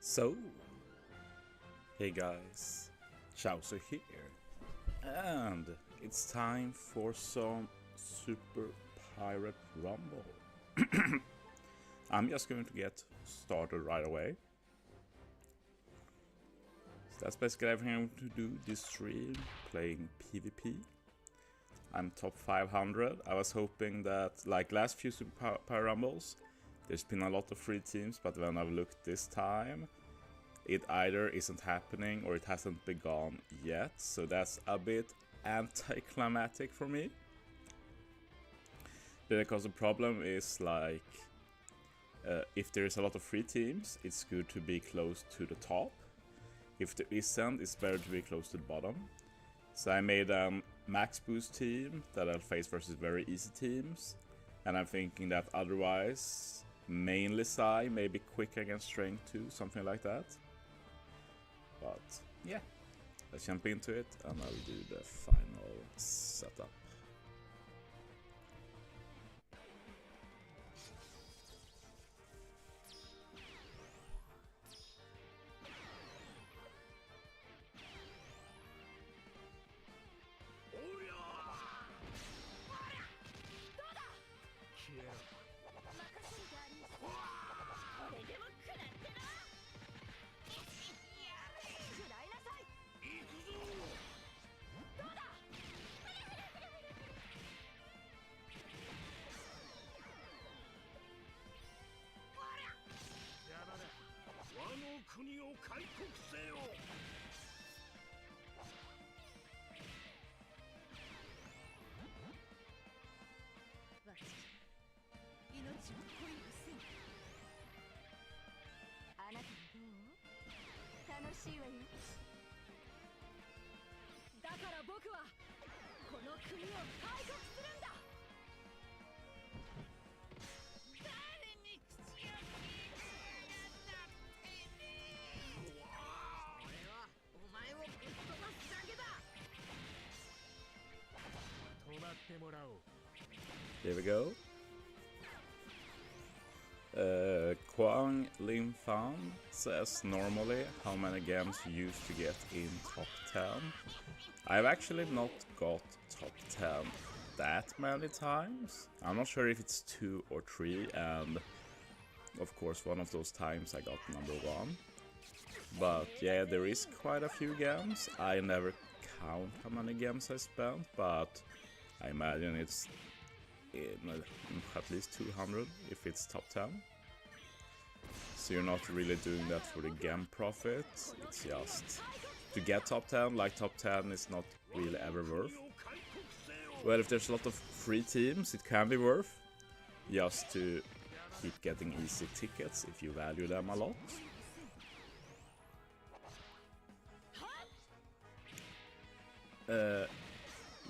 So, hey guys, Chauzu here, and it's time for some Super Pirate Rumble. I'm just going to get started right away. So that's basically everything I'm going to do this stream, playing PvP. I'm top 500. I was hoping that, like last few Super Pirate Rumbles, there's been a lot of free teams, but when I've looked this time, it either isn't happening or it hasn't begun yet, so that's a bit anticlimactic for me. Because the problem is, like, if there is a lot of free teams, it's good to be close to the top. If there isn't, it's better to be close to the bottom. So I made a max boost team that I'll face versus very easy teams, and I'm thinking that otherwise, mainly Psy, maybe quick against strength 2, something like that. But yeah, let's jump into it and I'll do the final setup. Here we go. Kwang Lim Fan says normally how many games you used to get in top 10. I've actually not got top 10 that many times. I'm not sure if it's 2 or 3, and of course one of those times I got number 1. But yeah, there is quite a few games. I never count how many games I spent, but I imagine it's in at least 200 if it's top 10. So you're not really doing that for the game profit, it's just to get top 10, like top 10 is not really ever worth. Well, if there's a lot of free teams, it can be worth, just to keep getting easy tickets if you value them a lot.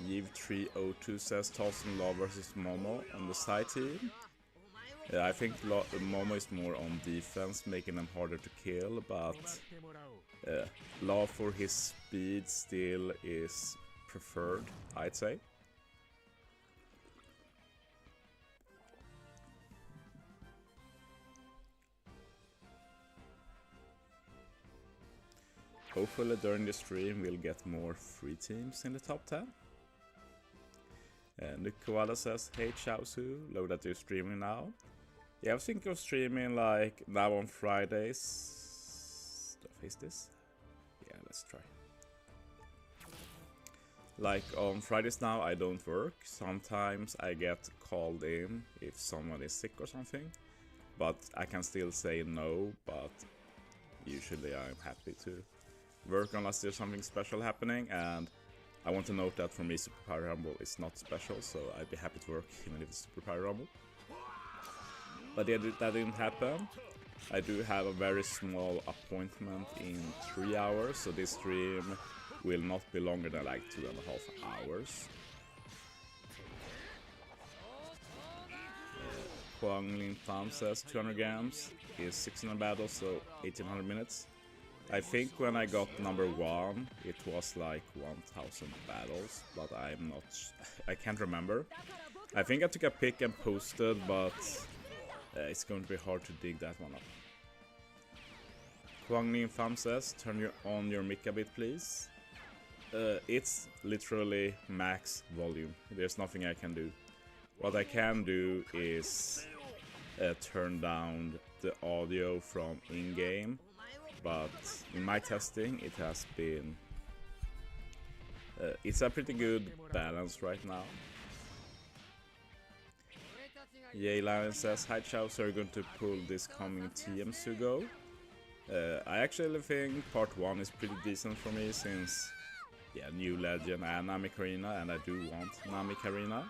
Yiv302 says Chauzu Law versus Momo on the side team. I think Momo is more on defense, making them harder to kill, but Law for his speed still is preferred, I'd say. Hopefully during the stream we'll get more free teams in the top 10. And Koala says, hey Chauzu, love that you're streaming now. Yeah, I was thinking of streaming like now on Fridays. Do I face this? Yeah, let's try. Like on Fridays now I don't work. Sometimes I get called in if someone is sick or something. But I can still say no, but usually I'm happy to work unless there's something special happening, and I want to note that for me Super Pirate Rumble is not special, so I'd be happy to work even if it's Super Pirate Rumble. But yeah, that didn't happen. I do have a very small appointment in 3 hours, so this stream will not be longer than like 2.5 hours. Kwang Lin Fan says 200 games is 600 battles, so 1800 minutes. I think when I got number 1, it was like 1000 battles, but I can't remember. I think I took a pic and posted, but it's going to be hard to dig that one up. Huang Ning Pham says, turn on your mic a bit please. It's literally max volume. There's nothing I can do. What I can do is turn down the audio from in-game, but in my testing it has been it's a pretty good balance right now. Yay Lion says, hi Chauzu, are you going to pull this coming TM Sugo? I actually think part 1 is pretty decent for me since, yeah, New Legend and Namek Arena, and I do want Namek Arena.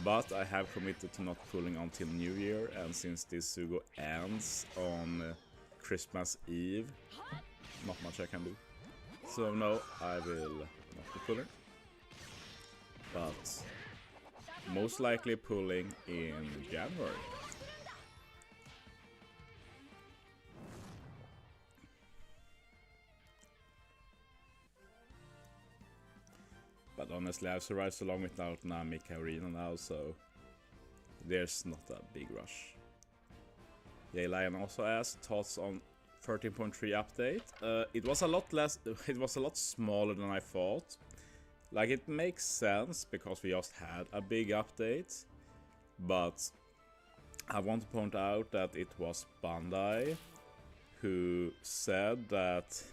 But I have committed to not pulling until New Year, and since this Sugo ends on Christmas Eve, not much I can do. So no, I will not be pulling. But most likely pulling in January. But honestly, I've survived so long without Namek Arena now, so there's not a big rush. Yay Lion also asked thoughts on 13.3 update. It was a lot less. It was a lot smaller than I thought. Like, it makes sense because we just had a big update, but I want to point out that it was Bandai who said that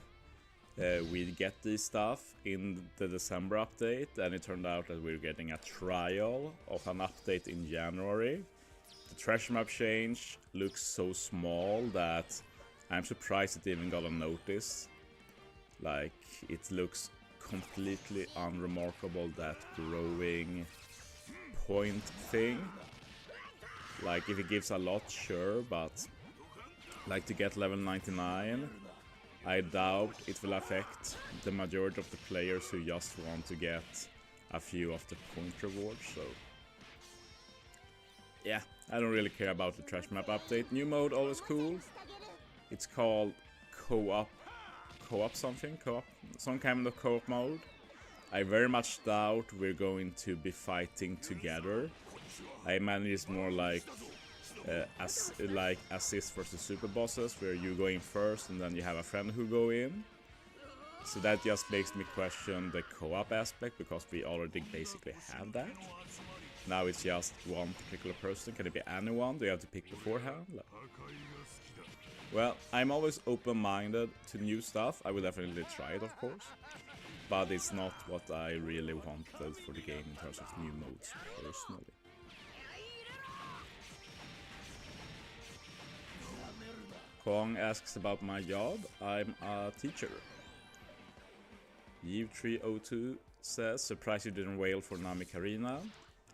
we'd get this stuff in the December update, and it turned out that we're getting a trial of an update in January. The treasure map change looks so small that I'm surprised it even got a notice. Like, it looks completely unremarkable, that growing point thing. Like, if it gives a lot, sure, but like to get level 99, I doubt it will affect the majority of the players who just want to get a few of the point rewards, so yeah, I don't really care about the trash map update. New mode, always cool. It's called co-op something, some kind of co-op mode. I very much doubt we're going to be fighting together. I imagine it's more like assist versus super bosses, where you go in first and then you have a friend who go in. So that just makes me question the co-op aspect, because we already basically have that. Now it's just one particular person. Can it be anyone? Do you have to pick beforehand? Well, I'm always open-minded to new stuff. I will definitely try it, of course. But it's not what I really wanted for the game in terms of new modes, personally. Kong asks about my job. I'm a teacher. Yiv302 says, surprised you didn't wail for Namek Arena.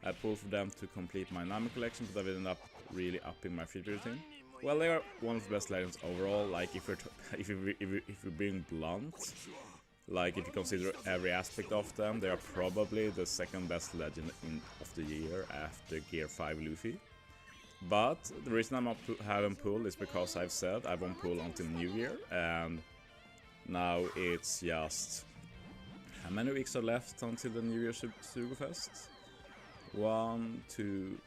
I pulled for them to complete my Namek collection, but I've ended up really upping my feature routine. Well, they are one of the best legends overall. Like, if we're being blunt, like if you consider every aspect of them, they are probably the second best legend of the year after Gear 5 Luffy. But the reason I haven't pulled is because I've said I won't pull until New Year, and now it's just, how many weeks are left until the New Year Sugo Fest? 1, 2,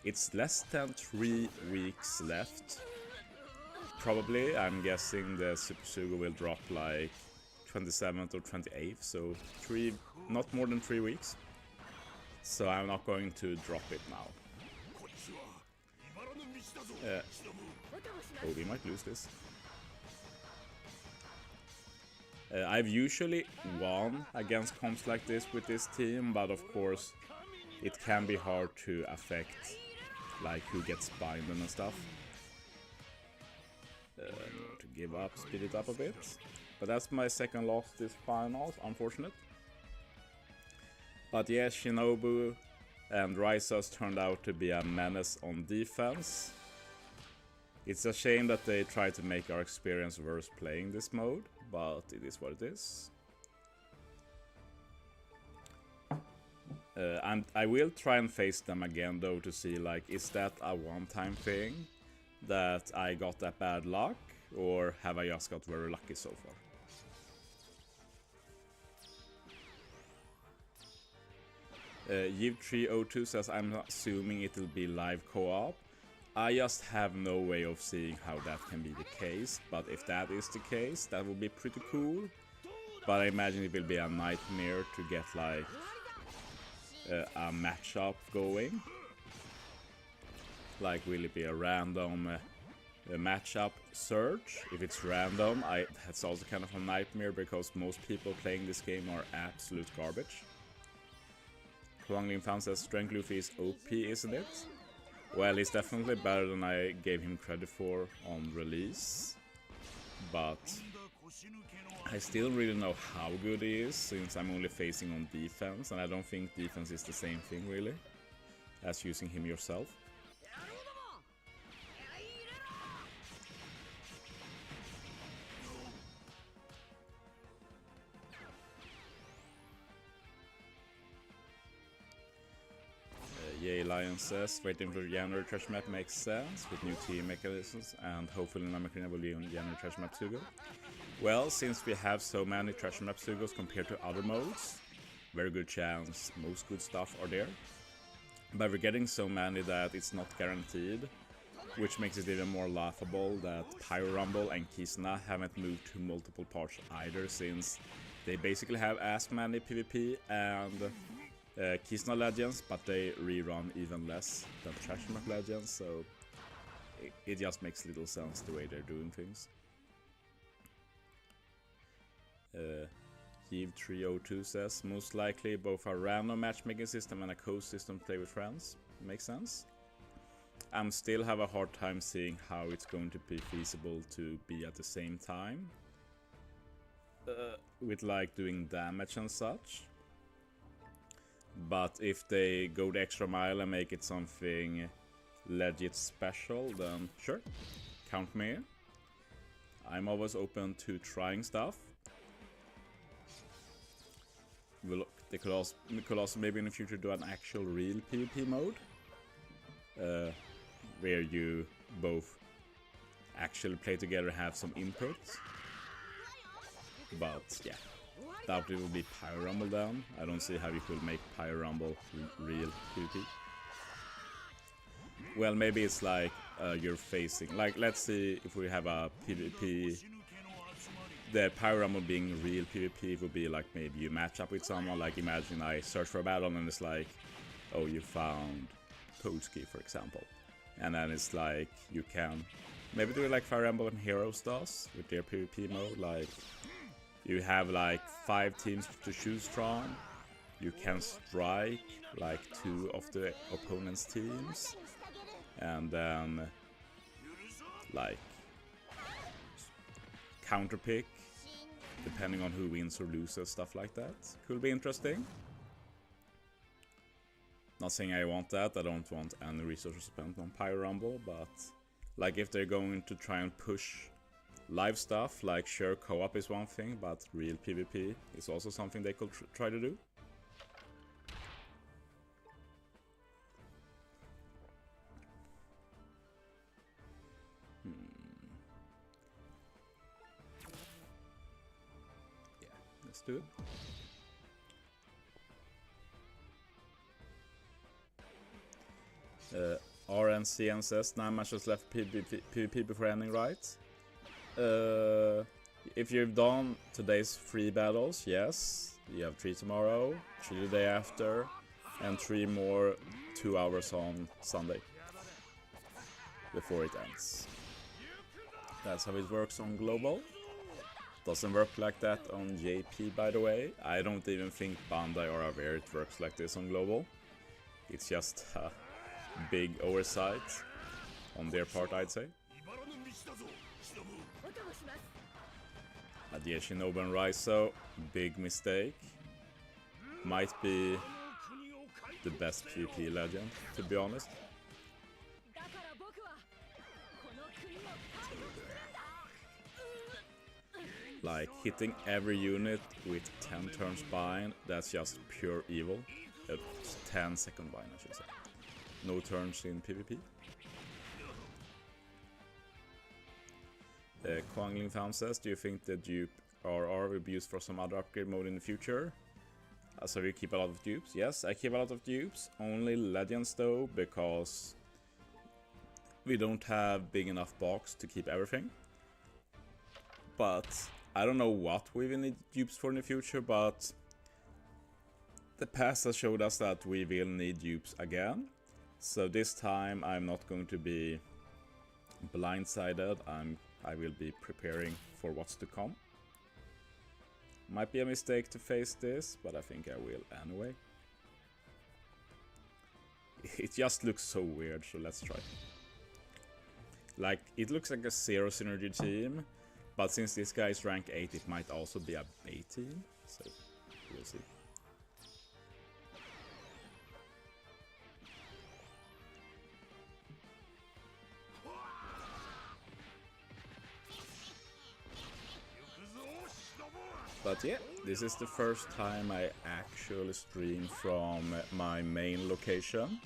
it's less than 3 weeks left. Probably, I'm guessing the Super Sugo will drop like 27th or 28th, so not more than 3 weeks. So I'm not going to drop it now. Oh, we might lose this. I've usually won against comps like this with this team, but of course it can be hard to affect like who gets binded and stuff. To give up, speed it up a bit. But that's my second loss this finals, unfortunate. But yeah, Shinobu and Rysas turned out to be a menace on defense. It's a shame that they try to make our experience worse playing this mode, but it is what it is. And I will try and face them again though, to see like, is that a one-time thing that I got that bad luck, or have I just got very lucky so far? Yiv302 says, I'm assuming it will be live co-op. I just have no way of seeing how that can be the case, but if that is the case, that would be pretty cool. But I imagine it will be a nightmare to get like a matchup going. Like, will it be a random matchup search? If it's random, that's also kind of a nightmare because most people playing this game are absolute garbage. Huang Fan says Strength Luffy is OP, isn't it? Well, he's definitely better than I gave him credit for on release. But I still really know how good he is, since I'm only facing on defense, and I don't think defense is the same thing really as using him yourself. Yay, Lion says, waiting for January Treasure Map makes sense, with new team mechanisms, and hopefully Namakrina will be on January Treasure Map to go. Well, since we have so many Treasure Map Sugos compared to other modes, very good chance most good stuff are there. But we're getting so many that it's not guaranteed, which makes it even more laughable that Pyro Rumble and Kisna haven't moved to multiple parts either, since they basically have as many PvP and Kisna Legends, but they rerun even less than Treasure Map Legends, so it just makes little sense the way they're doing things. Heave302 says, most likely both a random matchmaking system and a coast system to play with friends. Makes sense. I'm still have a hard time seeing how it's going to be feasible to be at the same time. With like doing damage and such. But if they go the extra mile and make it something legit special, then sure, count me in. I'm always open to trying stuff. They could also maybe in the future do an actual real PvP mode, where you both actually play together and have some input. But yeah, doubt it will be Pyro Rumble down. I don't see how you could make Pyro Rumble real PvP. Well, maybe it's like you're facing, like, let's see if we have a PvP. The Pyro Rumble being real PvP would be like maybe you match up with someone, like imagine I search for a battle and it's like, oh, you found Toadski, for example. And then it's like you can maybe do it like Fire Emblem Heroes does with their PvP mode, like you have like 5 teams to choose from. You can strike like 2 of the opponent's teams and then like counterpick depending on who wins or loses, stuff like that. Could be interesting. Not saying I want that, I don't want any resources spent on Pyro Rumble, but like if they're going to try and push live stuff, like sure, co-op is one thing, but real PvP is also something they could try to do. Yeah, let's do it. RNCN says 9 matches left PvP before ending, right? If you've done today's 3 battles, yes. You have 3 tomorrow, 3 the day after, and 3 more 2 hours on Sunday before it ends. That's how it works on global. Doesn't work like that on JP, by the way. I don't even think Bandai are aware it works like this on global. It's just a big oversight on their part, I'd say. Adia Shinobu and Raizo, big mistake. Might be the best PvP legend, to be honest. Like, hitting every unit with 10 turns bind, that's just pure evil. 10-second bind, I should say. No turns in PvP. Kwangling Fan says, do you think the dupe RR will be used for some other upgrade mode in the future? So you keep a lot of dupes? Yes, I keep a lot of dupes. Only legends though, because we don't have big enough box to keep everything. But I don't know what we will need dupes for in the future, but the past has showed us that we will need dupes again. So this time I'm not going to be blindsided. I will be preparing for what's to come. Might be a mistake to face this, but I think I will anyway. It just looks so weird, so let's try. Like, it looks like a 0 synergy team, but since this guy is rank 8, it might also be a A team, so we'll see. But yeah, this is the first time I actually stream from my main location.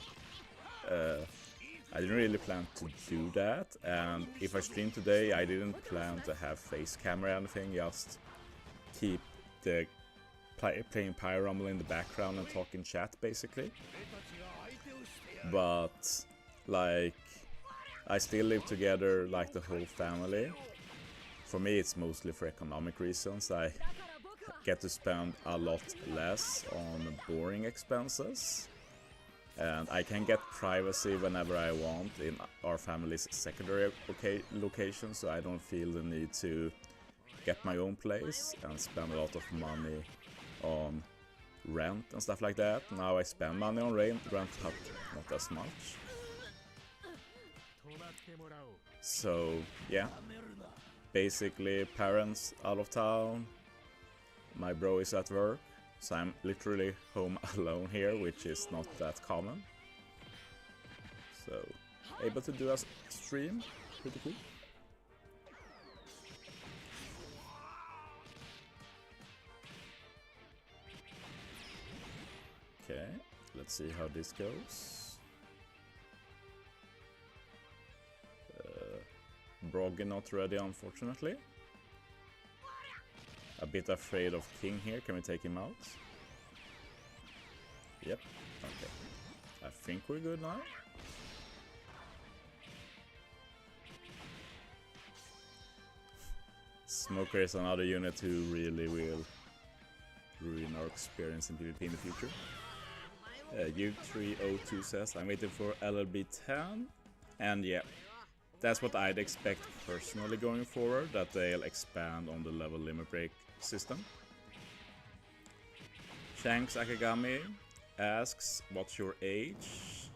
I didn't really plan to do that, and if I stream today, I didn't plan to have face camera or anything, just keep the playing Pyro Rumble in the background and talk in chat, basically. But, like, I still live together like the whole family. For me, it's mostly for economic reasons. I get to spend a lot less on boring expenses, and I can get privacy whenever I want in our family's secondary location, so I don't feel the need to get my own place and spend a lot of money on rent and stuff like that. Now I spend money on rent, but not as much. So yeah, basically parents out of town, my bro is at work, so I'm literally home alone here, which is not that common. So able to do a stream, pretty cool. Okay, let's see how this goes. Broggy not ready, unfortunately. A bit afraid of King here. Can we take him out? Yep. Okay. I think we're good now. Smoker is another unit who really will ruin our experience in PvP in the future. U302 says, I'm waiting for LLB 10. And yeah, that's what I'd expect personally going forward, that they'll expand on the level limit break system. Shanks Akagami asks, what's your age?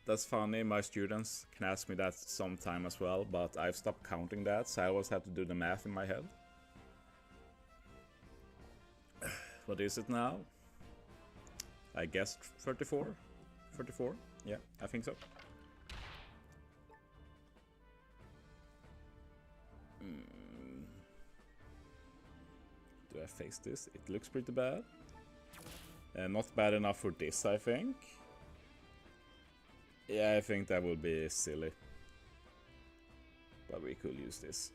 That's funny, my students can ask me that sometime as well, but I've stopped counting that, so I always have to do the math in my head. What is it now? I guess 34? 34? Yeah, I think so. Do I face this? It looks pretty bad. Not bad enough for this, I think. Yeah, I think that would be silly. But we could use this.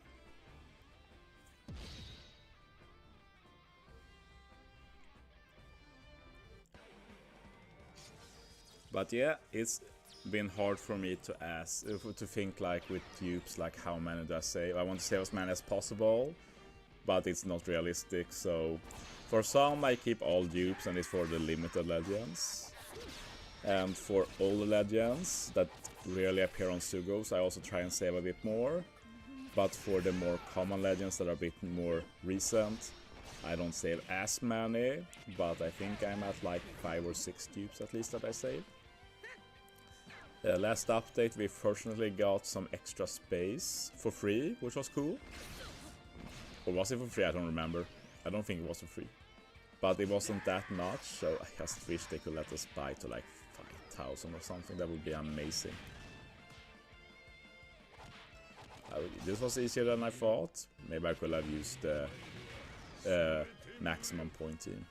But yeah, it's been hard for me to think like with dupes, like how many do I save? I want to save as many as possible, but it's not realistic. So for some I keep all dupes and it's for the limited legends. And for all the legends that rarely appear on Sugos, I also try and save a bit more. But for the more common legends that are a bit more recent, I don't save as many, but I think I'm at like 5 or 6 dupes at least that I save. Last update we fortunately got some extra space for free, which was cool. Or was it for free? I don't remember. I don't think it was for free. But it wasn't that much, so I just wish they could let us buy to like 5,000 or something. That would be amazing. This was easier than I thought. Maybe I could have used the maximum point team.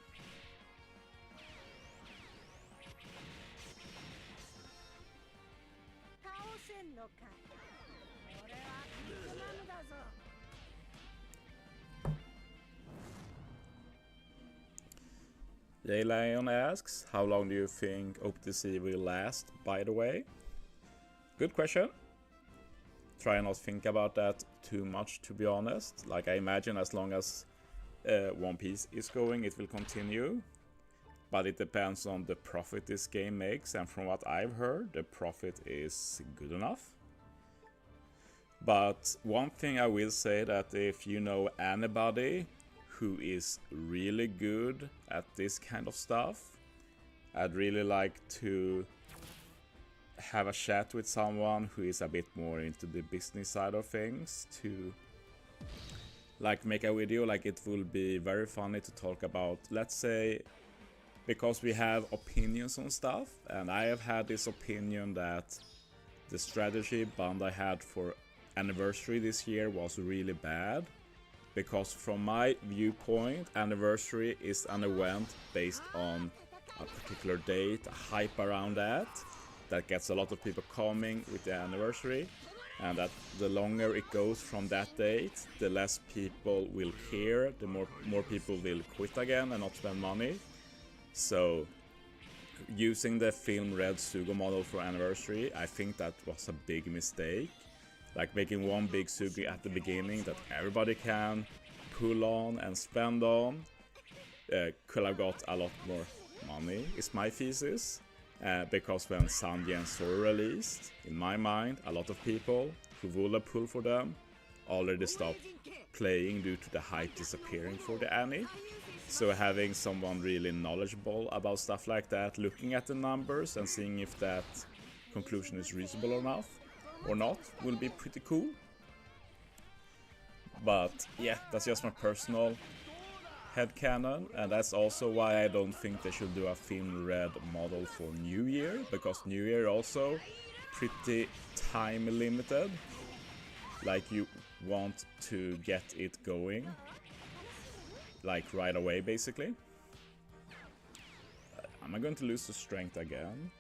Jay Lion asks, how long do you think OPTC will last, by the way? Good question. try not think about that too much, to be honest. Like, I imagine as long as One Piece is going, it will continue. But it depends on the profit this game makes, and from what I've heard, the profit is good enough. But one thing I will say, that if you know anybody who is really good at this kind of stuff, I'd really like to have a chat with someone who is a bit more into the business side of things to like make a video. Like, it will be very funny to talk about, let's say, because we have opinions on stuff, and I have had this opinion that the strategy Bandai had for Anniversary this year was really bad, because from my viewpoint, Anniversary is an event based on a particular date, a hype around that gets a lot of people coming with the Anniversary, and that the longer it goes from that date, the less people will care, the more people will quit again and not spend money. So using the film Red Sugo model for Anniversary, I think that was a big mistake. Like, making one big Sugi at the beginning that everybody can pull on and spend on could have got a lot more money, is my thesis. Because when Sanji and Zoro released, in my mind, a lot of people who would have pulled for them already stopped playing due to the hype disappearing for the Annie. So having someone really knowledgeable about stuff like that, looking at the numbers and seeing if that conclusion is reasonable enough or not, will be pretty cool. But yeah, that's just my personal headcanon, and that's also why I don't think they should do a Film Red model for New Year, because New Year also pretty time limited. Like, you want to get it going like right away, basically. Am I going to lose to strength again?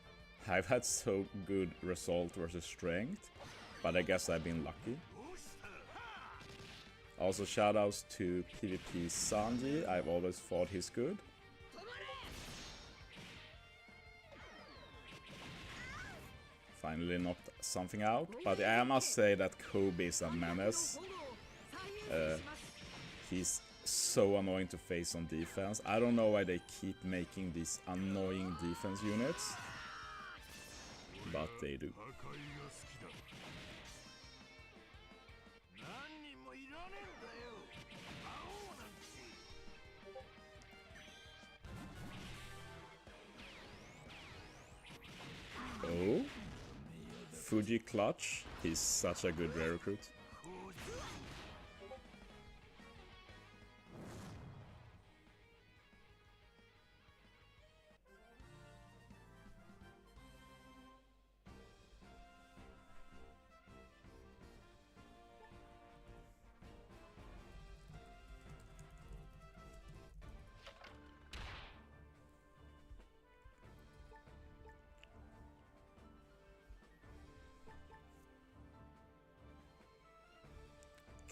I've had so good result versus strength, but I guess I've been lucky. Also, shoutouts to PvP Sanji, I've always thought he's good. Finally knocked something out, but I must say that Kobe is a menace. He's so annoying to face on defense. I don't know why they keep making these annoying defense units, but they do. Oh, Fuji Clutch, he's such a good rare recruit.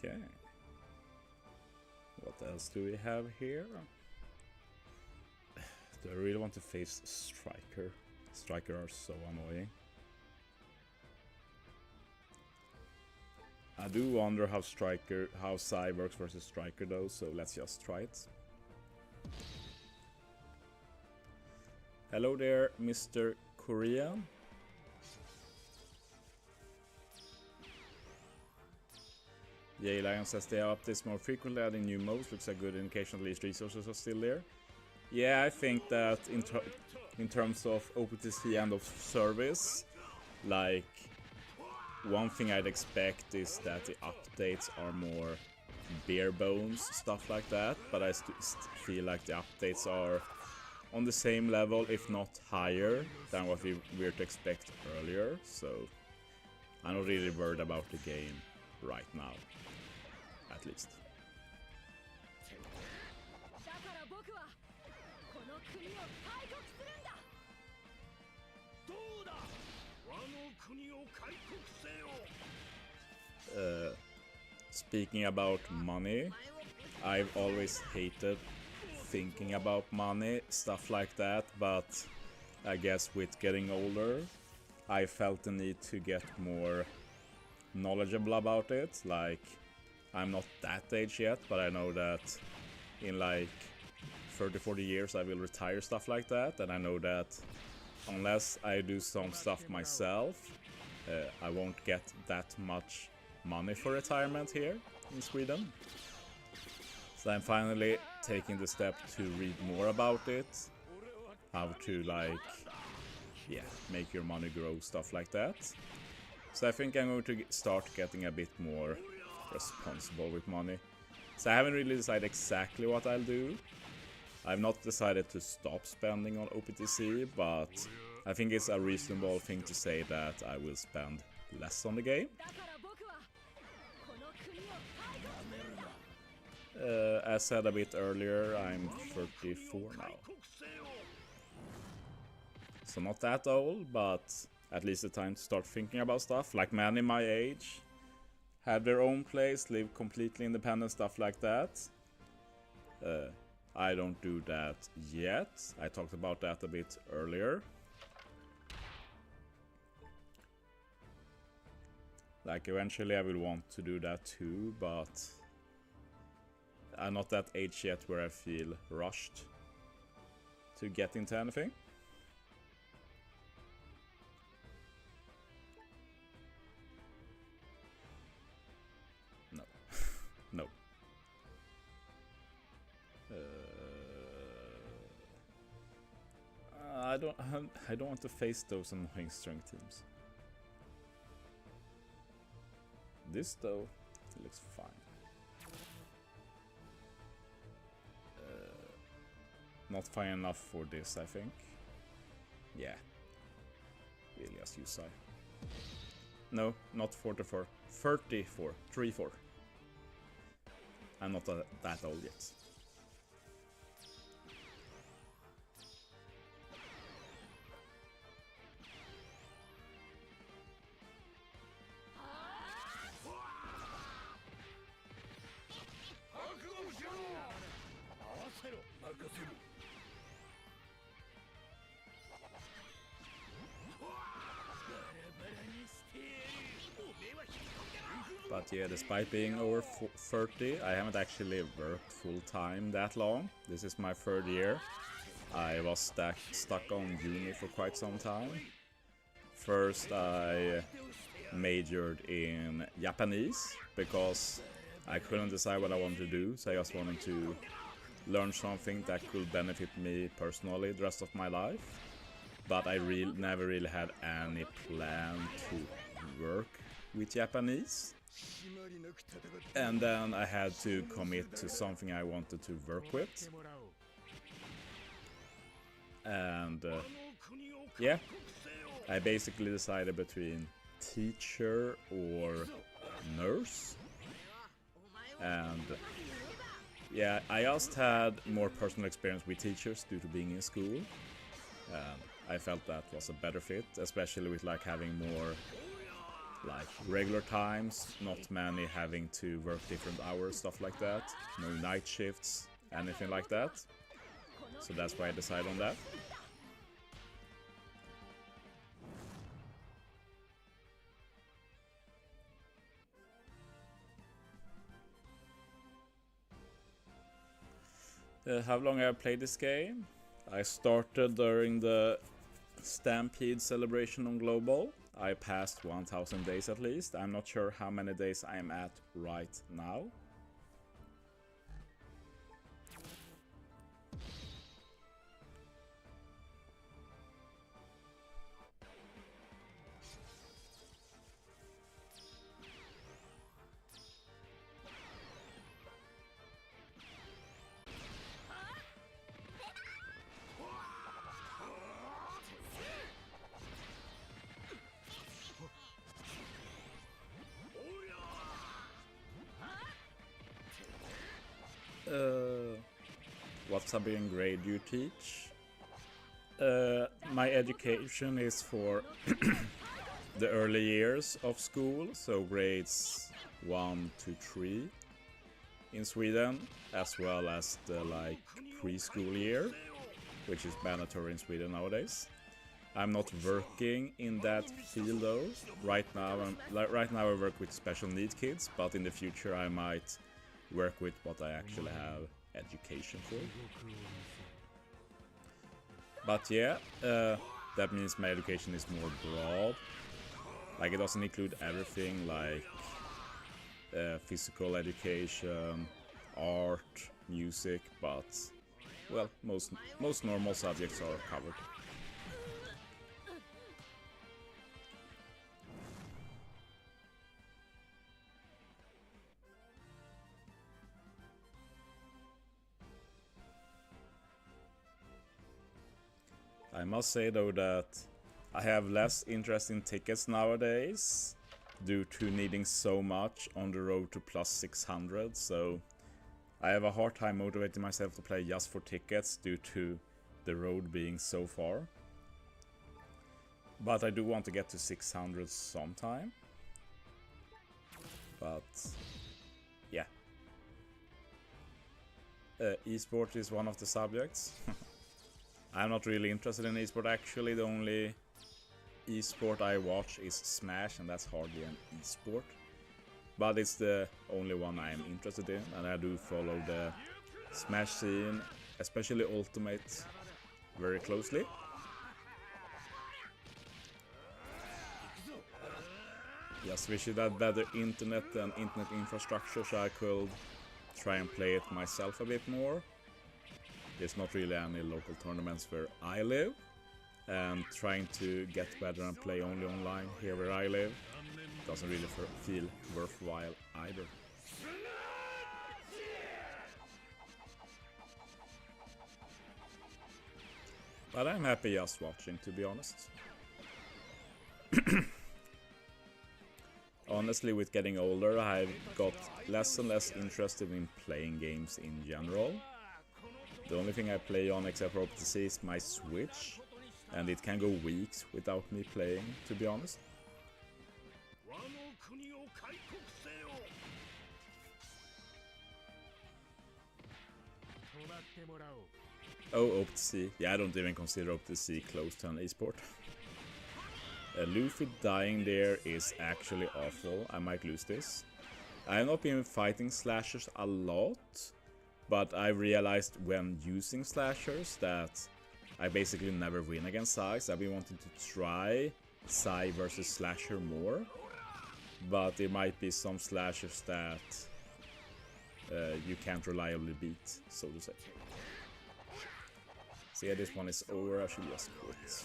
Okay, what else do we have here? Do I really want to face Striker? Striker are so annoying. I do wonder how Sai works versus Striker though, so let's just try it. Hello there, Mr. Korean. Yay Lion says they have updates more frequently, adding new modes. Looks a good indication at least resources are still there. Yeah, I think that in terms of OPTC and of service, like, one thing I'd expect is that the updates are more bare bones, stuff like that, but I feel like the updates are on the same level, if not higher, than what we were to expect earlier, so I'm not really worried about the game right now, at least. Speaking about money, I've always hated thinking about money, stuff like that, but I guess with getting older, I felt the need to get more knowledgeable about it. Like, I'm not that age yet, but I know that in like 30-40 years I will retire, stuff like that, and I know that unless I do some stuff myself, I won't get that much money for retirement here in Sweden. So I'm finally taking the step to read more about it, how to like, yeah, make your money grow, stuff like that. So I think I'm going to start getting a bit more responsible with money. So I haven't really decided exactly what I'll do. I've not decided to stop spending on OPTC, but I think it's a reasonable thing to say that I will spend less on the game. As said a bit earlier, I'm 34 now. So not that old, but at least the time to start thinking about stuff. Like many my age have their own place, live completely independent, stuff like that. I don't do that yet. I talked about that a bit earlier. Like eventually I will want to do that too, but I'm not that age yet where I feel rushed to get into anything. No. No. I don't want to face those annoying strength teams. This though, it looks fine. Not fine enough for this, I think. Yeah. Really, as you say. No, not 44. 34. 3-4. I'm not that old yet. But yeah, despite being over 30, I haven't actually worked full time that long. This is my third year. I was stuck on uni for quite some time. First I majored in Japanese because I couldn't decide what I wanted to do, so I just wanted to learn something that could benefit me personally the rest of my life. But I never really had any plan to work with Japanese. And then I had to commit to something I wanted to work with. And yeah, I basically decided between teacher or nurse. And yeah, I just had more personal experience with teachers due to being in school. And I felt that was a better fit, especially with like having more like regular times, not many having to work different hours, stuff like that, no night shifts, anything like that. So that's why I decided on that. How long have I played this game? I started during the Stampede celebration on Global. I passed 1000 days at least. I'm not sure how many days I'm at right now. What Siberian grade do you teach? My education is for the early years of school, so grades 1 to 3 in Sweden, as well as the like preschool year, which is mandatory in Sweden nowadays. I'm not working in that field though. Right now I work with special needs kids, but in the future I might work with what I actually have education for. But yeah, that means my education is more broad. Like, it doesn't include everything, like physical education, art, music, but well, most normal subjects are covered. I must say though that I have less interest in tickets nowadays due to needing so much on the road to plus 600, so I have a hard time motivating myself to play just for tickets due to the road being so far. But I do want to get to 600 sometime. But yeah. Esports is one of the subjects. I'm not really interested in esport actually. The only esport I watch is Smash, and that's hardly an esport. But it's the only one I am interested in, and I do follow the Smash scene, especially Ultimate, very closely. Just wish it had better internet and internet infrastructure so I could try and play it myself a bit more. There's not really any local tournaments where I live, and trying to get better and play only online here where I live doesn't really feel worthwhile either. But I'm happy just watching, to be honest. Honestly, with getting older, I've got less and less interested in playing games in general. The only thing I play on except for OPTC is my Switch, and it can go weeks without me playing, to be honest. Oh, OPTC. Yeah, I don't even consider OPTC close to an esport. Luffy dying there is actually awful. I might lose this. I have not been fighting slashers a lot, but I realized when using slashers that I basically never win against Sais. I've been wanting to try Sai versus slasher more, but there might be some slashers that you can't reliably beat, so to say. So yeah, this one is over. I should just quit.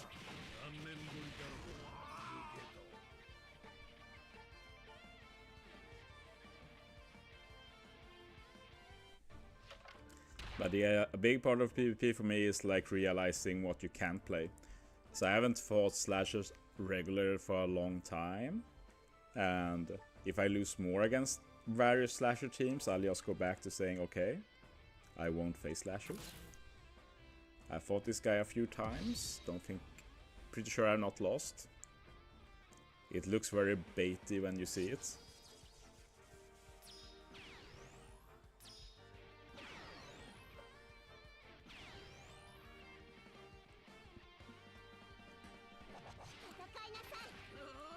But yeah, a big part of PvP for me is like realizing what you can play. So I haven't fought slashers regularly for a long time, and if I lose more against various slasher teams, I'll just go back to saying, okay, I won't face slashers. I fought this guy a few times, pretty sure I'm not lost. It looks very baity when you see it.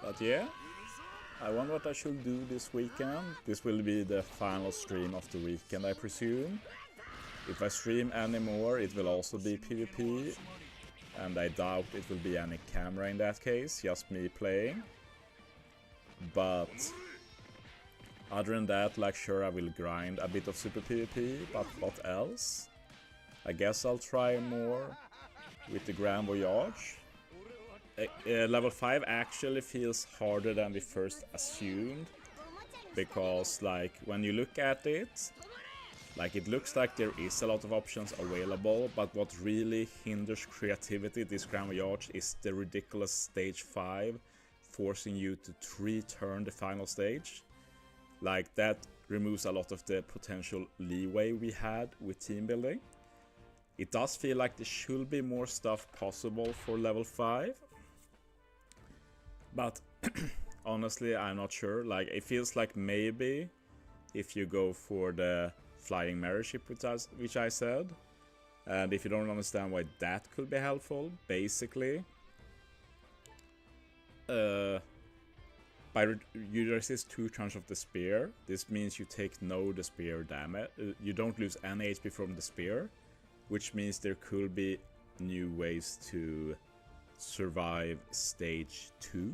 But yeah, I wonder what I should do this weekend. This will be the final stream of the weekend, I presume. If I stream anymore, it will also be PvP, and I doubt it will be any camera in that case, just me playing. But other than that, like, sure, I will grind a bit of Super PvP, but what else? I guess I'll try more with the Grand Voyage. Level 5 actually feels harder than we first assumed, because like when you look at it, like it looks like there is a lot of options available, but what really hinders creativity this Grand Voyage is the ridiculous stage 5 forcing you to return the final stage. Like, that removes a lot of the potential leeway we had with team building. It does feel like there should be more stuff possible for level 5. But honestly, I'm not sure. Like, it feels like maybe if you go for the flying mirror ship, which I said, and if you don't understand why that could be helpful, basically, you resist 2 turns of the spear. This means you take no the spear damage. You don't lose any HP from the spear, which means there could be new ways to survive stage 2.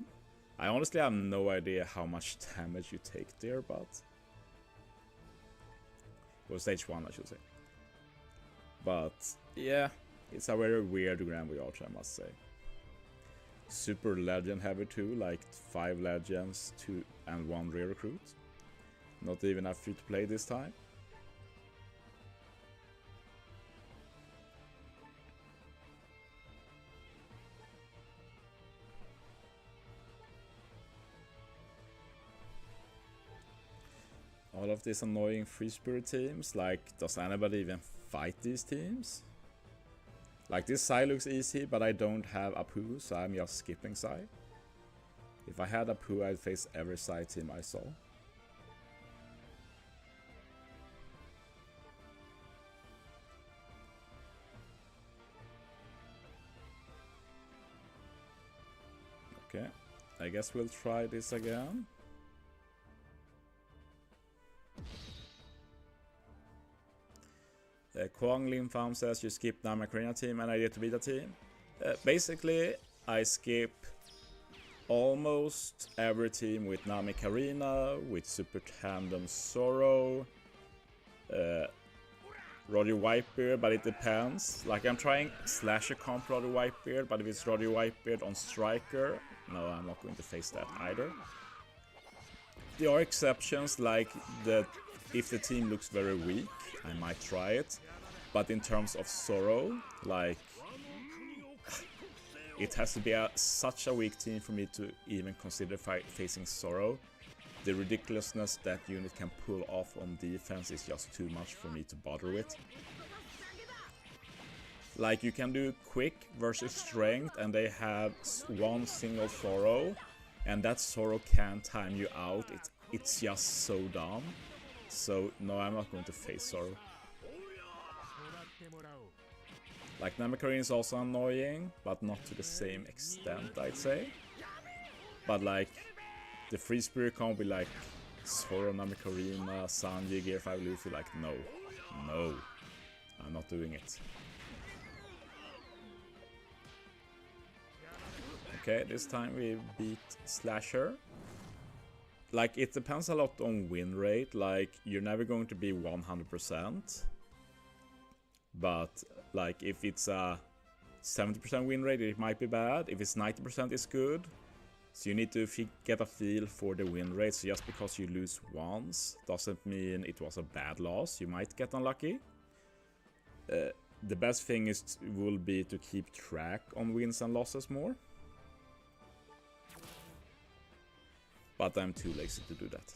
I honestly have no idea how much damage you take there, but... Well, stage 1 I should say. But yeah, it's a very weird Grand Voyage, I must say. Super legend heavy too, like 5 legends, 2 and 1 rare recruit. Not even a free to play this time. All of these annoying free spirit teams, like, does anybody even fight these teams? Like, this Psy looks easy, but I don't have Apu, so I'm just skipping Psy. If I had Apu, I'd face every Psy team I saw. Okay, I guess we'll try this again. Kwang Lim Pham says you skip Namakarina team and I get to beat a team. Basically, I skip almost every team with Namakarina, with Super Tandem Sorrow, Roddy Whitebeard, but it depends. Like, I'm trying Slasher comp Roddy Whitebeard, but if it's Roddy Whitebeard on Striker, no, I'm not going to face that either. There are exceptions, like if the team looks very weak, I might try it. But in terms of Sorrow, like, it has to be such a weak team for me to even consider facing Sorrow. The ridiculousness that unit can pull off on defense is just too much for me to bother with. Like, you can do quick versus strength and they have one single Sorrow, and that Sorrow can time you out. It's just so dumb. So no, I'm not going to face Sorrow. Like, Namakarina is also annoying, but not to the same extent, I'd say. But like, the free spirit comp be like Sorrow, Namakarina, Sanji, Gear 5 Luffy, like, no, I'm not doing it. Okay, this time we beat Slasher. Like, it depends a lot on win rate, like, you're never going to be 100%. But, like, if it's a 70% win rate, it might be bad. If it's 90%, it's good. So you need to get a feel for the win rate. So just because you lose once doesn't mean it was a bad loss. You might get unlucky. The best thing will be to keep track on wins and losses more. But I'm too lazy to do that.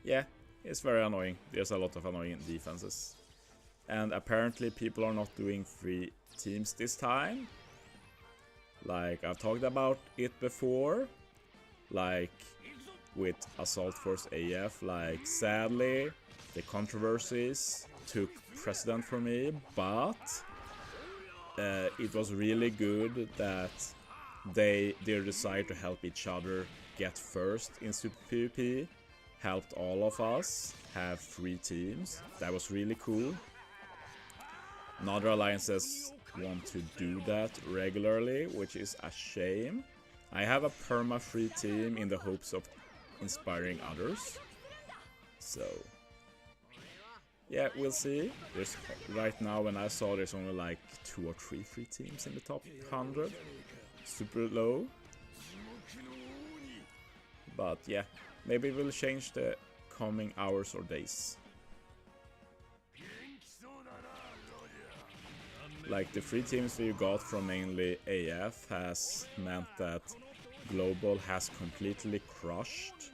Yeah, it's very annoying. There's a lot of annoying defenses. And apparently people are not doing free teams this time. Like, I've talked about it before. Like, with Assault Force AF. Like, sadly, the controversies took precedent for me. But it was really good that their desire to help each other get first in Super PvP helped all of us have free teams. That was really cool. Other alliances want to do that regularly, which is a shame. I have a perma-free team in the hopes of inspiring others. So, yeah, we'll see. Right now, when I saw, there's only like 2 or 3 free teams in the top 100. Super low. But yeah, maybe we'll change the coming hours or days. Like, the free teams we got from mainly AF has meant that Global has completely crushed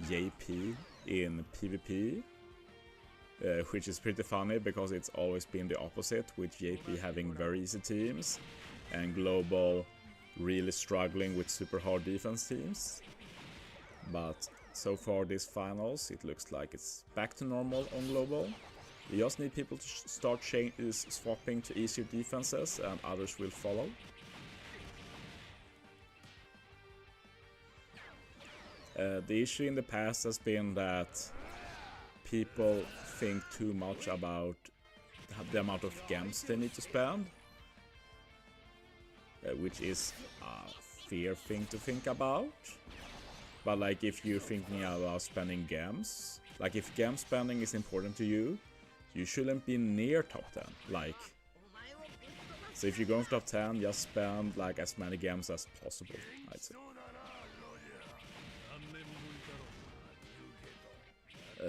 JP in PvP, which is pretty funny because it's always been the opposite, with JP having very easy teams and Global really struggling with super hard defense teams. But so far this finals, it looks like it's back to normal on Global. You just need people to start swapping to easier defenses and others will follow. The issue in the past has been that people think too much about the amount of gems they need to spend, which is a fair thing to think about. But like if you're thinking about spending gems, like if gem spending is important to you, you shouldn't be near top 10. Like, so if you're going for top 10, just spend like as many gems as possible, I'd say.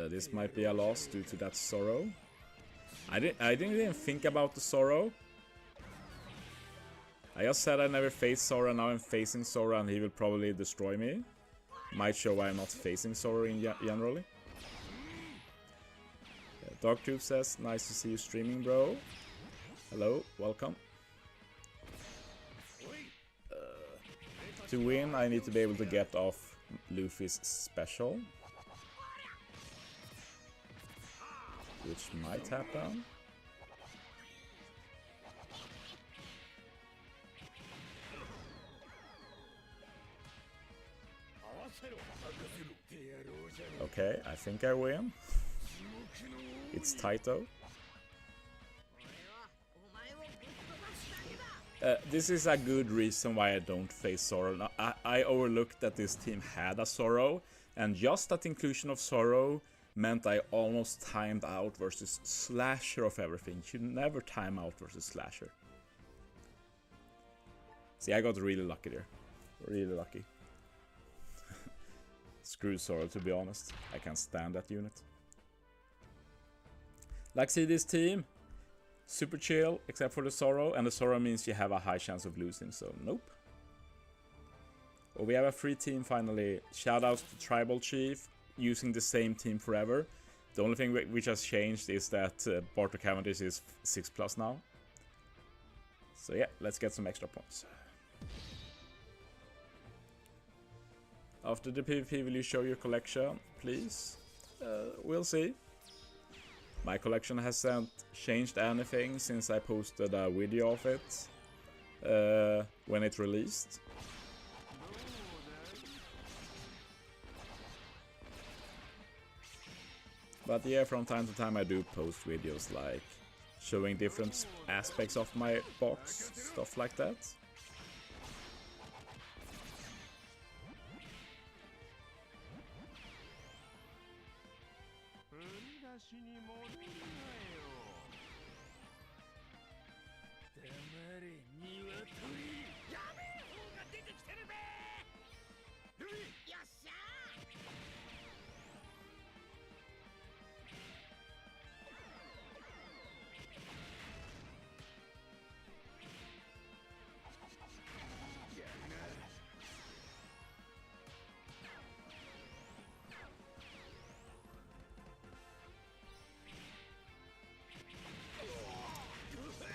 This might be a loss due to that sorrow. I didn't even think about the sorrow. I just said I never faced Sora, now I'm facing Sora and he will probably destroy me. Might show why I'm not facing Sora in generally. Dogtube says, nice to see you streaming, bro. Hello, welcome. To win, I need to be able to get off Luffy's special, which might happen. Okay, I think I win. It's tight though. This is a good reason why I don't face Sorrow. Now, I overlooked that this team had a Sorrow, and just that inclusion of Sorrow meant I almost timed out versus Slasher of everything. You should never time out versus Slasher. See, I got really lucky there. Really lucky. Screw Sorrow, to be honest. I can't stand that unit. Like, see this team? Super chill, except for the Sorrow, and the Sorrow means you have a high chance of losing, so nope. Well, we have a free team finally. Shoutouts to Tribal Chief, using the same team forever. The only thing which has changed is that Bartok Cavendish is 6+ now. So yeah, let's get some extra points. After the PvP, will you show your collection, please? We'll see. My collection hasn't changed anything since I posted a video of it when it released. But yeah, from time to time I do post videos like showing different aspects of my box, stuff like that.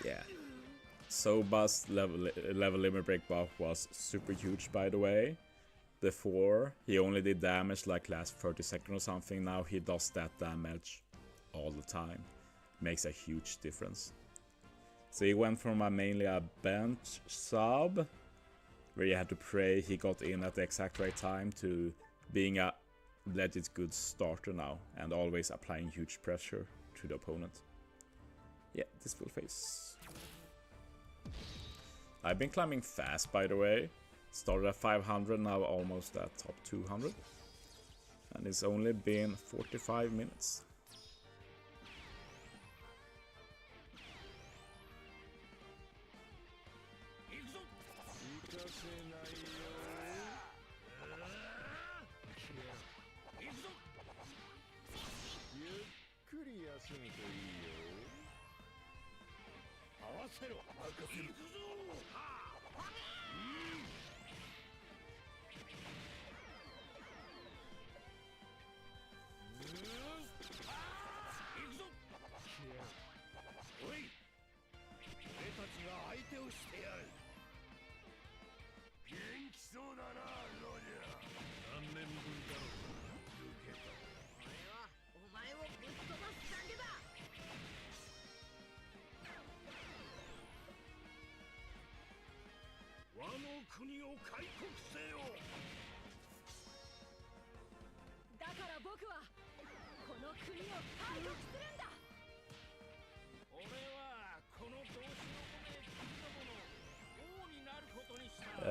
Yeah. Soba's level limit break buff was super huge, by the way. Before, he only did damage like last 30 seconds or something. Now he does that damage all the time. Makes a huge difference. So he went from mainly a bench sub, where you had to pray he got in at the exact right time, to being a legit good starter now, and always applying huge pressure to the opponent. Yeah, this full face. I've been climbing fast, by the way. Started at 500, now almost at top 200. And it's only been 45 minutes.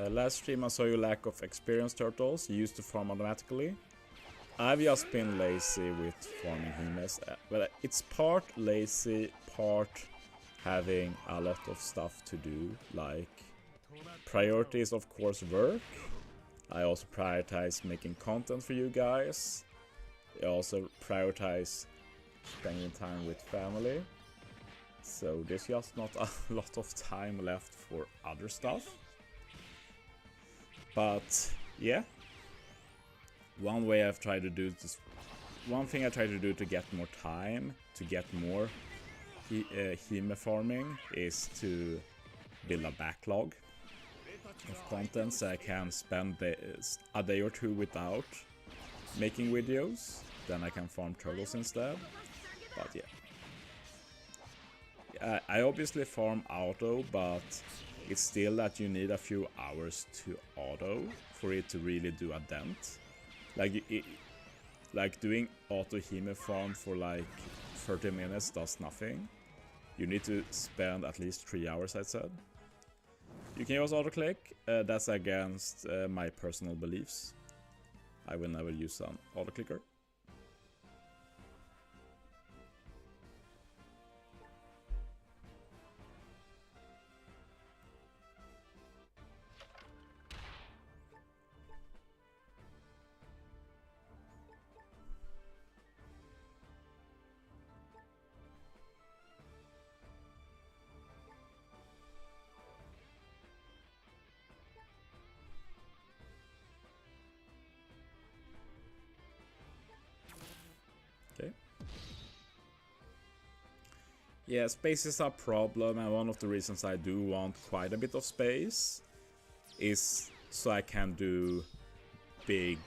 Last stream I saw you lack of experience turtles. You used to farm automatically. I've just been lazy with farming Himes. But it's part lazy, part having a lot of stuff to do. Like, priority is of course work. I also prioritize making content for you guys. I also prioritize spending time with family. So there's just not a lot of time left for other stuff. But yeah, one thing I try to do to get more time, to get more Hime farming, is to build a backlog of content so I can spend a day or two without making videos. Then I can farm turtles instead. But yeah, I obviously farm auto, but it's still that you need a few hours to auto for it to really do a dent. Like doing auto Hime farm for like 30 minutes does nothing. You need to spend at least 3 hours, I said. You can use auto click. That's against my personal beliefs. I will never use an auto clicker. Okay. Yeah, space is a problem, and one of the reasons I do want quite a bit of space is so I can do big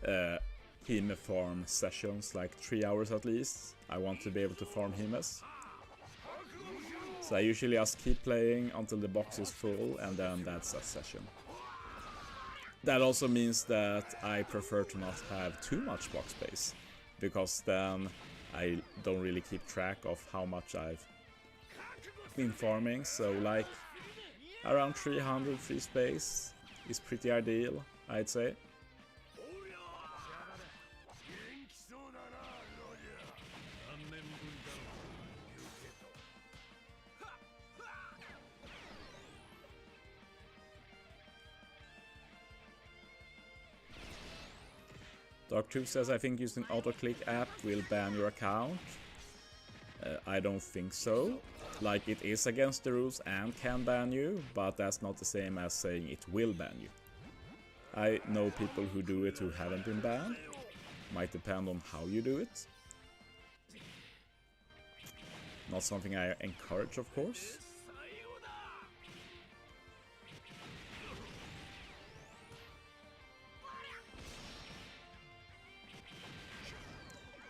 Hime farm sessions, like 3 hours at least. I want to be able to farm Himes. So I usually just keep playing until the box is full, and then that's a session. That also means that I prefer to not have too much box space, because then I don't really keep track of how much I've been farming. So like around 300 free space is pretty ideal, I'd say. Dark2 says, I think using AutoClick app will ban your account. I don't think so. Like, it is against the rules and can ban you, but that's not the same as saying it will ban you. I know people who do it who haven't been banned. Might depend on how you do it. Not something I encourage, of course.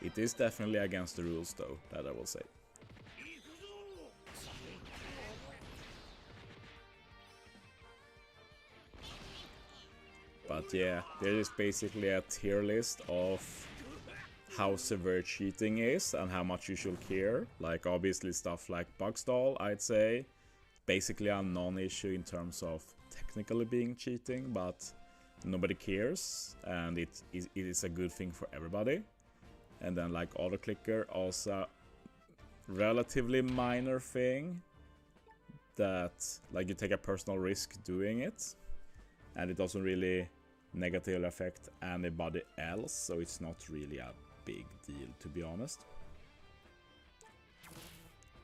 It is definitely against the rules, though, that I will say. But yeah, there is basically a tier list of how severe cheating is and how much you should care. Like, obviously stuff like bug stall, I'd say, basically a non-issue in terms of technically being cheating, but nobody cares, and it is a good thing for everybody. And then like auto clicker, also relatively minor thing that like you take a personal risk doing it, and it doesn't really negatively affect anybody else, so it's not really a big deal, to be honest.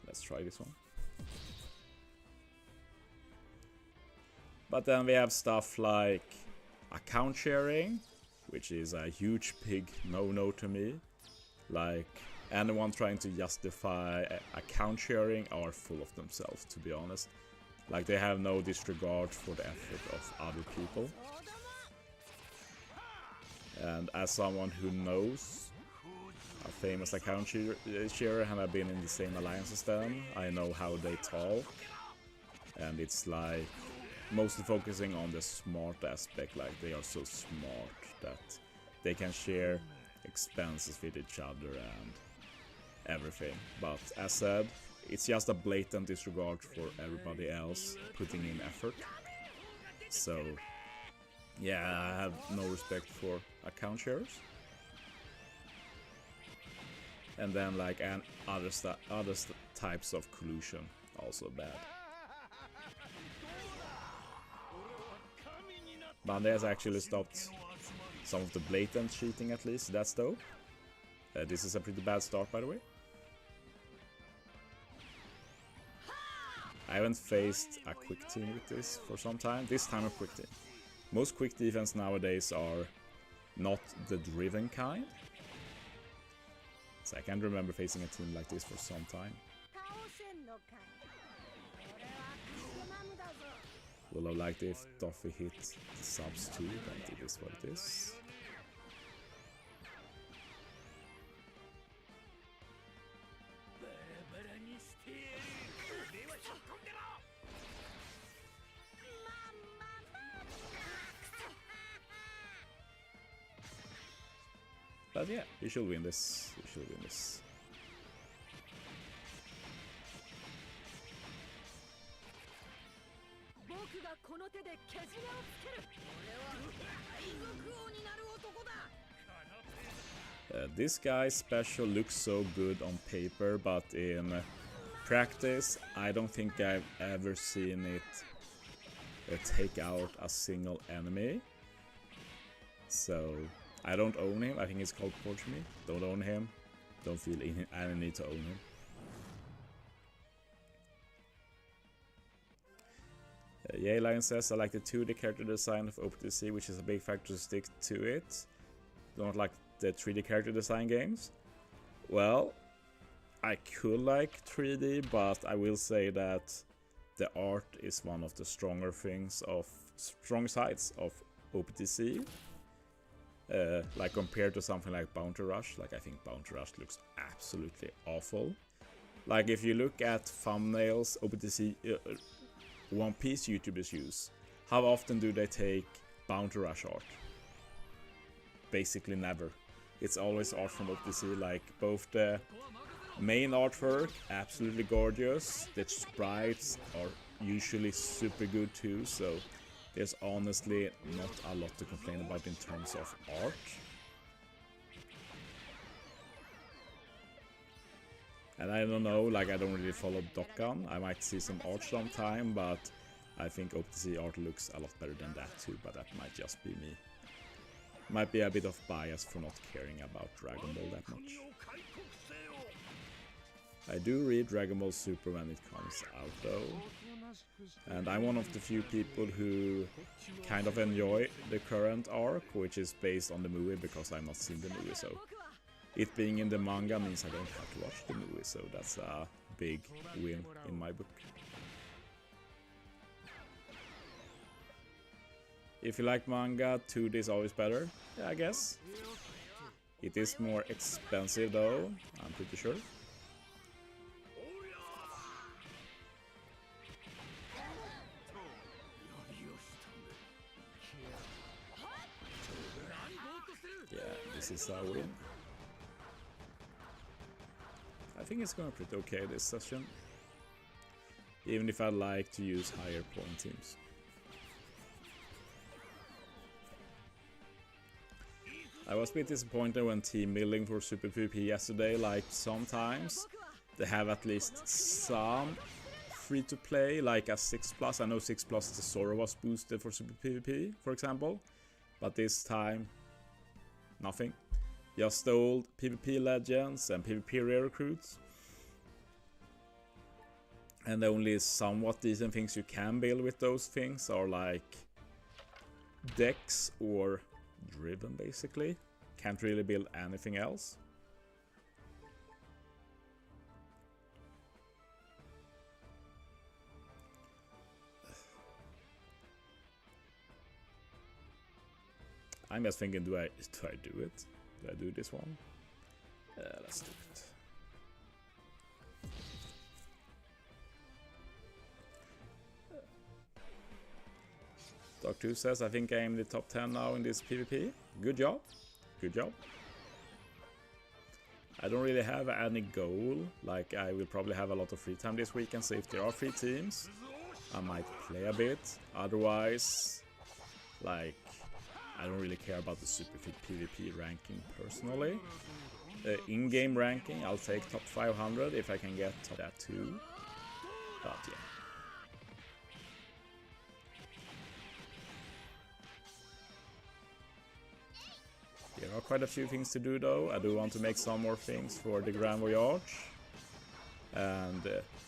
Let's try this one. But then we have stuff like account sharing, which is a huge big no-no to me. Like, anyone trying to justify account sharing are full of themselves, to be honest. Like, they have no disregard for the effort of other people. And as someone who knows a famous account sharer and I've been in the same alliance as them, I know how they talk. And it's like, mostly focusing on the smart aspect, like they are so smart that they can share expenses with each other and everything. But as said, it's just a blatant disregard for everybody else putting in effort. So yeah, I have no respect for account shares. And then like other types of collusion, also bad. Bandai has actually stopped some of the blatant cheating at least, that's dope. This is a pretty bad start, by the way. I haven't faced a quick team with this for some time. This time a quick team. Most quick defense nowadays are not the driven kind. So I can't remember facing a team like this for some time. Will have liked if Duffy hit the subs too, but it is what it is. But yeah, you should win this. You should win this. This guy's special looks so good on paper, but in practice, I don't think I've ever seen it take out a single enemy. So I don't own him. I think it's called Portuguese. Don't own him. Don't feel any need to own him. Yay Lion says, I like the 2D character design of OPTC, which is a big factor to stick to it. Don't like the 3D character design games. Well, I could like 3D, but I will say that the art is one of the strong sides of OPTC. Like compared to something like Bounty Rush, like I think Bounty Rush looks absolutely awful. Like if you look at thumbnails OPTC One Piece YouTubers use, how often do they take Bounty Rush art? Basically never. It's always art from OPTC, like both the main artwork, absolutely gorgeous, the sprites are usually super good too, so there's honestly not a lot to complain about in terms of art. And I don't know, like I don't really follow Dokkan, I might see some art sometime, but I think OPTC art looks a lot better than that too, but that might just be me. Might be a bit of bias for not caring about Dragon Ball that much. I do read Dragon Ball Super when it comes out though. And I'm one of the few people who kind of enjoy the current arc, which is based on the movie because I've not seen the movie, so it being in the manga means I don't have to watch the movie, so that's a big win in my book. If you like manga, 2D is always better, yeah, I guess. It is more expensive though, I'm pretty sure. Yeah, this is a win. I think it's going pretty okay this session. Even if I like to use higher point teams. I was a bit disappointed when team building for Super PvP yesterday, like sometimes they have at least some free to play, like a 6+. I know 6+ the Sora was boosted for Super PvP, for example, but this time nothing. Just the old PvP legends and PvP rare recruits. And the only somewhat decent things you can build with those things are like decks or driven basically. Can't really build anything else. I'm just thinking, do I do it? Do I do this one? Let's do it. Doc2 says, I think I'm in the top 10 now in this PvP. Good job. Good job. I don't really have any goal. Like, I will probably have a lot of free time this weekend, so if there are free teams, I might play a bit. Otherwise, like, I don't really care about the super fit PvP ranking personally. In-game ranking, I'll take top 500 if I can get top that too. But yeah. There are quite a few things to do though. I do want to make some more things for the Grand Voyage. And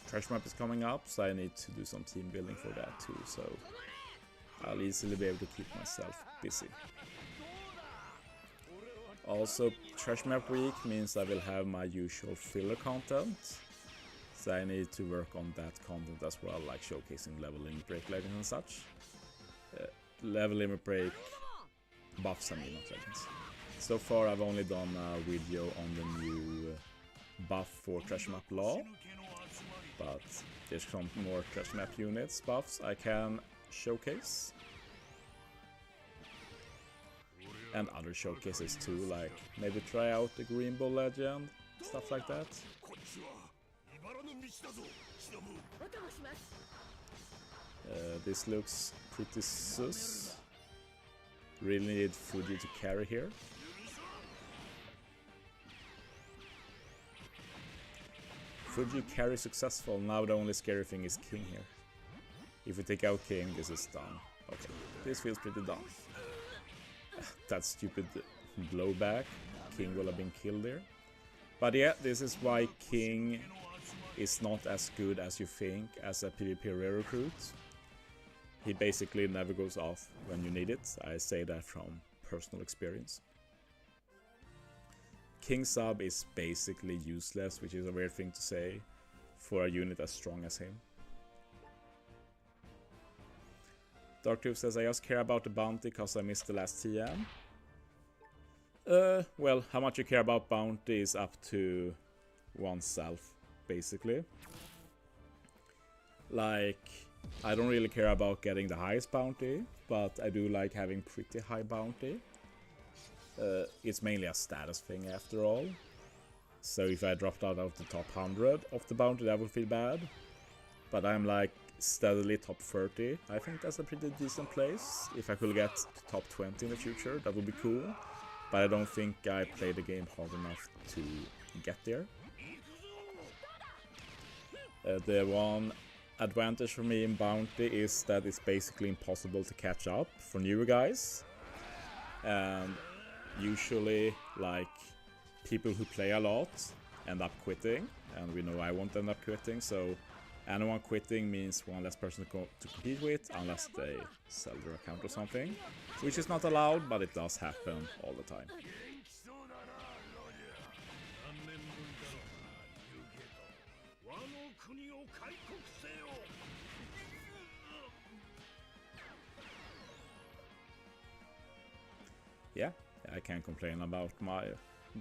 Trash Map is coming up, so I need to do some team building for that too. So I'll easily be able to keep myself busy. Also, Trash Map Week means I will have my usual filler content. So I need to work on that content as well, like showcasing level limit break legends and such. Level limit break buffs, I mean, not legends. So far I've only done a video on the new buff for Trash Map Law, but there's some more Trash Map units buffs I can showcase. And other showcases too, like maybe try out the Green Bull legend, stuff like that. This looks pretty sus. Really need Fuji to carry here. Fuji carry successful, now the only scary thing is King here. If we take out King, this is done. Okay, this feels pretty done. That stupid blowback, King will have been killed there. But yeah, this is why King is not as good as you think as a PvP rare recruit. He basically never goes off when you need it. I say that from personal experience. King sub is basically useless, which is a weird thing to say for a unit as strong as him. Darktooth says, I just care about the bounty because I missed the last TM. Well, how much you care about bounty is up to oneself, basically. Like, I don't really care about getting the highest bounty, but I do like having pretty high bounty. It's mainly a status thing after all. So if I dropped out of the top 100 of the bounty, that would feel bad. But I'm like steadily top 30. I think that's a pretty decent place. If I could get to top 20 in the future, that would be cool. But I don't think I played the game hard enough to get there. The one advantage for me in bounty is that it's basically impossible to catch up for newer guys. And usually, like, people who play a lot end up quitting, and we know I won't end up quitting, so anyone quitting means one less person to compete with, unless they sell their account or something, which is not allowed, but it does happen all the time. Yeah, I can't complain about my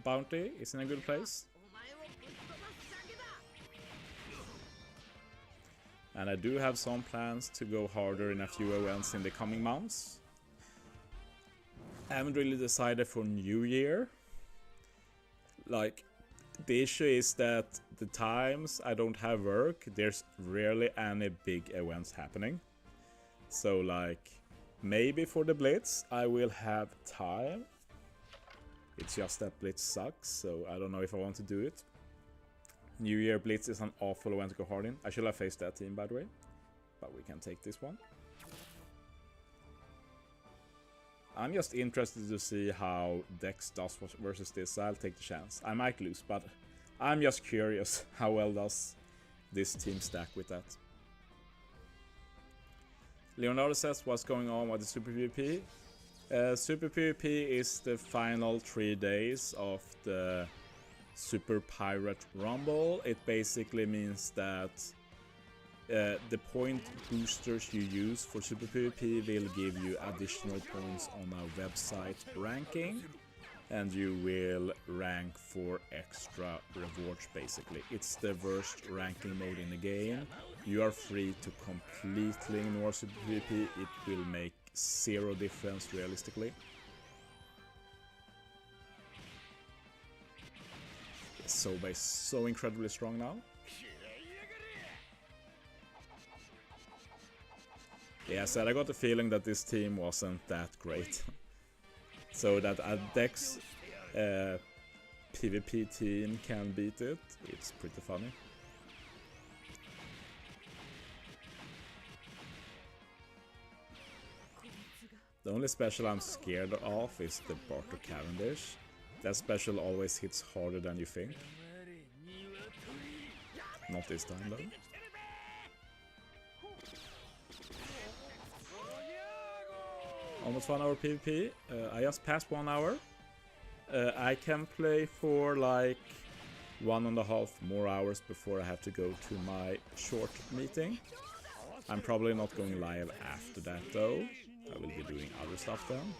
bounty. It's in a good place. And I do have some plans to go harder in a few events in the coming months. I haven't really decided for New Year. Like, the issue is that the times I don't have work, there's rarely any big events happening. So like, maybe for the Blitz I will have time. It's just that Blitz sucks, so I don't know if I want to do it. New Year Blitz is an awful event to go hard in. I should have faced that team, by the way. But we can take this one. I'm just interested to see how Dex does versus this. I'll take the chance. I might lose, but I'm just curious how well does this team stack with that. Leonardo says, what's going on with the Super PvP? Super PvP is the final 3 days of the Super Pirate Rumble. It basically means that the point boosters you use for Super PvP will give you additional points on our website ranking, and you will rank for extra rewards basically. It's the worst ranking mode in the game. You are free to completely ignore Super PvP, it will make zero difference realistically. Soba is so incredibly strong now. Yeah, so I got the feeling that this team wasn't that great. So that a Dex PvP team can beat it, it's pretty funny. The only special I'm scared of is the Barter Cavendish. That special always hits harder than you think. Not this time though. Almost 1 hour PvP. I just passed 1 hour. I can play for like 1.5 more hours before I have to go to my short meeting. I'm probably not going live after that though. I will be doing other stuff then.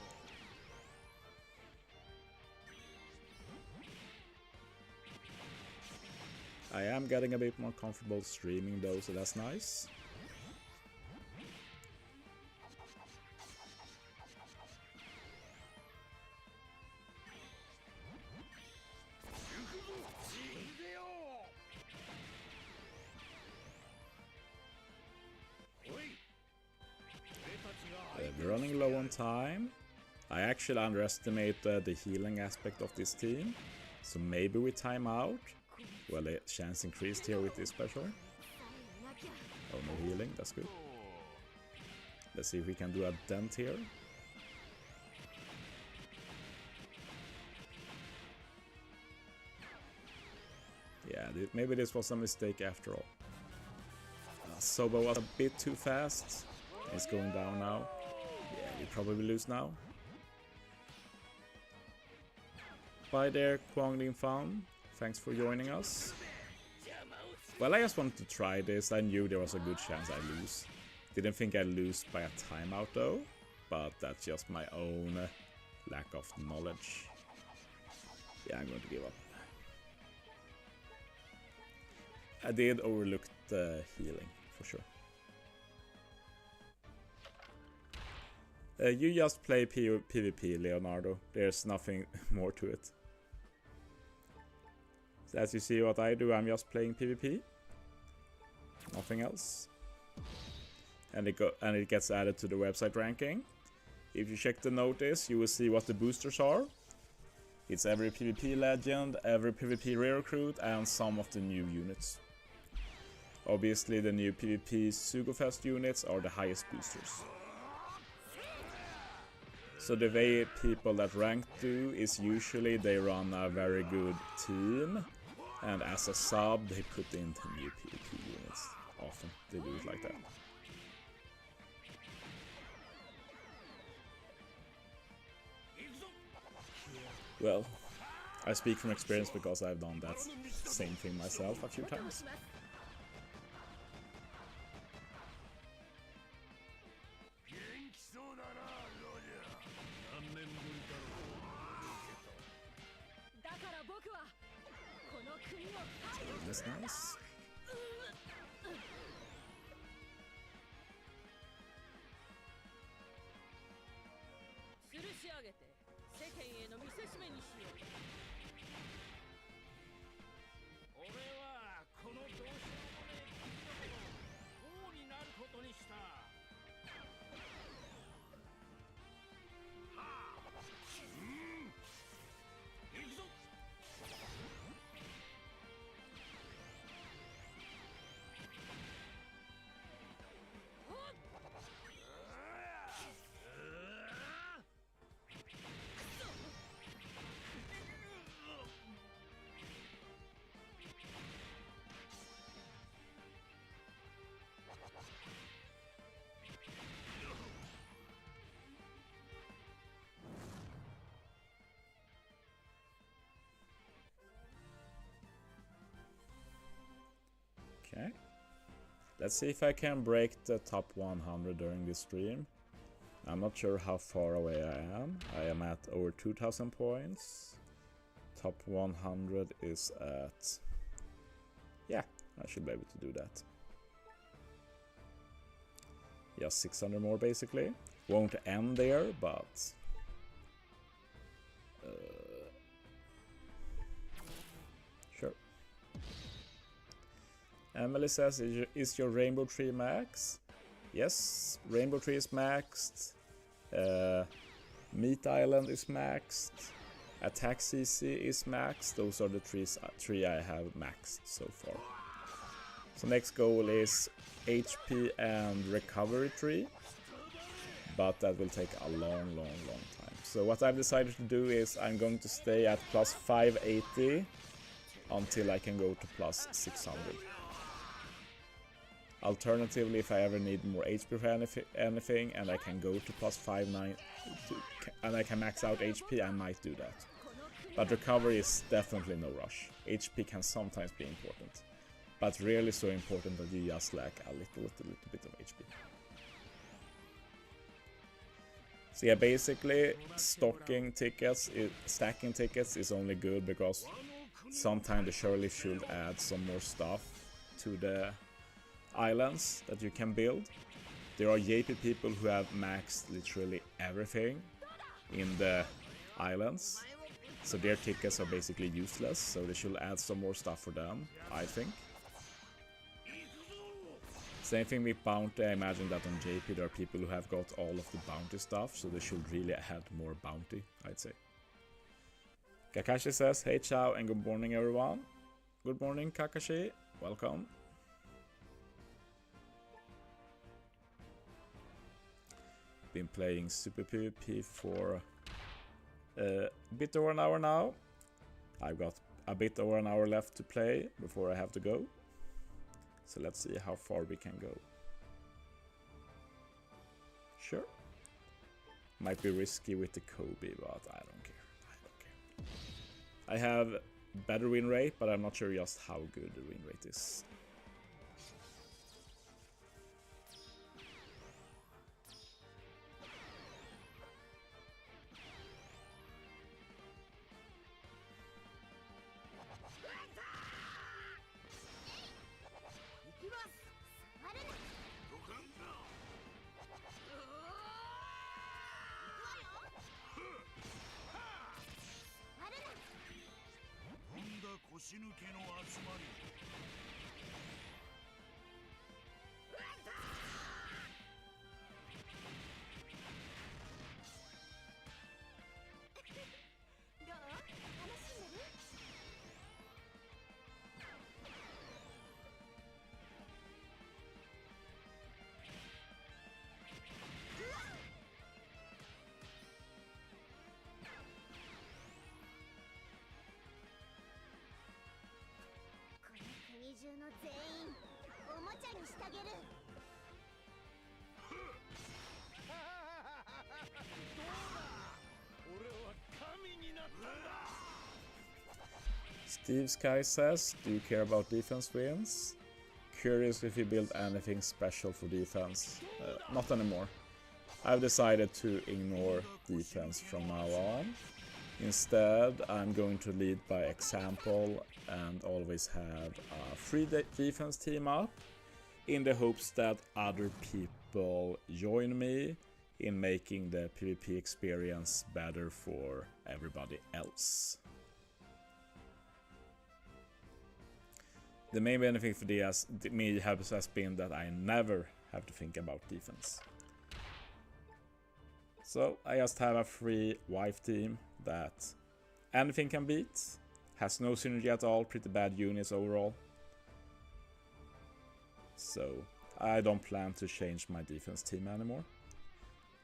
I am getting a bit more comfortable streaming though, so that's nice. We're running low on time. I actually underestimated the healing aspect of this team, so maybe we time out. Well, the chance increased here with this special. Oh, no healing, that's good. Let's see if we can do a dent here. Yeah, maybe this was a mistake after all. Soba was a bit too fast. It's going down now. Yeah, we probably lose now. Bye there, Quanglin Fan. Thanks for joining us. Well, I just wanted to try this. I knew there was a good chance I'd lose. Didn't think I'd lose by a timeout though, but that's just my own lack of knowledge. Yeah, I'm going to give up. I did overlook the healing, for sure. You just play PvP, Leonardo. There's nothing more to it. So as you see what I do, I'm just playing PvP. Nothing else. And it gets added to the website ranking. If you check the notice, you will see what the boosters are. It's every PvP legend, every PvP rare recruit, and some of the new units. Obviously, the new PvP Sugofest units are the highest boosters. So the way people that rank do is usually they run a very good team, and as a sub they put in the new PvP units. Often they do it like that. Well, I speak from experience because I've done that same thing myself a few times. That's nice. Okay. Let's see if I can break the top 100 during this stream. I'm not sure how far away I am. I am at over 2,000 points. Top 100 is at... Yeah, I should be able to do that. Just 600 more basically. Won't end there, but... Sure. Emily says, is your Rainbow Tree max? Yes, Rainbow Tree is maxed. Meat Island is maxed. Attack CC is maxed. Those are the three I have maxed so far. So next goal is HP and recovery tree. But that will take a long time. So what I've decided to do is I'm going to stay at plus 580 until I can go to plus 600. Alternatively, if I ever need more HP for anything and I can go to plus 590 and I can max out HP, I might do that. But recovery is definitely no rush. HP can sometimes be important, but rarely so important that you just lack a little bit of HP. So yeah, basically stacking tickets is only good because sometimes the surely should add some more stuff to the islands that you can build. There are JP people who have maxed literally everything in the islands, so their tickets are basically useless, so they should add some more stuff for them, I think. Same thing with bounty. I imagine that on JP there are people who have got all of the bounty stuff, so they should really add more bounty, I'd say. Kakashi says, hey ciao and good morning everyone. Good morning Kakashi, welcome. Been playing Super PvP for a bit over an hour now. I've got a bit over an hour left to play before I have to go. So let's see how far we can go. Sure. Might be risky with the Kobe, but I don't care. I have better win rate, but I'm not sure just how good the win rate is. Steve Sky says, do you care about defense wins? Curious if you build anything special for defense. Not anymore. I've decided to ignore defense from now on. Instead, I'm going to lead by example and always have a free defense team up in the hopes that other people join me in making the PvP experience better for everybody else. The main benefit for me has been that I never have to think about defense. So I just have a free wife team that anything can beat, has no synergy at all, pretty bad units overall. So I don't plan to change my defense team anymore.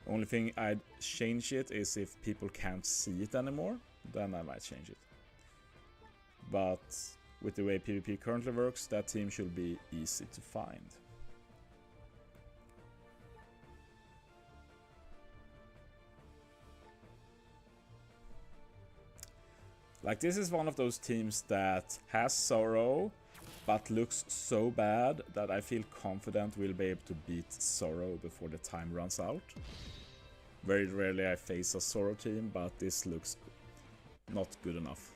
Only thing I'd change it is if people can't see it anymore, then I might change it. But with the way PvP currently works, that team should be easy to find. Like, this is one of those teams that has Sorrow, but looks so bad that I feel confident we'll be able to beat Sorrow before the time runs out. Very rarely I face a Sorrow team, but this looks not good enough.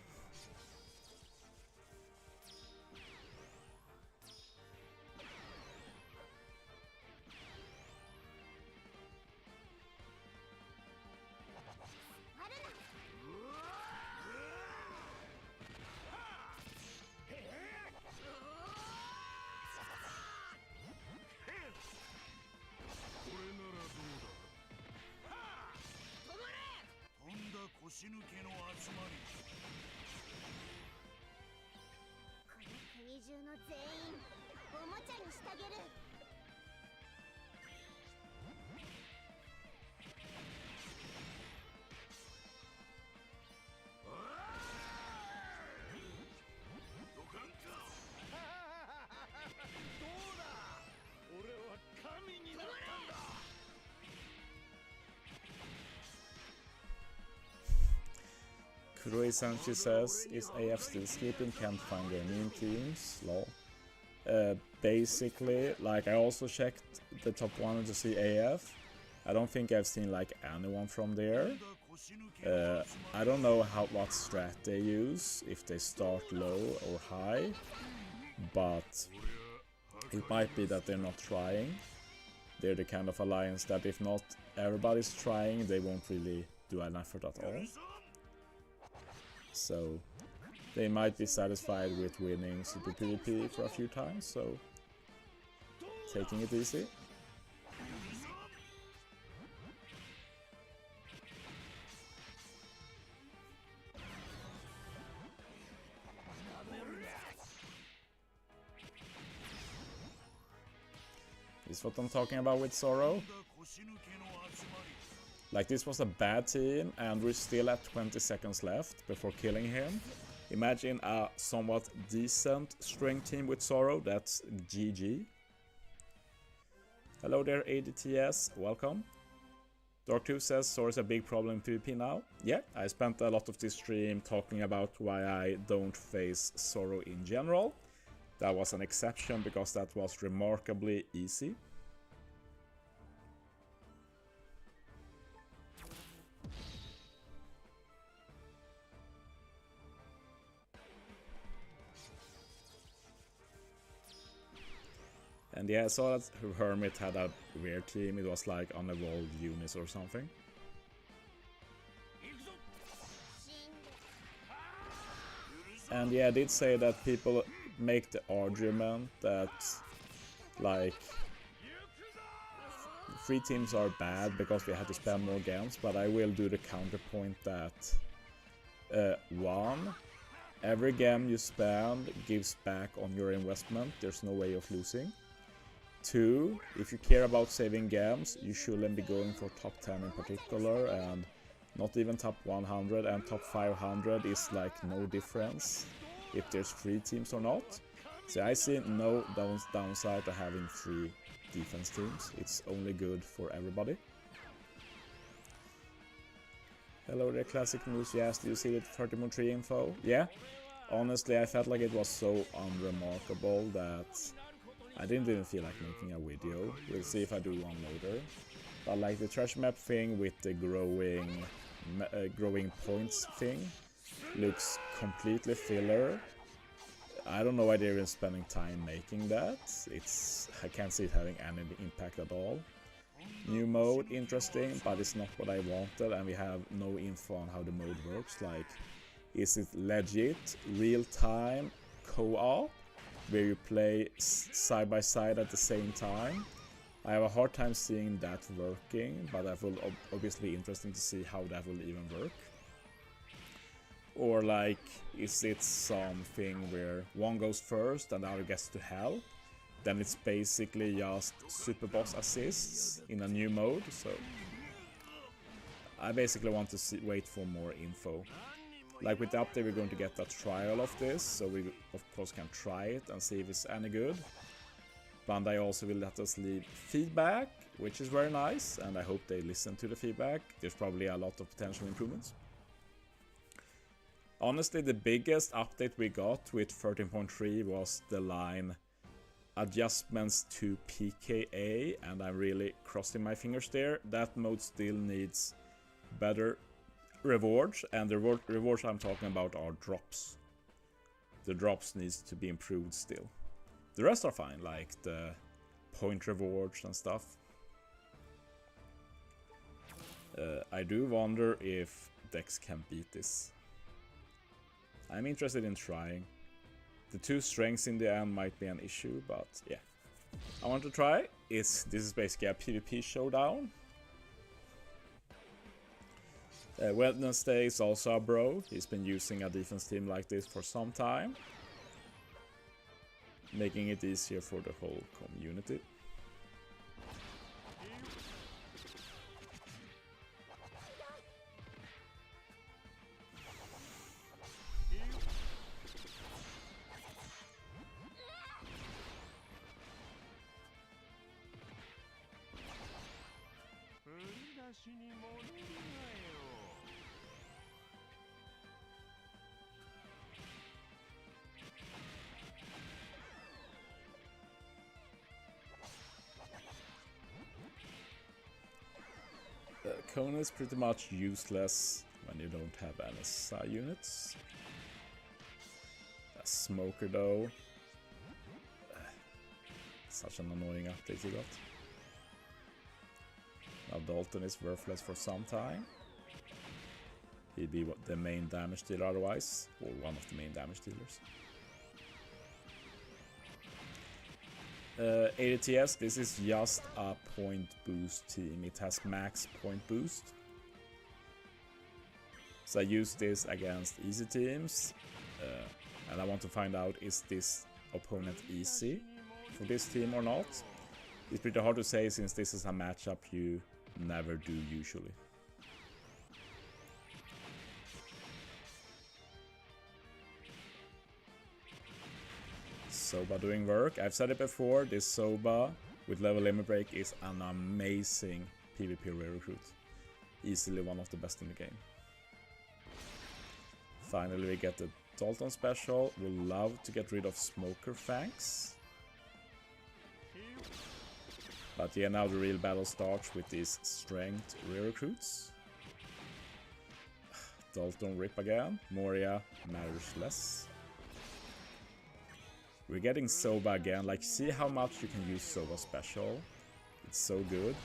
Kuroi-Sanchi says, is AF still skipping? Can't find their meme teams? Lol. Basically, like, I also checked the top 100 to see AF. I don't think I've seen like anyone from there. I don't know what strat they use, if they start low or high, but it might be that they're not trying. They're the kind of alliance that if not everybody's trying, they won't really do an effort at all. So they might be satisfied with winning Super PvP for a few times, so taking it easy. This is what I'm talking about with Sorrow. Like, this was a bad team and we're still at 20 seconds left before killing him. Imagine a somewhat decent string team with Sorrow, that's GG. Hello there ADTS, welcome. Dark2 says Sorrow's a big problem in PvP now. Yeah, I spent a lot of this stream talking about why I don't face Sorrow in general. That was an exception because that was remarkably easy. And yeah, I saw that Hermit had a weird team, it was like unevolved units or something. And yeah, I did say that people make the argument that, like, 3 teams are bad because we had to spend more games, but I will do the counterpoint that 1, every game you spend gives back on your investment, there's no way of losing. 2, if you care about saving games, you shouldn't be going for top 10 in particular, and not even top 100, and top 500 is like no difference if there's 3 teams or not. So I see no downside to having 3 defense teams, it's only good for everybody. Hello there Classic News, yes, do you see the 30-3 info? Yeah, honestly I felt like it was so unremarkable that I didn't even feel like making a video. We'll see if I do one later. But like the treasure map thing with the growing points thing looks completely filler. I don't know why they're even spending time making that. I can't see it having any impact at all. New mode, interesting, but it's not what I wanted, and we have no info on how the mode works. Like, is it legit, real-time, co-op, where you play side by side at the same time? I have a hard time seeing that working, but that will obviously be interesting to see how that will even work. Or like, is it something where one goes first and the other gets to hell? Then it's basically just super boss assists in a new mode, so I basically want to wait for more info. Like with the update we're going to get a trial of this, so we of course can try it and see if it's any good. Bandai also will let us leave feedback, which is very nice, and I hope they listen to the feedback. There's probably a lot of potential improvements. Honestly, the biggest update we got with 13.3 was the line adjustments to PKA, and I'm really crossing my fingers there. That mode still needs better rewards, and the rewards I'm talking about are drops. The drops needs to be improved still. The rest are fine, like the point rewards and stuff. I do wonder if Dex can beat this. I'm interested in trying. The 2 strengths in the end might be an issue, but yeah. I want to try. This is basically a PvP showdown. Wednesday is also a bro. He's been using a defense team like this for some time. making it easier for the whole community. Kona is pretty much useless when you don't have any Psy units. A Smoker though. Such an annoying update he got. Now Dalton is worthless for some time. He'd be the main damage dealer otherwise, or one of the main damage dealers. ADTS, this is just a point boost team. It has max point boost. So I use this against easy teams. And I want to find out, is this opponent easy for this team or not? It's pretty hard to say since this is a matchup you never do usually. Soba doing work. I've said it before, this Soba with level limit break is an amazing PvP rare recruit. Easily one of the best in the game. Finally we get the Dalton special. We'll love to get rid of Smoker Fangs. But yeah, now the real battle starts with these strength rare recruits. Dalton rip again. Moria matters less. We're getting Soba again, like see how much you can use Soba special. It's so good.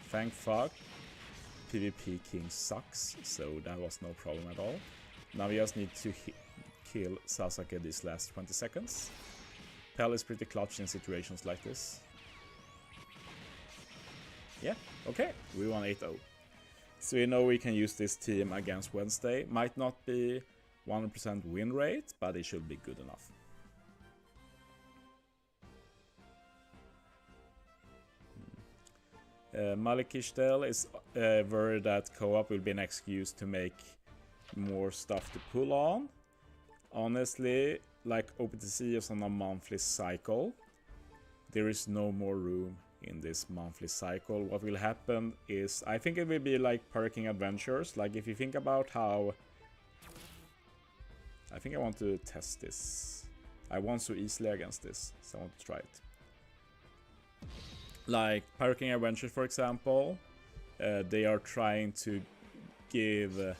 Thank fuck. PvP King sucks, so that was no problem at all. Now we just need to kill Sasaki these last 20 seconds. Pell is pretty clutch in situations like this. Yeah, okay, we won 8-0. So we know we can use this team against Wednesday. Might not be 100% win rate, but it should be good enough. Malik Ishtel is worried that co-op will be an excuse to make more stuff to pull on. Honestly, like OPTC is on a monthly cycle. There is no more room in this monthly cycle. What will happen is, I think it will be like perking adventures. Like if you think about how... I think I want to test this. I won so easily against this, so I want to try it. Like Parking Adventure, for example, they are trying to give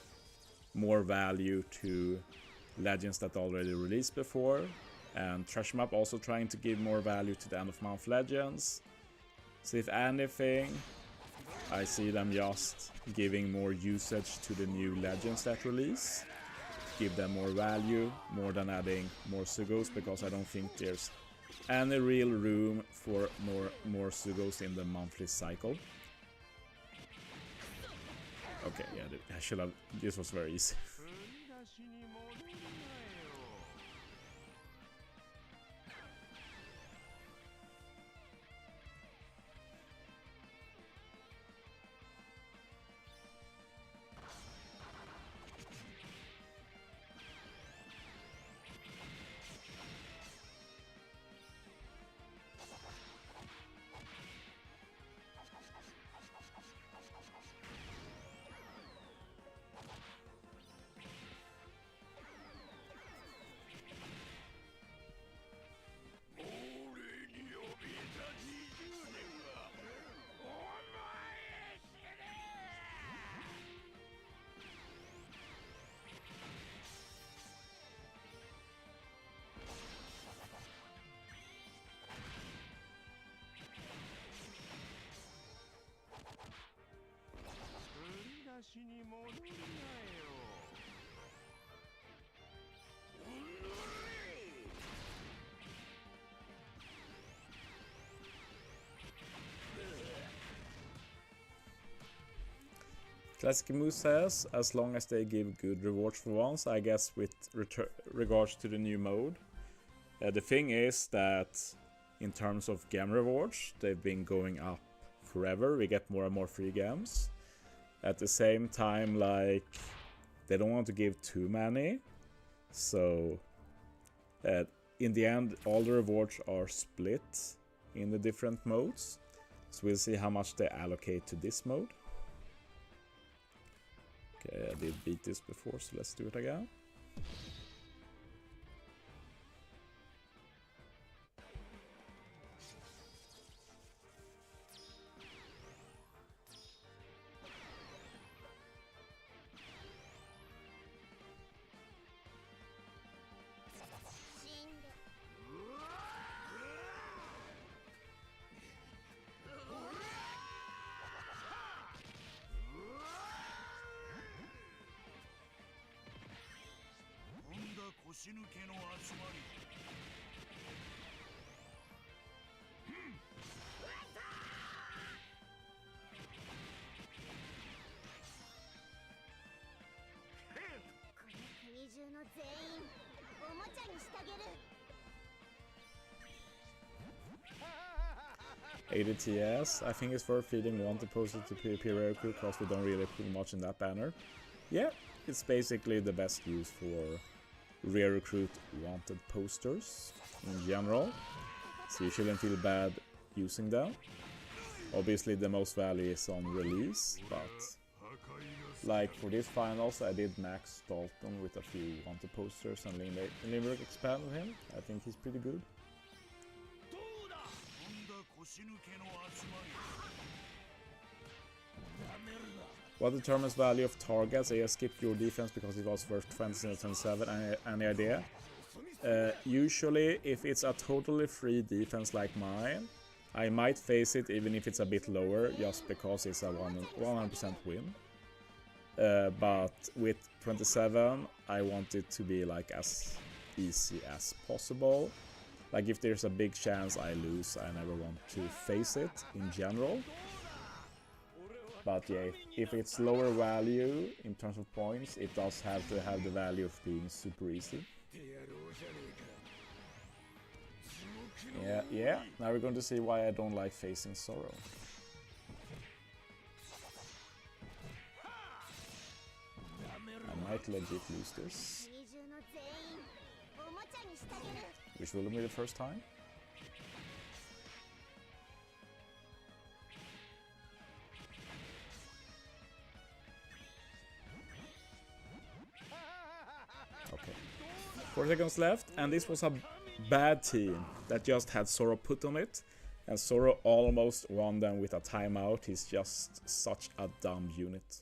more value to legends that already released before, and Trash Map also trying to give more value to the end of month legends. So if anything, I see them just giving more usage to the new legends that release. Give them more value, more than adding more Sugos, because I don't think there's any real room for more Sugos in the monthly cycle. Okay, yeah, I should have. This was very easy. Classic Moose says, as long as they give good rewards for once, I guess with regards to the new mode. The thing is that in terms of game rewards, they've been going up forever. We get more and more free games. At the same time, like, they don't want to give too many. So in the end, all the rewards are split in the different modes. So we'll see how much they allocate to this mode. Okay, I did beat this before, so let's do it again. ADTS, I think it's worth feeding wanted posters to PvP rare recruit because we don't really put much in that banner. Yeah, it's basically the best use for rare recruit wanted posters in general, so you shouldn't feel bad using them. Obviously the most value is on release, but like for this finals I did max Dalton with a few wanted posters and Limerick expand with him. I think he's pretty good. What determines value of targets? I skipped your defense because it was worth 20 and 27. Any idea? Usually, if it's a totally free defense like mine, I might face it even if it's a bit lower, just because it's a 100% win. But with 27, I want it to be like as easy as possible. Like if there's a big chance I lose, I never want to face it in general. But yeah, if it's lower value in terms of points, it does have to have the value of being super easy. Yeah, now we're going to see why I don't like facing Sorrow. I might legit lose this, which will be the first time. Okay, 4 seconds left, and this was a bad team that just had Sorrow put on it, and Sorrow almost won them with a timeout. He's just such a dumb unit.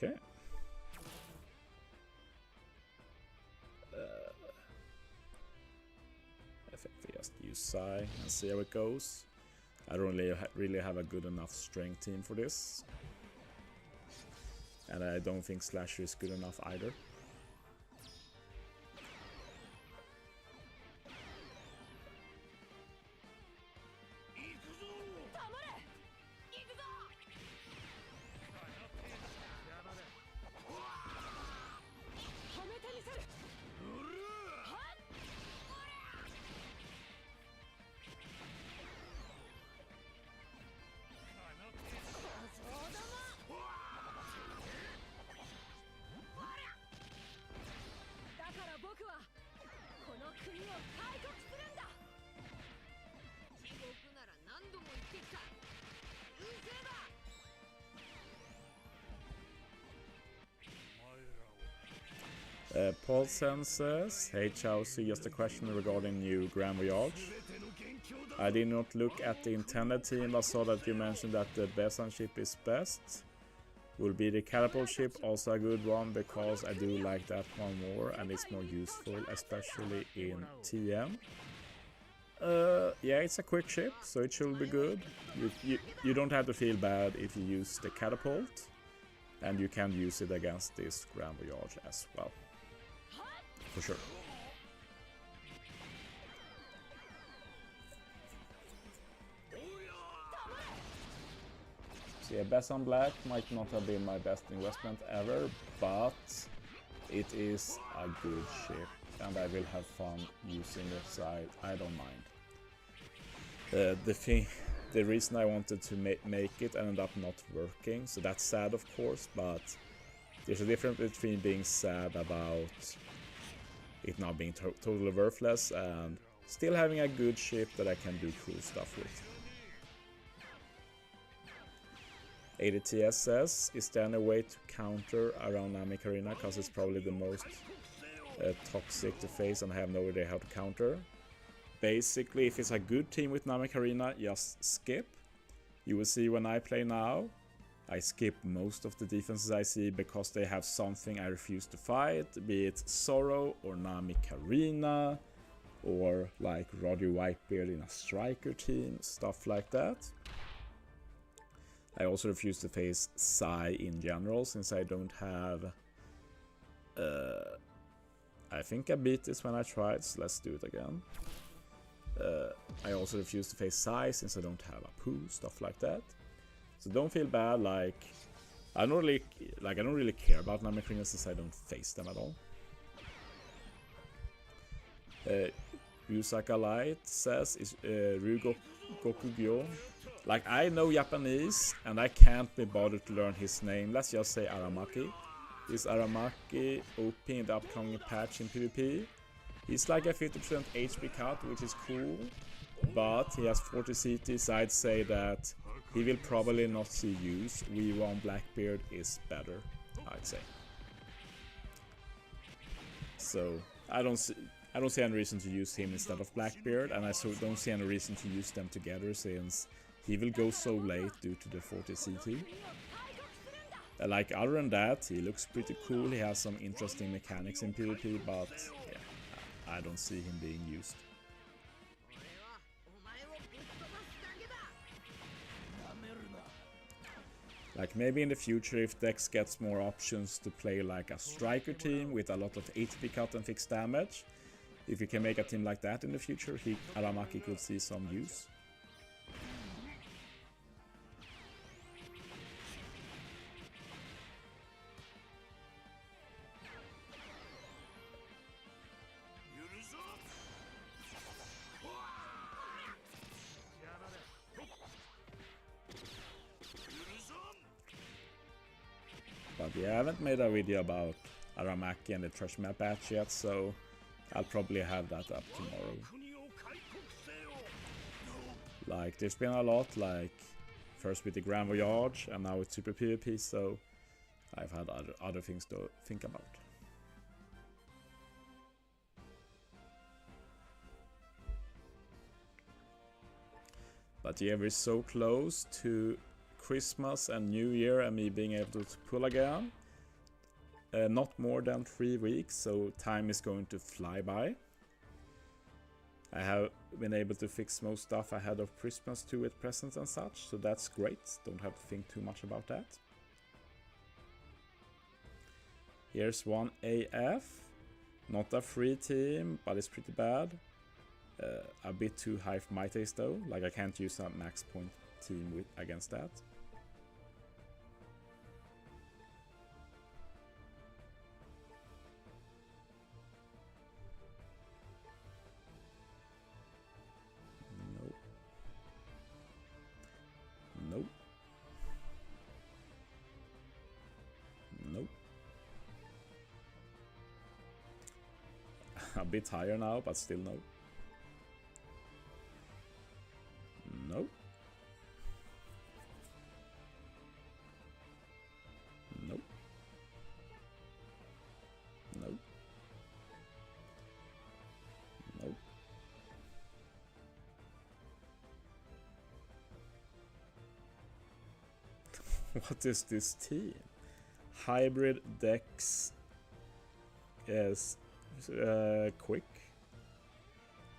Okay. I think we just use Psy and see how it goes. I don't really have a good enough strength team for this. And I don't think Slasher is good enough either. Paul says, hey Chauzu, just a question regarding new Grand Voyage. I did not look at the intended team, but saw that you mentioned that the Besan ship is best. Will be the catapult ship also a good one, because I do like that one more and it's more useful, especially in TM. Yeah, it's a quick ship, so it should be good. You don't have to feel bad if you use the catapult. and you can use it against this Grand Voyage as well, for sure. So yeah, Best on Black might not have been my best investment ever, but it is a good ship, and I will have fun using it, so I don't mind. The reason I wanted to make it ended up not working, so that's sad of course, but there's a difference between being sad about it not being totally worthless and still having a good ship that I can do cool stuff with. ADTSS, is there any way to counter around Namek Arena, because it's probably the most toxic to face and I have no idea how to counter. Basically, if it's a good team with Namek Arena, just skip. You will see when I play now, I skip most of the defenses I see because they have something I refuse to fight, be it Sorrow or Namek Arena, or like Roger Whitebeard in a striker team, stuff like that. I also refuse to face Sai in general, since I don't have... I think I beat this when I tried, so let's do it again. I also refuse to face Sai since I don't have a Poo, stuff like that. So don't feel bad, like I don't really care about Namek Arena since I don't face them at all. Yusaka Light says, is Gokugyo. Like, I know Japanese and I can't be bothered to learn his name. Let's just say Aramaki. Is Aramaki OP in the upcoming patch in PvP? He's like a 50% HP cut, which is cool, but he has 40 CT, so I'd say that he will probably not see use. V1 Blackbeard is better, I'd say. So I don't see any reason to use him instead of Blackbeard, and I don't see any reason to use them together since he will go so late due to the 40 CT. Like, other than that, he looks pretty cool, he has some interesting mechanics in PvP, but yeah, I don't see him being used. Like, maybe in the future, if Dex gets more options to play like a striker team with a lot of HP cut and fixed damage, if you can make a team like that in the future, Aramaki could see some use. But yeah, I haven't made a video about Aramaki and the Trash Map patch yet, so I'll probably have that up tomorrow. Like, there's been a lot, like, first with the Grand Voyage, and now with Super PvP, so I've had other things to think about. But yeah, we're so close to Christmas and New Year and me being able to pull again. Not more than 3 weeks, so time is going to fly by. I have been able to fix most stuff ahead of Christmas too with presents and such, so that's great. Don't have to think too much about that. Here's one AF. Not a free team, but it's pretty bad. A bit too high for my taste though. Like, I can't use a max point team against that. Nope. Nope. Nope. A bit higher now, but still no. Nope. Nope. Nope. Nope. What is this team? Hybrid Dex is quick.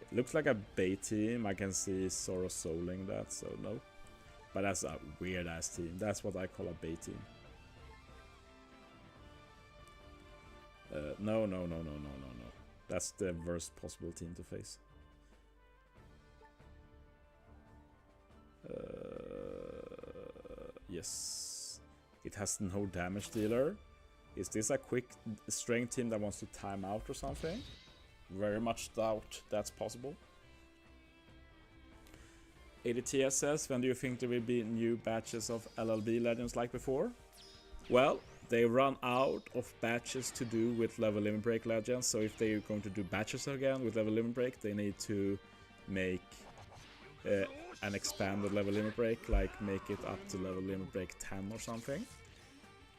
It looks like a bait team. I can see Sorrow souling that, so no. But that's a weird ass team. That's what I call a bait team. No. That's the worst possible team to face. Yes. It has no damage dealer. Is this a quick strength team that wants to time out or something? Very much doubt that's possible. ADTS says, when do you think there will be new batches of LLB Legends like before? Well, they run out of batches to do with level limit break Legends, so if they're going to do batches again with level limit break, they need to make an expanded level limit break, like make it up to level limit break 10 or something.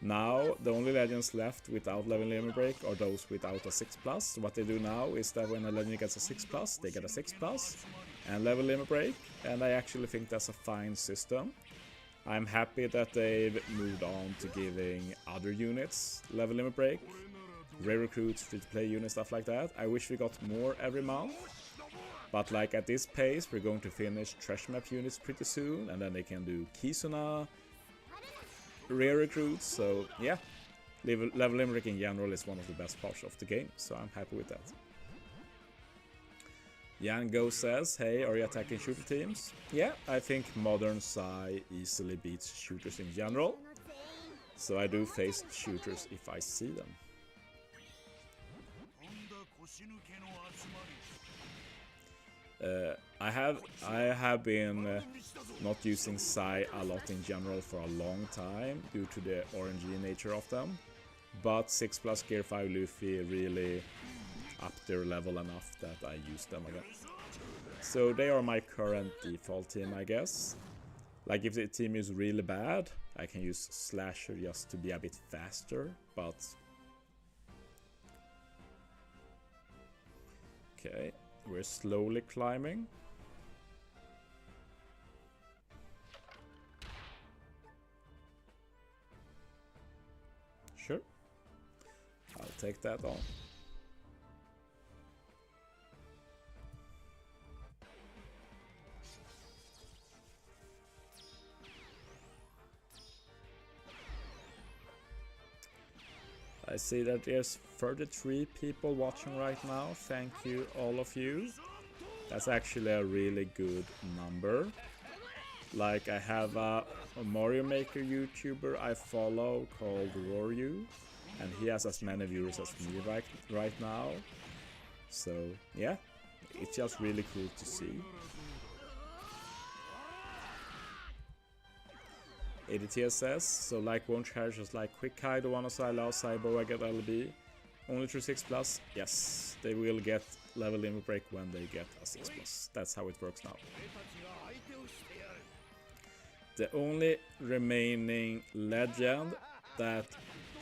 Now, the only legends left without level limit break are those without a 6+. So what they do now is that when a legend gets a 6+, they get a 6+ and level limit break, and I actually think that's a fine system. I'm happy that they've moved on to giving other units level limit break, rare recruits, free-to-play units, stuff like that. I wish we got more every month, but like at this pace, we're going to finish treasure map units pretty soon, and then they can do Kisuna, rare recruits, so yeah, level limerick in general is one of the best parts of the game, so I'm happy with that. Jan Go says, hey, are you attacking shooter teams? Yeah, I think modern Sai easily beats shooters in general, so I do face shooters if I see them. I have been not using Sai a lot in general for a long time due to the RNG nature of them, but 6+ Gear 5 Luffy really upped their level enough that I use them again. So they are my current default team, I guess. Like if the team is really bad, I can use Slasher just to be a bit faster, but... Okay. We're slowly climbing. Sure. I'll take that on. I see that there's 33 people watching right now. Thank you, all of you. That's actually a really good number. Like, I have a Mario Maker YouTuber I follow called Roryu, and he has as many viewers as me right now. So, yeah, it's just really cool to see. ADTS says, so like won't characters like Quick Hide, One Asylum, Cybo, get LB only through 6+? Yes, they will get level limit break when they get a 6+. That's how it works now. The only remaining legend that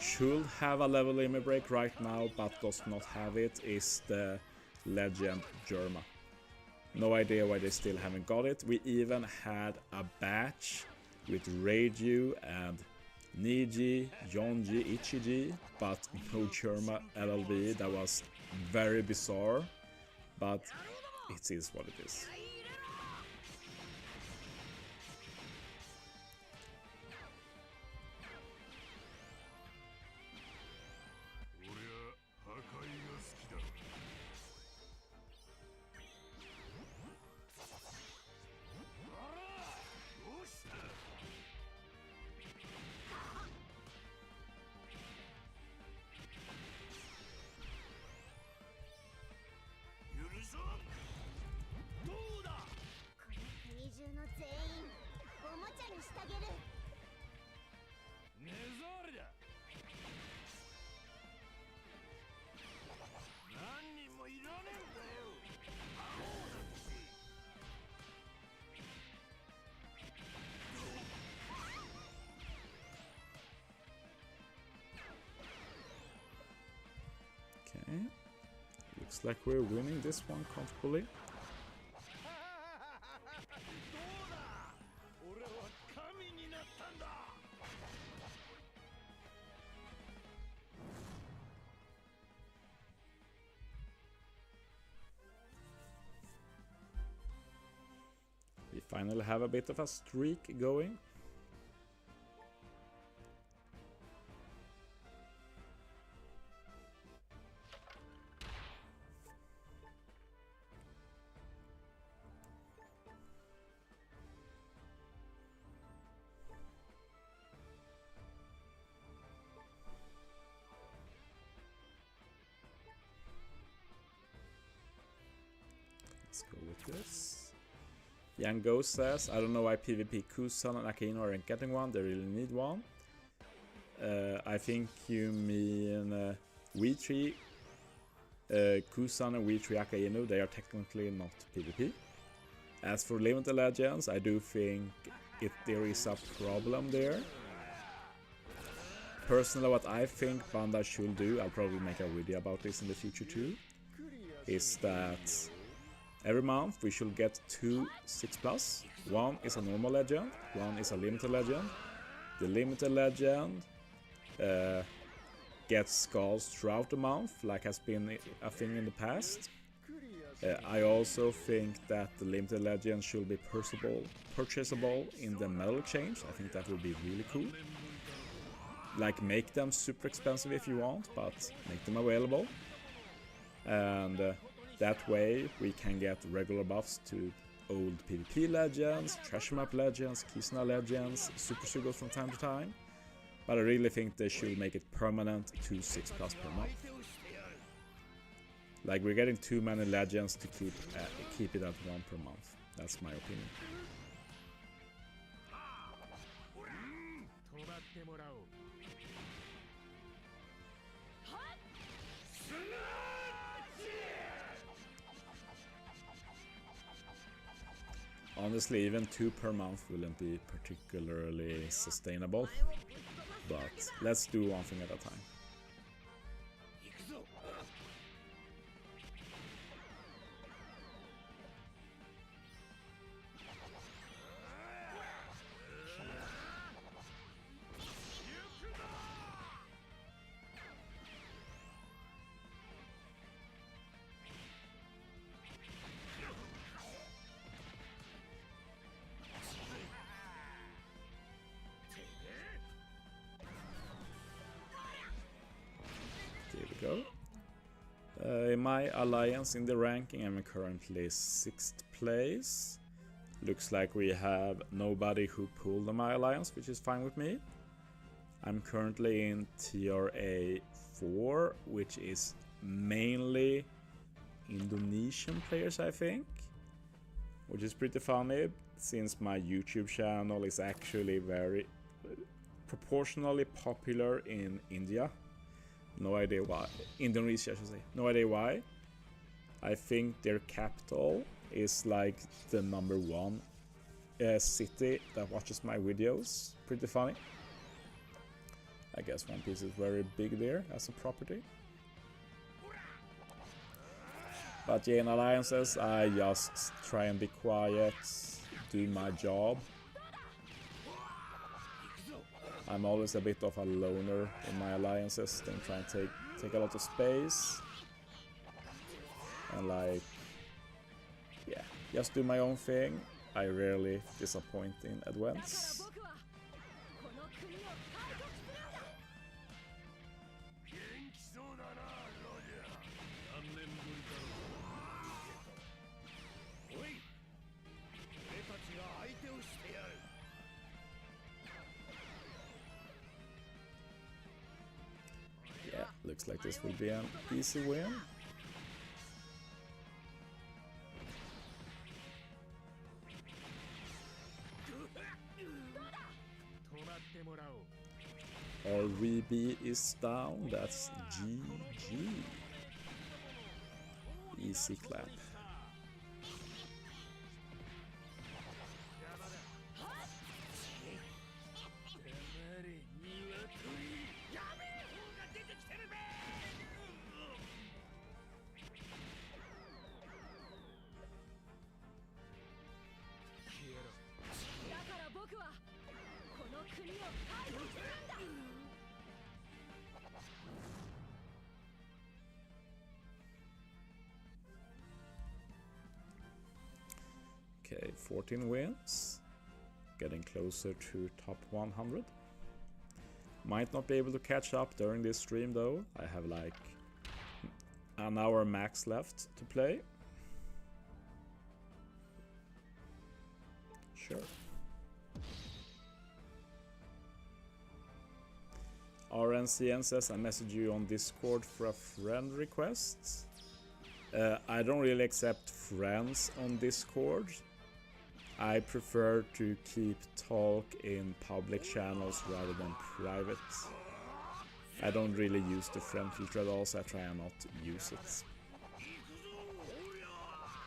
should have a level limit break right now but does not have it is the legend Germa. No idea why they still haven't got it. We even had a batch with Reiju and Niji, Yonji, Ichiji, but no Germa LLB. That was very bizarre, but it is what it is. Okay, looks like we're winning this one comfortably. We finally have a bit of a streak going. with this. Young Ghost says, I don't know why PvP Kusan and Akainu aren't getting one, they really need one. I think you mean V3 Kusan and V3 Akainu, they are technically not PvP. As for Limited Legends, I do think there is a problem there. Personally, what I think Bandai should do, I'll probably make a video about this in the future too, is that every month we should get 2 6+. One is a normal legend, one is a limited legend. The limited legend gets skulls throughout the month, like has been a thing in the past. I also think that the limited legend should be purchasable in the medal exchange. I think that would be really cool. Like, make them super expensive if you want, but make them available. And that way we can get regular buffs to old PvP legends, treasure map legends, Kisna legends, super sugos from time to time. But I really think they should make it permanent to 6+ per month. Like, we're getting too many legends to keep it at 1 per month. That's my opinion. Honestly, even 2 per month wouldn't be particularly sustainable, but let's do one thing at a time. Here we go. In my alliance in the ranking, I'm currently 6th place. Looks like we have nobody who pulled on my alliance, which is fine with me. I'm currently in TRA 4, which is mainly Indonesian players, I think. Which is pretty funny, since my YouTube channel is actually very proportionally popular in India. No idea why. Indonesia, I should say. No idea why. I think their capital is like the #1 city that watches my videos. Pretty funny. I guess One Piece is very big there as a property. But yeah, in alliances, I just try and be quiet, do my job. I'm always a bit of a loner in my alliances, don't try and take a lot of space. And like, yeah, just do my own thing. I rarely disappoint in advance. Yeah, looks like this will be an easy win. Our VB is down, that's GG. Easy clap. Okay, 14 wins. Getting closer to top 100. Might not be able to catch up during this stream though. I have like an hour max left to play. Sure. RNCN says I messaged you on Discord for a friend request. I don't really accept friends on Discord. I prefer to keep talk in public channels rather than private. I don't really use the friend feature at all, so I try and not use it.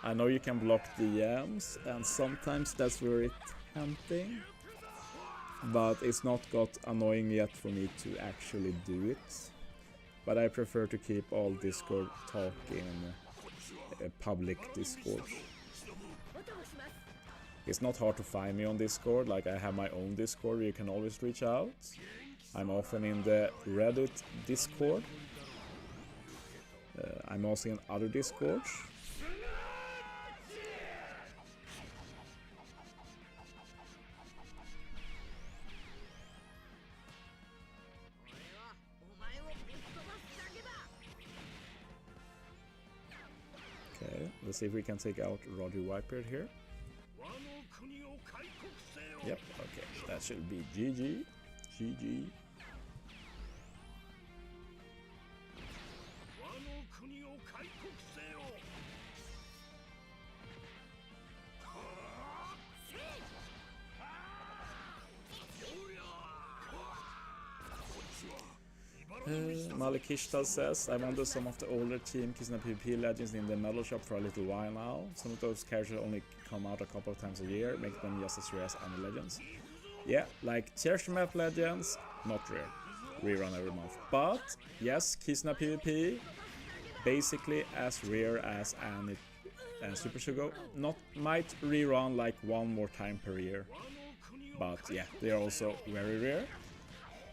I know you can block DMs, and sometimes that's very tempting, but it's not got annoying yet for me to actually do it. But I prefer to keep all Discord talk in public Discord. It's not hard to find me on Discord, like I have my own Discord where you can always reach out. I'm often in the Reddit Discord. I'm also in other Discords. Okay, let's see if we can take out Roger Whitebeard here. Yep, okay, that should be GG. GG. Malikishtal says, I wonder some of the older Team Kisna PvP legends in the medal shop for a little while now. Some of those characters only come out a couple of times a year, make them just as rare as other legends. Yeah, like Cherry Map legends, not rare. Rerun every month. But, yes, Kisna PvP, basically as rare as any Super Sugo. Might rerun like one more time per year. But yeah, they are also very rare.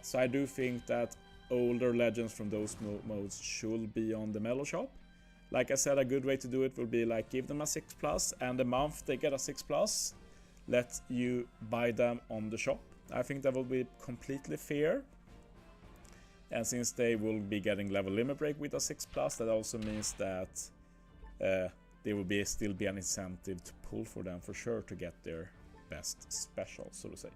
So I do think that older legends from those modes should be on the medal shop. Like I said, a good way to do it will be like give them a 6+, and the month they get a 6+, let you buy them on the shop. I think that will be completely fair. And since they will be getting level limit break with a 6+, that also means that there will still be an incentive to pull for them for sure to get their best special, so to say.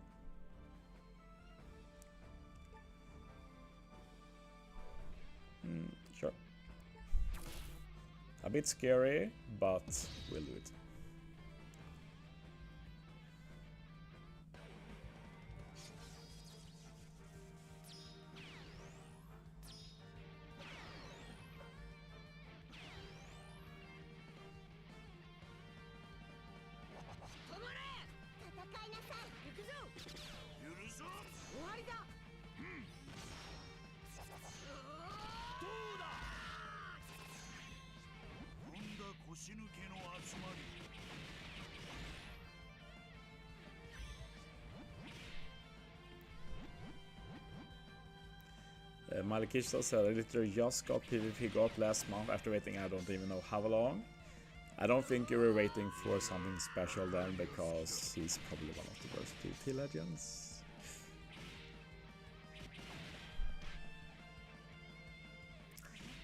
Sure. A bit scary, but we'll do it. Malikishta said, I literally just got PvP got last month after waiting I don't even know how long. I don't think you were waiting for something special then, because he's probably one of the worst PvP legends.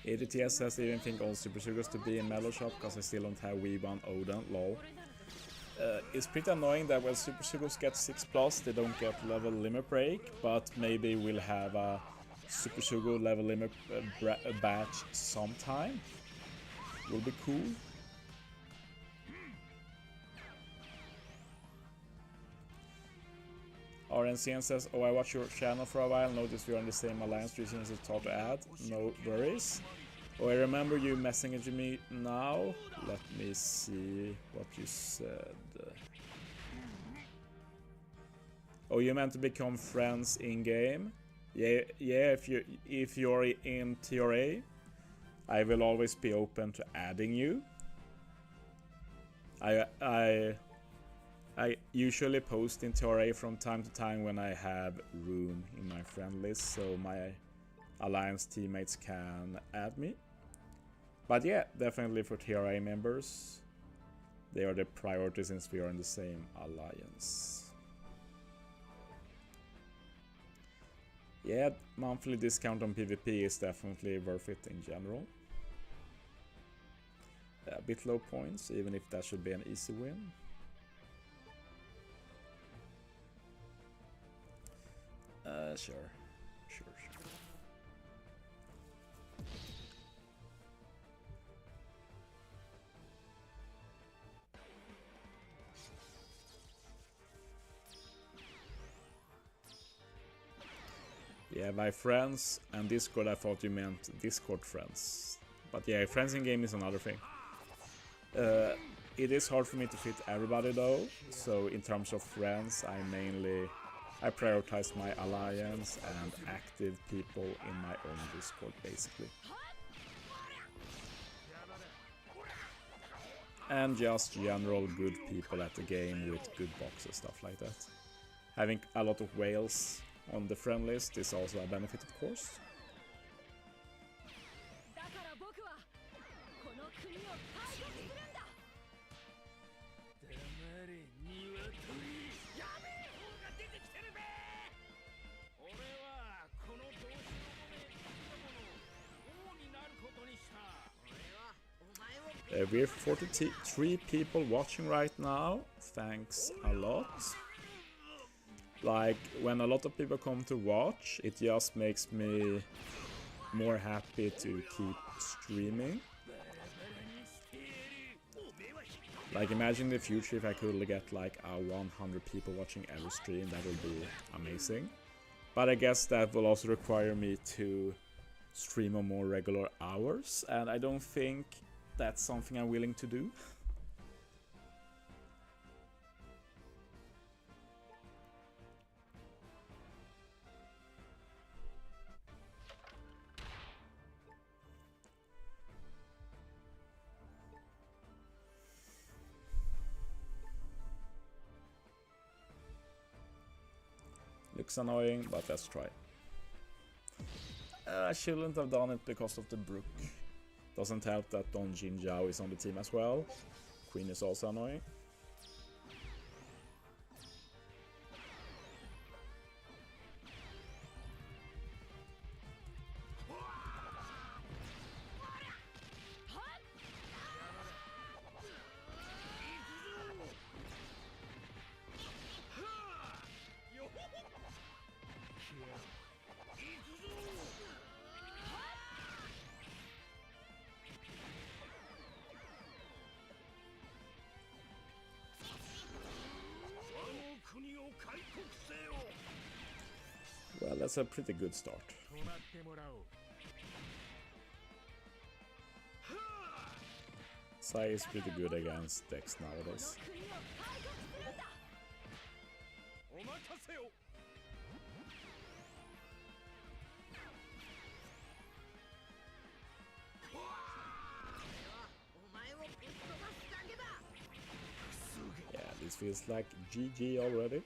ADTS says they even think all Super Sugos to be in medal shop because I still don't have Weebon Odin, lol. It's pretty annoying that when Super Sugos get 6+, they don't get level limit break, but maybe we'll have a Super Sugo level limit batch sometime. Will be cool. RNCN says, oh, I watched your channel for a while, noticed we are on the same alliance, reason is thought to add. No worries. Oh, I remember you messaging me now. Let me see what you said. Oh, you meant to become friends in game? Yeah. If you're in TRA, I will always be open to adding you. I usually post in TRA from time to time when I have room in my friend list, so my alliance teammates can add me. But yeah, definitely for TRA members, they are the priority since we are in the same alliance. Yeah, monthly discount on PvP is definitely worth it in general. A bit low points, even if that should be an easy win. Sure. Yeah, by friends and Discord I thought you meant Discord friends. But yeah, friends in game is another thing. It is hard for me to fit everybody though, so in terms of friends I prioritize my alliance and active people in my own Discord basically. And just general good people at the game with good boxes, stuff like that. Having a lot of whales on the friend list is also a benefit, of course. We're 43 people watching right now. Thanks a lot. Like, when a lot of people come to watch, it just makes me more happy to keep streaming. Like, imagine in the future if I could get like 100 people watching every stream, that would be amazing. But I guess that will also require me to stream on more regular hours, and I don't think that's something I'm willing to do. Looks annoying, but let's try. I shouldn't have done it because of the Brook. Doesn't help that Don Jin Zhao is on the team as well. Queen is also annoying. Well, that's a pretty good start. Sai is pretty good against decks nowadays. Yeah, this feels like GG already.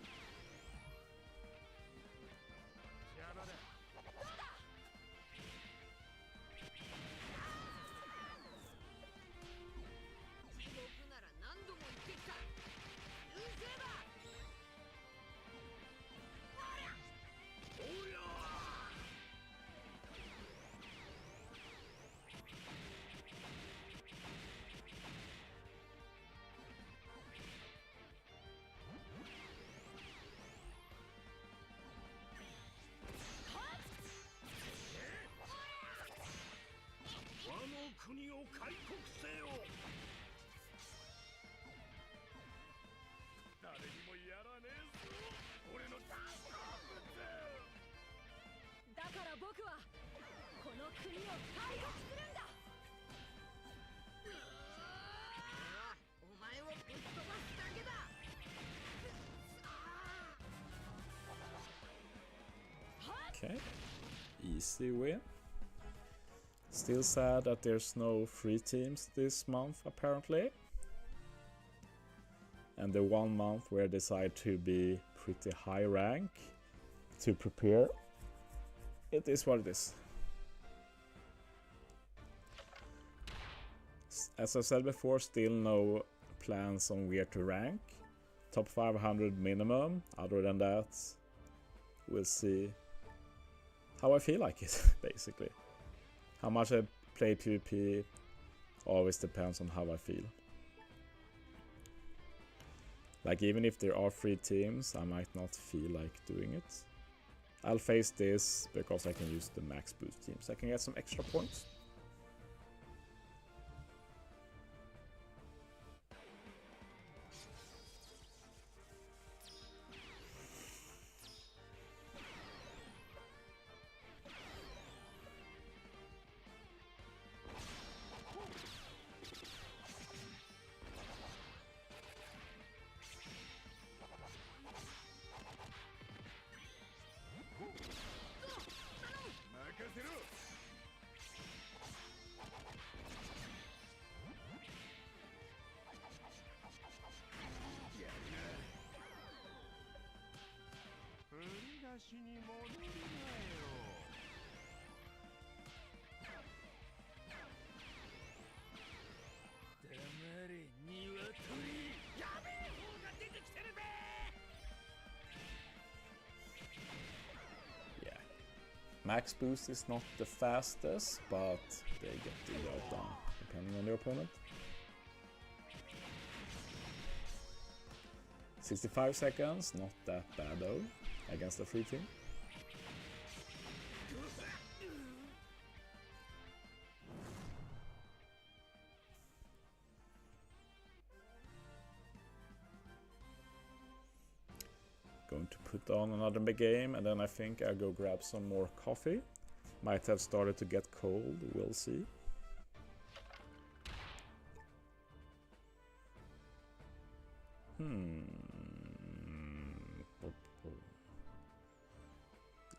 Okay, easy win. Still sad that there's no free teams this month apparently. And the 1 month where I decide to be pretty high rank to prepare, it is what it is. As I said before, still no plans on where to rank. Top 500 minimum. Other than that, we'll see how I feel like it, basically. How much I play PvP always depends on how I feel. Like, even if there are free teams, I might not feel like doing it. I'll face this because I can use the max boost teams. I can get some extra points. max boost is not the fastest, but they get the job done, depending on the opponent. 65 seconds, not that bad though, against the free team. Going to put on another big game, and then I think I'll go grab some more coffee. Might have started to get cold, we'll see.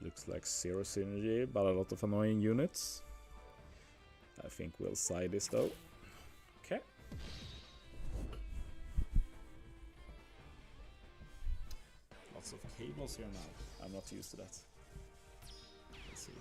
Looks like zero synergy, but a lot of annoying units. I think we'll side this though. Okay. Lots of cables here now. I'm not used to that. Let's see.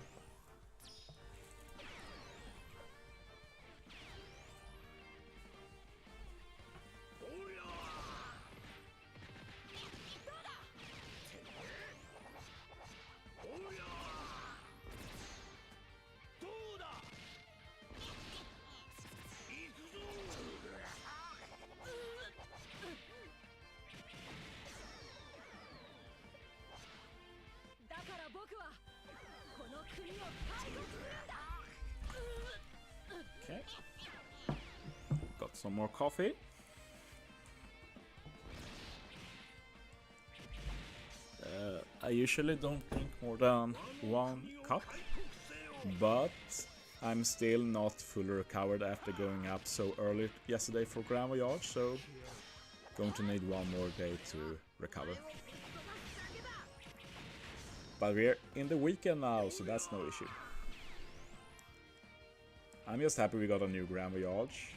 Okay. Got some more coffee. I usually don't drink more than 1 cup, but I'm still not fully recovered after going up so early yesterday for Grand Voyage, so going to need 1 more day to recover. But we're in the weekend now, so that's no issue. I'm just happy we got a new Grand Voyage.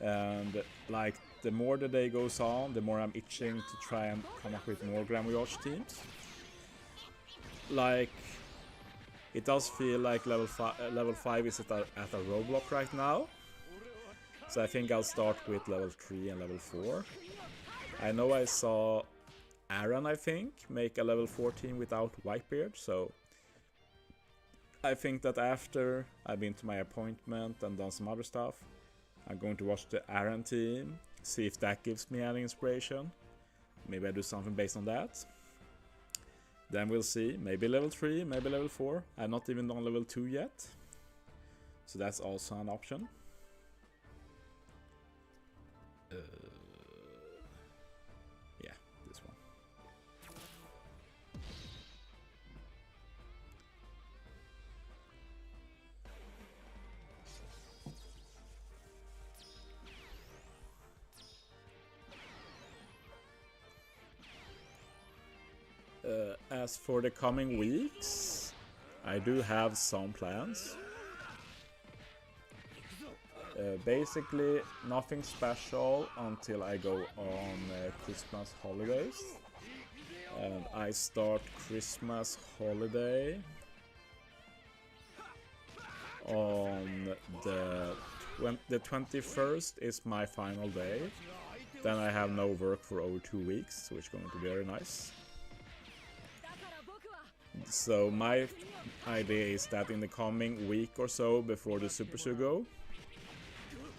And like the more the day goes on, the more I'm itching to try and come up with more Grand Voyage teams. Like, it does feel like level 5 is at a roadblock right now. So I think I'll start with level 3 and level 4. I know I saw Aaron, I think, make a level 14 without Whitebeard, so I think that after I've been to my appointment and done some other stuff, I'm going to watch the Aaron team, see if that gives me any inspiration. Maybe I do something based on that. Then we'll see, maybe level 3, maybe level 4. I've not even done level 2 yet, so that's also an option. Yeah, this one. As for the coming weeks, I do have some plans. Basically nothing special until I go on Christmas holidays. And I start Christmas holiday on the 21st is my final day. Then I have no work for over 2 weeks, which is going to be very nice. So my idea is that in the coming week or so before the Super Sugo,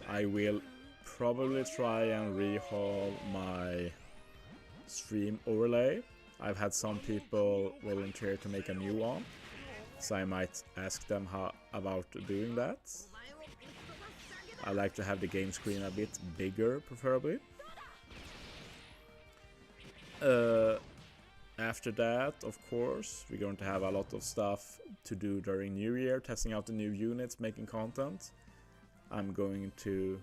I will probably try and rehaul my stream overlay. I've had some people volunteer to make a new one, so I might ask them about doing that. I like to have the game screen a bit bigger, preferably. After that, of course, we're going to have a lot of stuff to do during New Year, testing out the new units, making content. I'm going to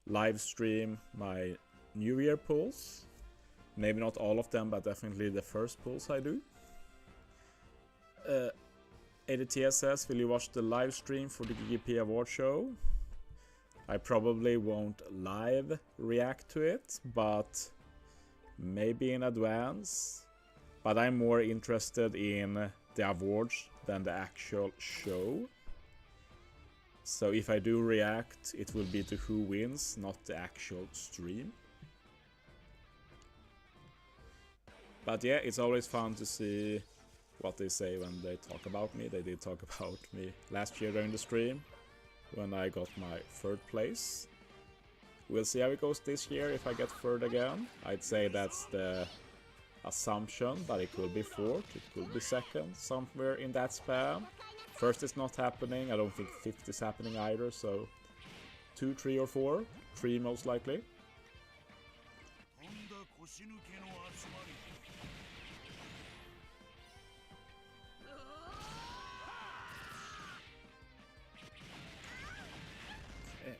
live stream my New Year pulls. Maybe not all of them, but definitely the first pulls I do. ADTSS, will you watch the live stream for the GGP award show? I probably won't live react to it, but maybe in advance. But I'm more interested in the awards than the actual show. So if I do react, it will be to who wins, not the actual stream. But yeah, it's always fun to see what they say when they talk about me. They did talk about me last year during the stream when I got my 3rd place. We'll see how it goes this year if I get 3rd again. I'd say that's the assumption, but it could be 4th, it could be 2nd, somewhere in that span. 1st is not happening, I don't think 5th is happening either, so 2, 3 or 4, 3 most likely. Okay.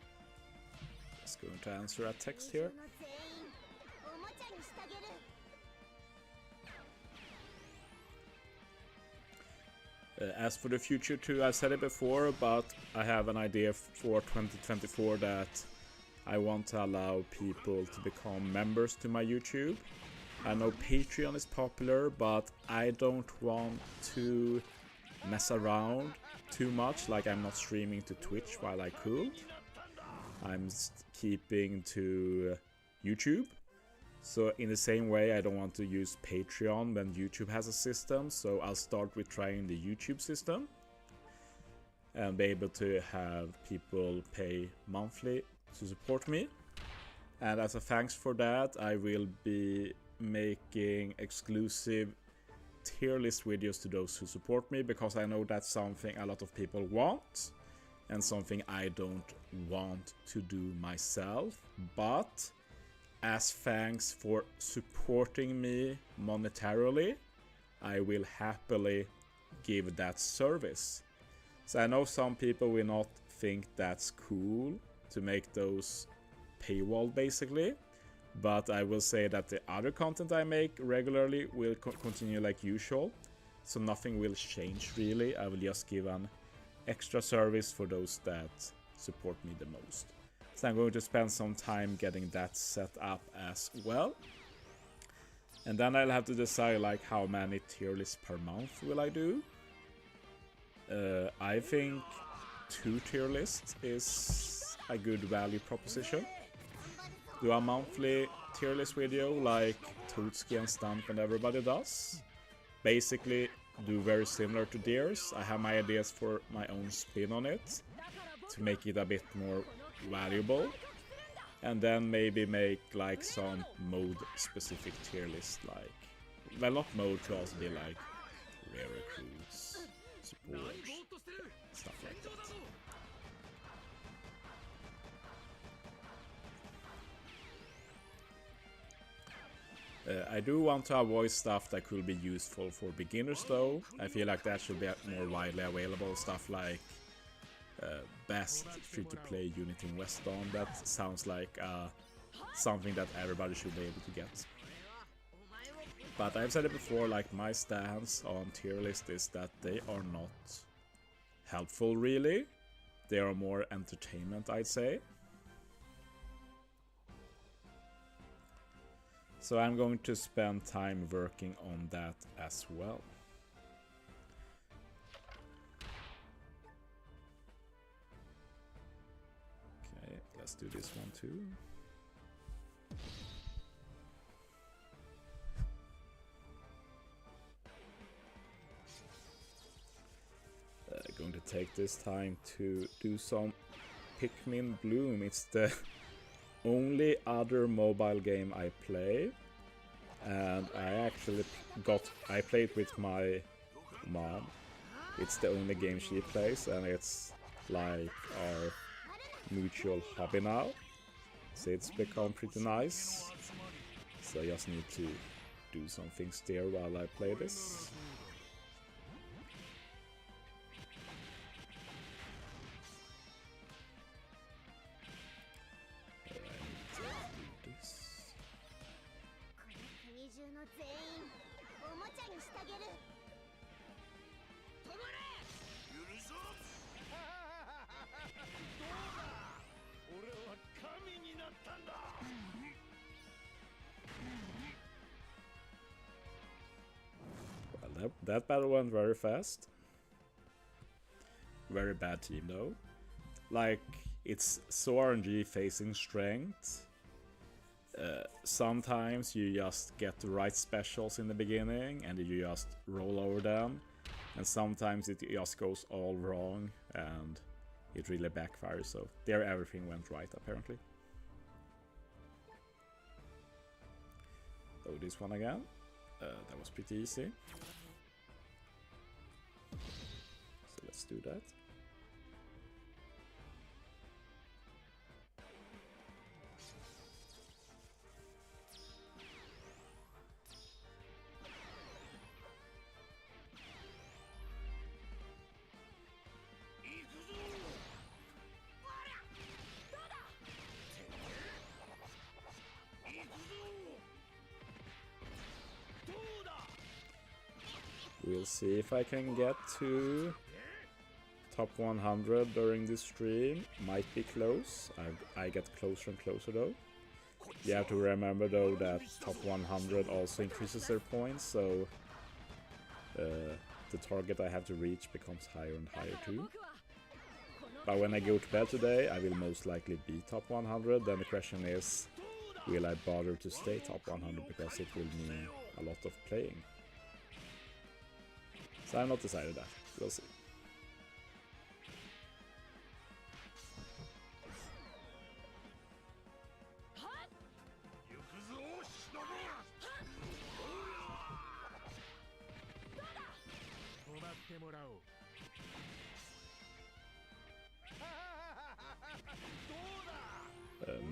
Just going to answer a text here. As for the future too, I've said it before, but I have an idea for 2024 that I want to allow people to become members to my YouTube. I know Patreon is popular, but I don't want to mess around too much, like I'm not streaming to Twitch while I could. I'm keeping to YouTube. So in the same way, I don't want to use Patreon when YouTube has a system, so I'll start with trying the YouTube system and be able to have people pay monthly to support me. And as a thanks for that, I will be making exclusive tier list videos to those who support me, because I know that's something a lot of people want and something I don't want to do myself. But as thanks for supporting me monetarily, I will happily give that service. So I know some people will not think that's cool to make those paywall basically, but I will say that the other content I make regularly will continue like usual, so nothing will change really. I will just give an extra service for those that support me the most. So I'm going to spend some time getting that set up as well. And then I'll have to decide like how many tier lists per month will I do. I think 2 tier lists is a good value proposition. Do a monthly tier list video like Tutski and Stump and everybody does. Basically do very similar to theirs. I have my ideas for my own spin on it to make it a bit more valuable, and then maybe make like some mode specific tier list, like, well, not mode, could also be like rare recruits, support, stuff like that. I do want to avoid stuff that could be useful for beginners though. I feel like that should be more widely available, stuff like best free-to-play unit in Weston. That sounds like something that everybody should be able to get. But I've said it before, like my stance on tier list is that they are not helpful really. They are more entertainment, I'd say. So I'm going to spend time working on that as well. Let's do this one too. Going to take this time to do some Pikmin Bloom. It's the only other mobile game I play, and I played with my mom. It's the only game she plays, and it's like our mutual hobby now, so it's become pretty nice. So I just need to do some things there while I play this. Well, that battle went very fast. Very bad team though. Like, it's so RNG facing strength. Sometimes you just get the right specials in the beginning and you just roll over them, and sometimes it just goes all wrong and it really backfires. So there everything went right apparently. Oh, this one again. That was pretty easy. So let's do that. We'll see if I can get to top 100 during this stream. Might be close. I get closer and closer though. You have to remember though that top 100 also increases their points, so the target I have to reach becomes higher and higher too. But when I go to bed today, I will most likely be top 100. Then the question is, will I bother to stay top 100, because it will mean a lot of playing. So I'm not decided that. We'll see.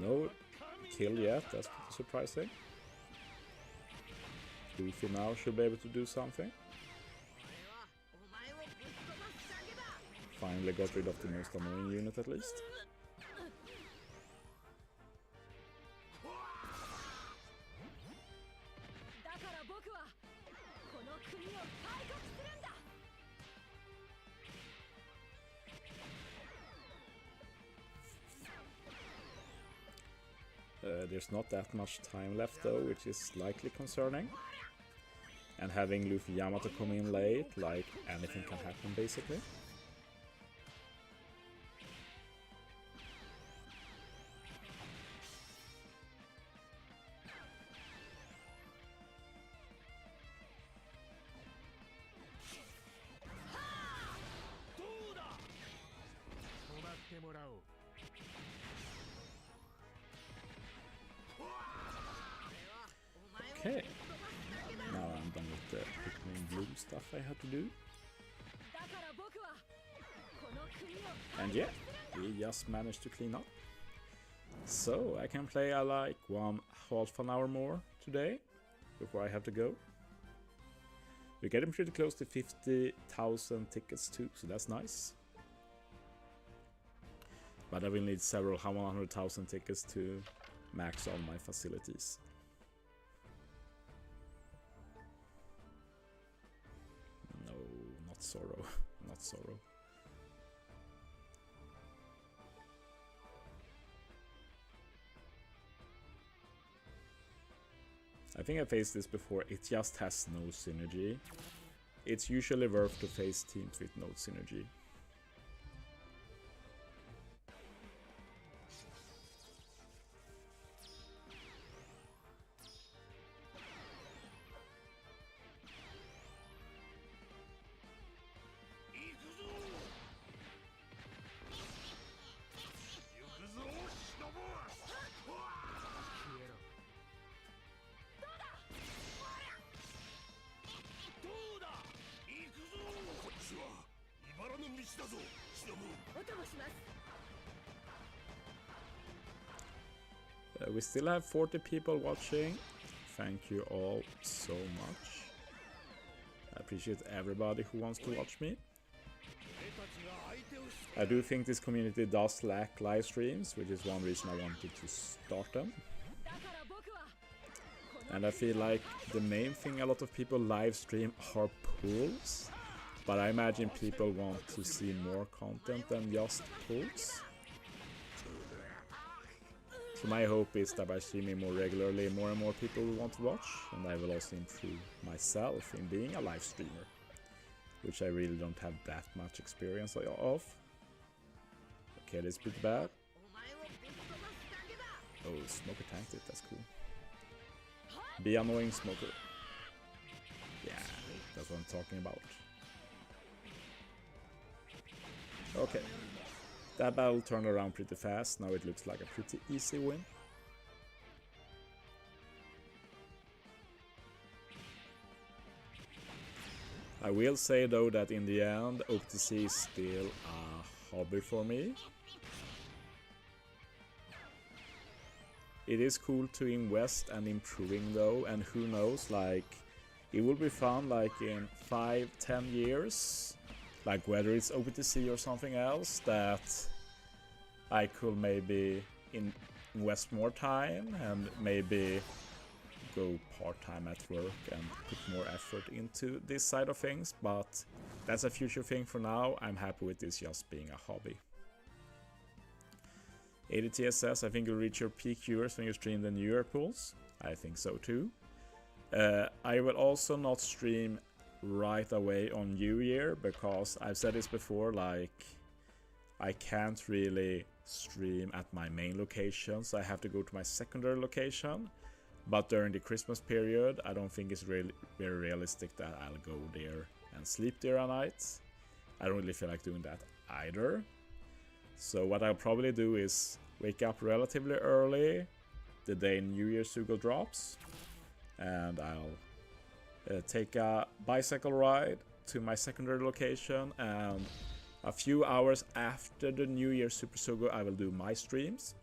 No kill yet, that's pretty surprising. Luffy now should be able to do something. Finally got rid of the most annoying unit at least. There's not that much time left though, which is slightly concerning. And having Luffy Yamato come in late, like anything can happen basically. Okay, now I'm done with the Pikmin Bloom stuff I had to do. And yeah, we just managed to clean up. So I can play like half an hour more today before I have to go. We're getting pretty close to 50,000 tickets too, so that's nice. But I will need several 100,000 tickets to max all my facilities. No, not sorrow, not sorrow. I think I faced this before, it just has no synergy. It's usually worth to face teams with no synergy. We still have 40 people watching. Thank you all so much. I appreciate everybody who wants to watch me. I do think this community does lack live streams, which is one reason I wanted to start them. And I feel like the main thing a lot of people live stream are pulls, but I imagine people want to see more content than just pulls. So my hope is that by streaming more regularly, more and more people will want to watch, and I will also improve myself in being a live streamer, which I really don't have that much experience of. Okay, that's pretty bad. Oh, Smoker tanked it, that's cool. Be annoying, smoker. Yeah, that's what I'm talking about. Okay. That battle turned around pretty fast. Now it looks like a pretty easy win. I will say though that in the end, OPTC is still a hobby for me. It is cool to invest and improving though, and who knows, like, it will be fun like in 5-10 years, like whether it's OPTC or something else, that I could maybe invest more time and maybe go part-time at work and put more effort into this side of things, but that's a future thing. For now, I'm happy with this just being a hobby. 80 TSS, I think you'll reach your peak viewers when you stream the New Year pools. I think so too. I will also not stream right away on New Year because I've said this before, like, I can't really stream at my main location, so I have to go to my secondary location. But during the Christmas period, I don't think it's really very realistic that I'll go there and sleep there at night. I don't really feel like doing that either. So what I'll probably do is wake up relatively early the day New Year's Sugo drops, and I'll take a bicycle ride to my secondary location, and a few hours after the New Year Super Sugo I will do my streams.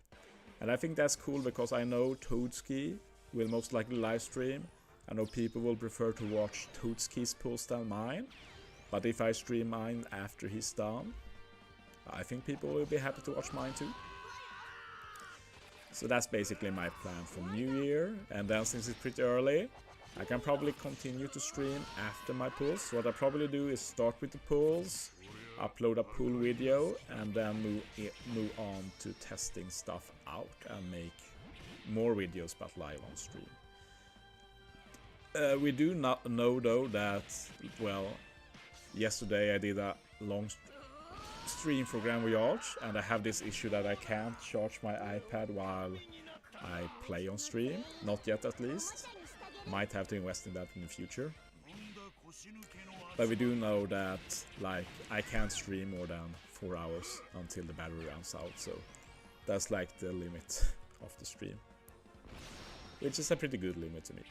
And I think that's cool because I know Toadski will most likely live stream. I know people will prefer to watch Toadski's pulls than mine, but if I stream mine after he's done, I think people will be happy to watch mine too. So that's basically my plan for New Year, and then since it's pretty early, I can probably continue to stream after my pulls. So what I probably do is start with the pulls, upload a pool video, and then move on to testing stuff out and make more videos but live on stream. We do not know though that, well, yesterday I did a long stream for Grand Voyage, and I have this issue that I can't charge my iPad while I play on stream. Not yet, at least. Might have to invest in that in the future. But we do know that, like, I can't stream more than 4 hours until the battery runs out, so that's like the limit of the stream, which is a pretty good limit to me.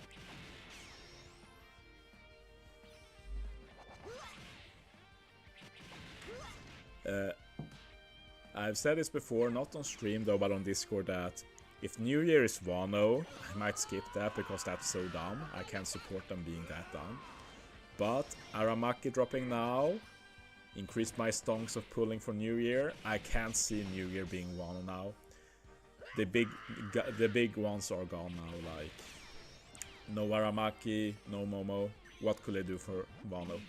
I've said this before, not on stream though, but on Discord, that if New Year is Wano, I might skip that because that's so dumb. I can't support them being that dumb. But Aramaki dropping now increased my stonks of pulling for New Year. I can't see New Year being Wano now. The big ones are gone now, like no Aramaki, no Momo. What could I do for Wano?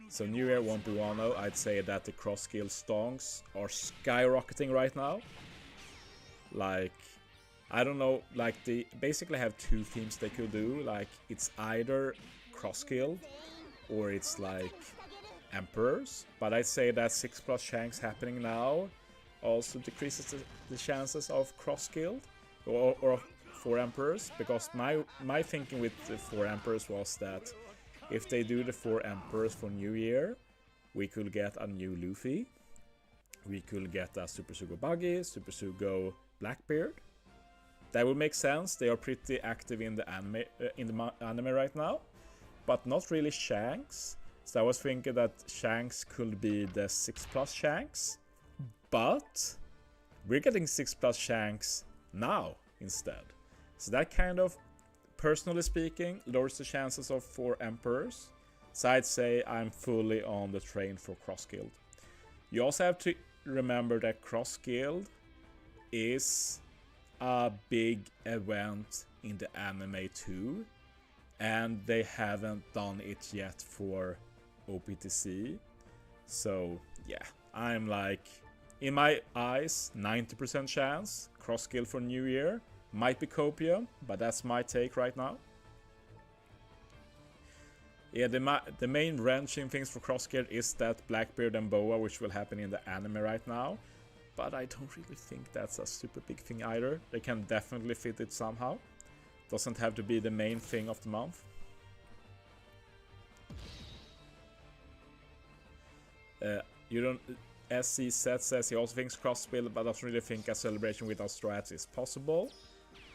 So New Year won't be Wano. I'd say that the cross skill stonks are skyrocketing right now. Like, I don't know, like they basically have two themes they could do. Like, it's either cross skill or it's like Emperors. But I'd say that 6+ Shanks happening now also decreases the chances of cross skill or 4 Emperors, because my thinking with the 4 Emperors was that if they do the 4 Emperors for New Year, we could get a new Luffy, we could get a Super Sugo Buggy, Super Sugo Blackbeard. That would make sense. They are pretty active in the anime right now, but not really Shanks. So I was thinking that Shanks could be the 6+ Shanks, but we're getting 6+ Shanks now instead. So that kind of, personally speaking, lowers the chances of 4 Emperors. So I'd say I'm fully on the train for Cross Guild. You also have to remember that Cross Guild is a big event in the anime too, and they haven't done it yet for OPTC. So yeah, I'm like, in my eyes, 90% chance Cross Guild for New Year. Might be Copium, but that's my take right now. Yeah, the main wrenching things for Cross Guild is that Blackbeard and Boa, which will happen in the anime right now. But I don't really think that's a super big thing either. They can definitely fit it somehow. Doesn't have to be the main thing of the month. You don't. SC says he also thinks cross-build, but doesn't really think a celebration without strats is possible.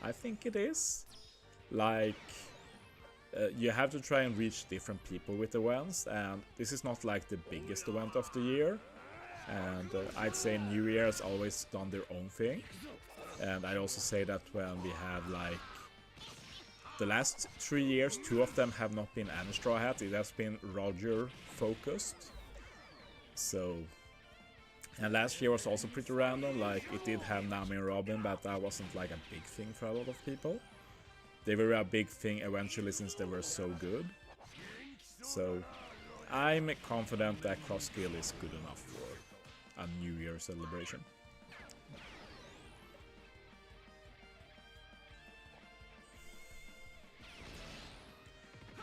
I think it is. Like, you have to try and reach different people with events, and this is not like the biggest event of the year. And I'd say New Year has always done their own thing. And I'd also say that when we have like the last 3 years, 2 of them have not been any Straw Hat. It has been Roger focused. So, and last year was also pretty random. Like, it did have Nami and Robin, but that wasn't like a big thing for a lot of people. They were a big thing eventually since they were so good. So I'm confident that cross skill is good enough for a New Year celebration.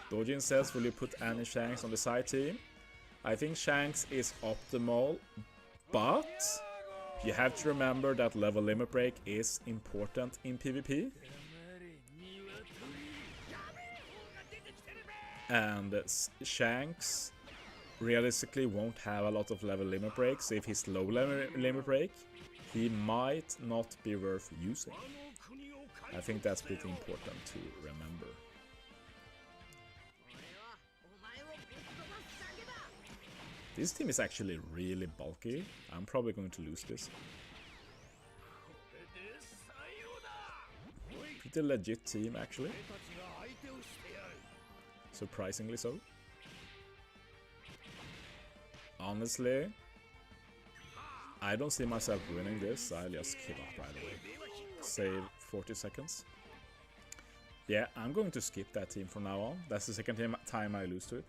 Dojin says, will you put any Shanks on the side team? I think Shanks is optimal, but you have to remember that level limit break is important in PvP. And Shanks realistically won't have a lot of level limit breaks. If he's low level limit break, he might not be worth using. I think that's pretty important to remember. This team is actually really bulky. I'm probably going to lose this. Pretty legit team actually. Surprisingly so. Honestly, I don't see myself winning this. I'll just give up right away. Save 40 seconds. Yeah, I'm going to skip that team from now on. That's the second time I lose to it.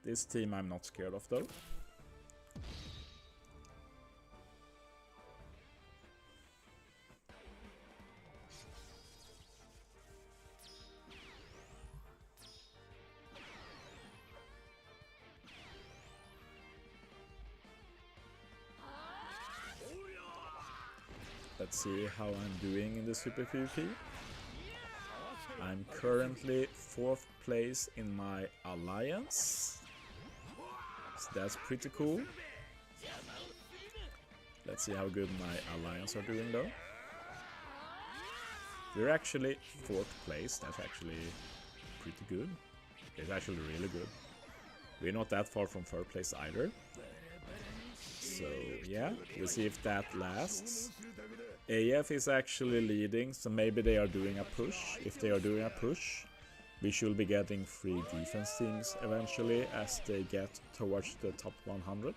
This team I'm not scared of though. Let's see how I'm doing in the Super PvP. I'm currently 4th place in my alliance. So that's pretty cool. Let's see how good my alliance are doing though. We're actually 4th place. That's actually pretty good. It's actually really good. We're not that far from 3rd place either. So yeah, we'll see if that lasts. AF is actually leading, so maybe they are doing a push. If they are doing a push, we should be getting 3 defense teams eventually as they get towards the top 100.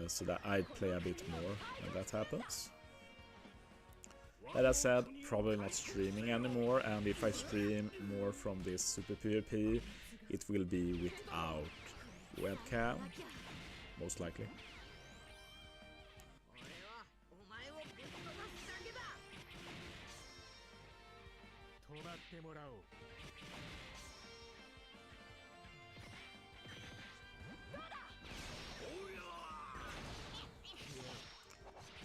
So that I'd play a bit more when that happens. That said, probably not streaming anymore, and if I stream more from this Super PvP, it will be without webcam, most likely.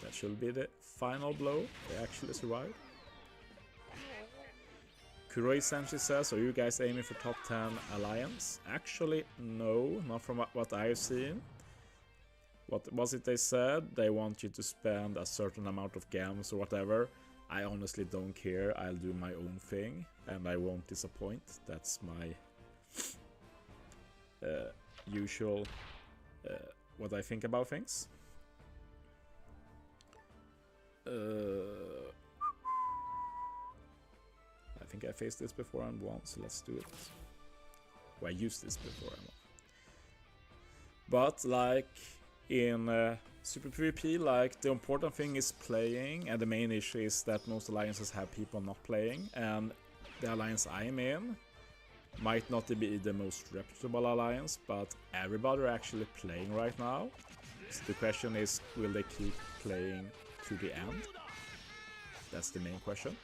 That should be the final blow. They actually survived. Kuroi Senshi says, are you guys aiming for top 10 alliance? Actually, no, not from what I've seen. What was it they said? They want you to spend a certain amount of gems or whatever. I honestly don't care. I'll do my own thing and I won't disappoint. That's my usual what I think about things. I think I faced this before and won, so let's do it. Well, I used this before and won. But like in Super PvP, like the important thing is playing, and the main issue is that most alliances have people not playing, and the alliance I'm in might not be the most reputable alliance, but everybody are actually playing right now. So the question is, will they keep playing to the end? That's the main question.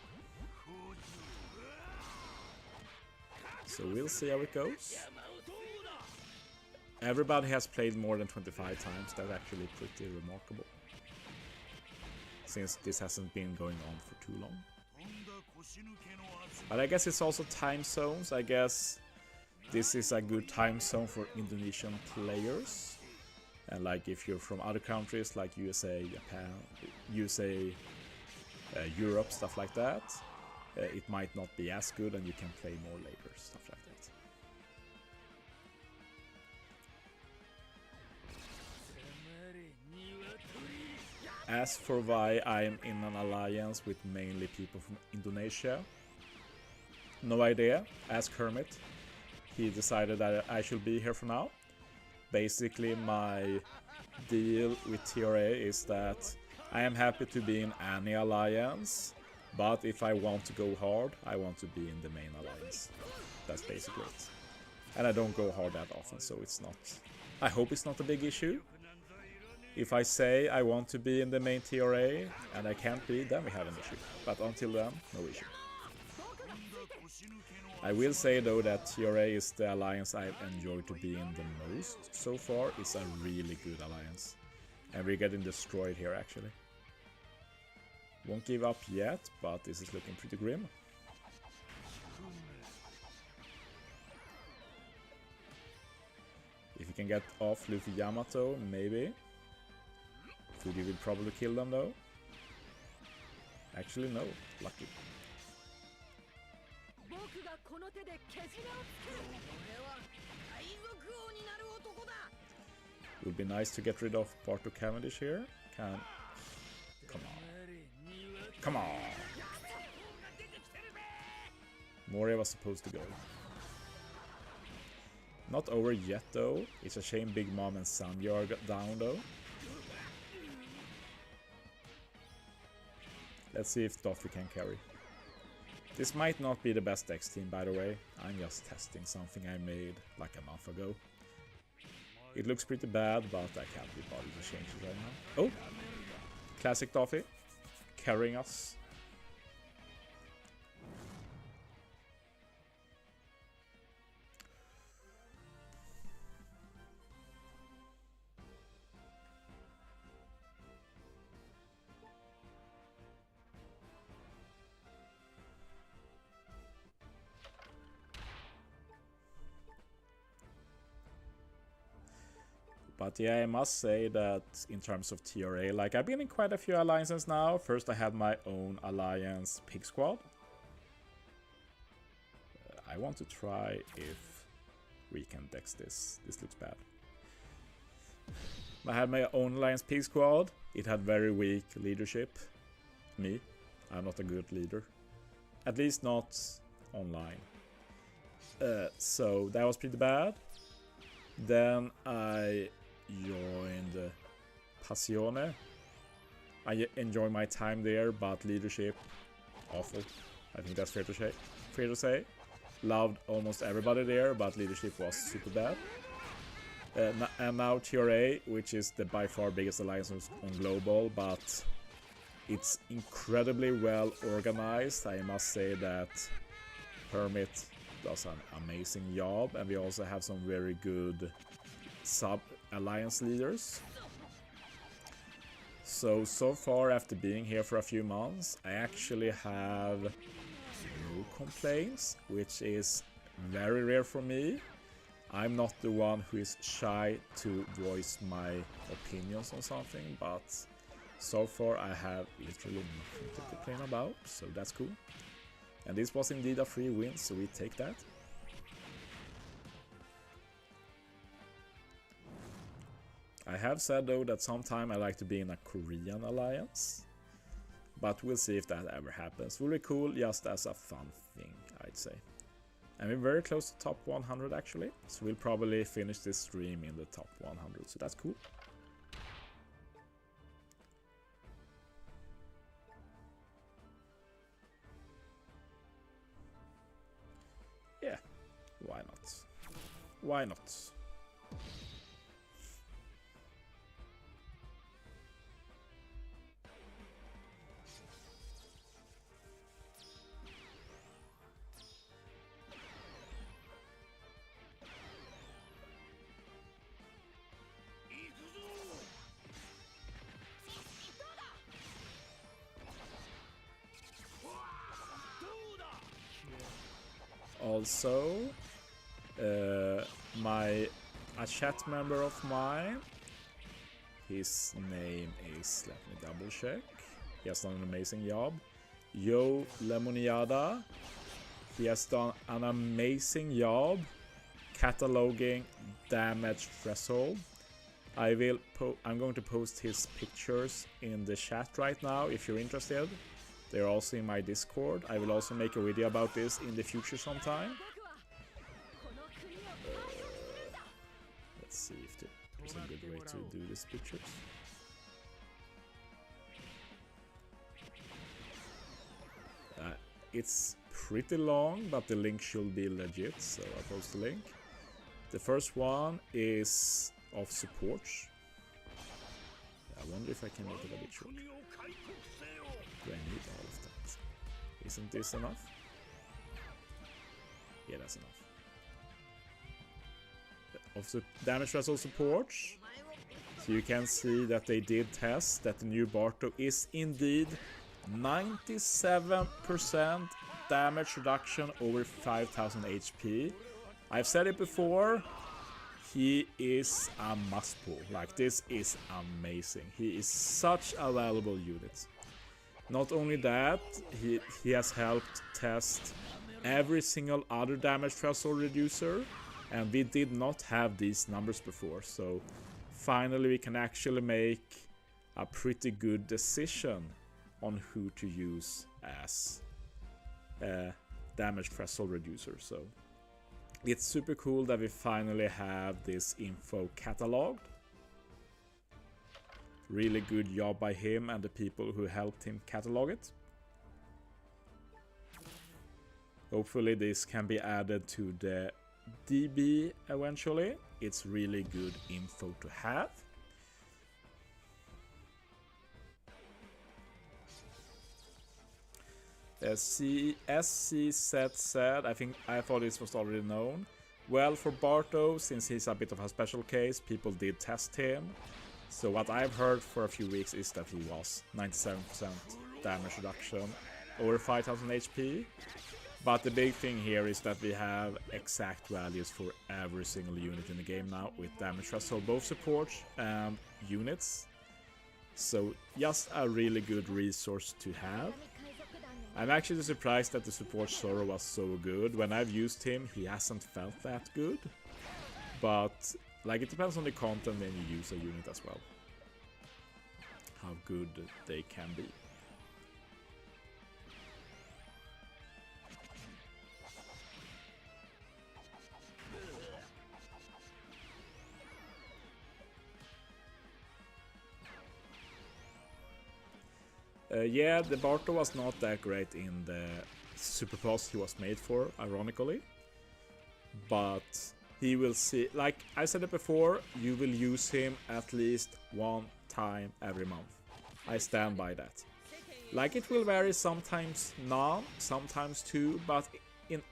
So we'll see how it goes. everybody has played more than 25 times. That's actually pretty remarkable, since this hasn't been going on for too long. But I guess it's also time zones. I guess this is a good time zone for Indonesian players. And like if you're from other countries like USA, Japan, Europe, stuff like that, it might not be as good and you can play more later, stuff like that. As for why I'm in an alliance with mainly people from Indonesia, no idea. Ask Hermit. He decided that I should be here for now. Basically, my deal with TRA is that I am happy to be in any alliance, but if I want to go hard, I want to be in the main alliance. That's basically it. And I don't go hard that often, so it's not... I hope it's not a big issue. If I say I want to be in the main TRA and I can't be, then we have an issue. But until then, no issue. I will say though that TRA is the alliance I've enjoyed to be in the most so far. It's a really good alliance. And we're getting destroyed here actually. Won't give up yet, but this is looking pretty grim. If you can get off Luffy Yamato, maybe. Fuji will probably kill them though. Actually no, lucky. It would be nice to get rid of Barto Cavendish here. Come on. Come on! Moria was supposed to go. Not over yet though. It's a shame Big Mom and Sanji are down though. Let's see if Doffy can carry. This might not be the best X team, by the way. I'm just testing something I made like a month ago. It looks pretty bad, but I can't be bothered to change it right now. Oh! Classic Doffy. Carrying us. But yeah, I must say that in terms of TRA, like I've been in quite a few alliances now. First I had my own alliance Pig Squad. I want to try if we can dex this. This looks bad. I had my own alliance Pig Squad. It had very weak leadership. Me. I'm not a good leader. At least not online. So that was pretty bad. Then I joined Passione. I enjoy my time there, but leadership, awful. I think that's fair to say. Loved almost everybody there, but leadership was super bad. And now TRA, which is the by far biggest alliance on global, but it's incredibly well organized. I must say that Hermit does an amazing job, and we also have some very good sub-alliance leaders. So far after being here for a few months, I actually have no complaints, which is very rare for me. I'm not the one who is shy to voice my opinions on something, but so far I have literally nothing to complain about, so that's cool. And this was indeed a free win, so we take that. I have said though that sometime I like to be in a Korean alliance, but we'll see if that ever happens. Really cool, just as a fun thing, I'd say. And we're very close to top 100 actually, so we'll probably finish this stream in the top 100, so that's cool. Yeah, why not? Why not? also a chat member of mine. His name is, let me double check. He has done an amazing job. Yo Lemoniada. He has done an amazing job cataloging damage threshold. I'm going to post his pictures in the chat right now if you're interested. They're also in my Discord. I will also make a video about this in the future sometime. Let's see if there's a good way to do these pictures. It's pretty long, but the link should be legit, so I'll post the link. The first one is of supports. I wonder if I can make it a bit short. Do I need all of that? Isn't this enough? Yeah, that's enough. Of the damage threshold supports, so you can see that they did test that the new Barto is indeed 97% damage reduction over 5000 HP. I've said it before, he is a must pull. Like, this is amazing. He is such a valuable unit. Not only that, he has helped test every single other damage threshold reducer, and we did not have these numbers before, so finally we can actually make a pretty good decision on who to use as a damage threshold reducer. So it's super cool that we finally have this info cataloged. Really good job by him and the people who helped him catalog it. Hopefully this can be added to the DB eventually. It's really good info to have. SC said, I thought this was already known. Well, for Barto, since he's a bit of a special case, people did test him. So what I've heard for a few weeks is that he was 97% damage reduction over 5000 HP. But the big thing here is that we have exact values for every single unit in the game now with damage threshold, both supports and units. So just a really good resource to have. I'm actually surprised that the support Zoro was so good. When I've used him, he hasn't felt that good. But like, it depends on the content when you use a unit as well, how good they can be. Yeah, the Barto was not that great in the super boss he was made for, ironically. But he will see, like I said it before, you will use him at least one time every month. I stand by that. Like, it will vary, sometimes none, sometimes two, but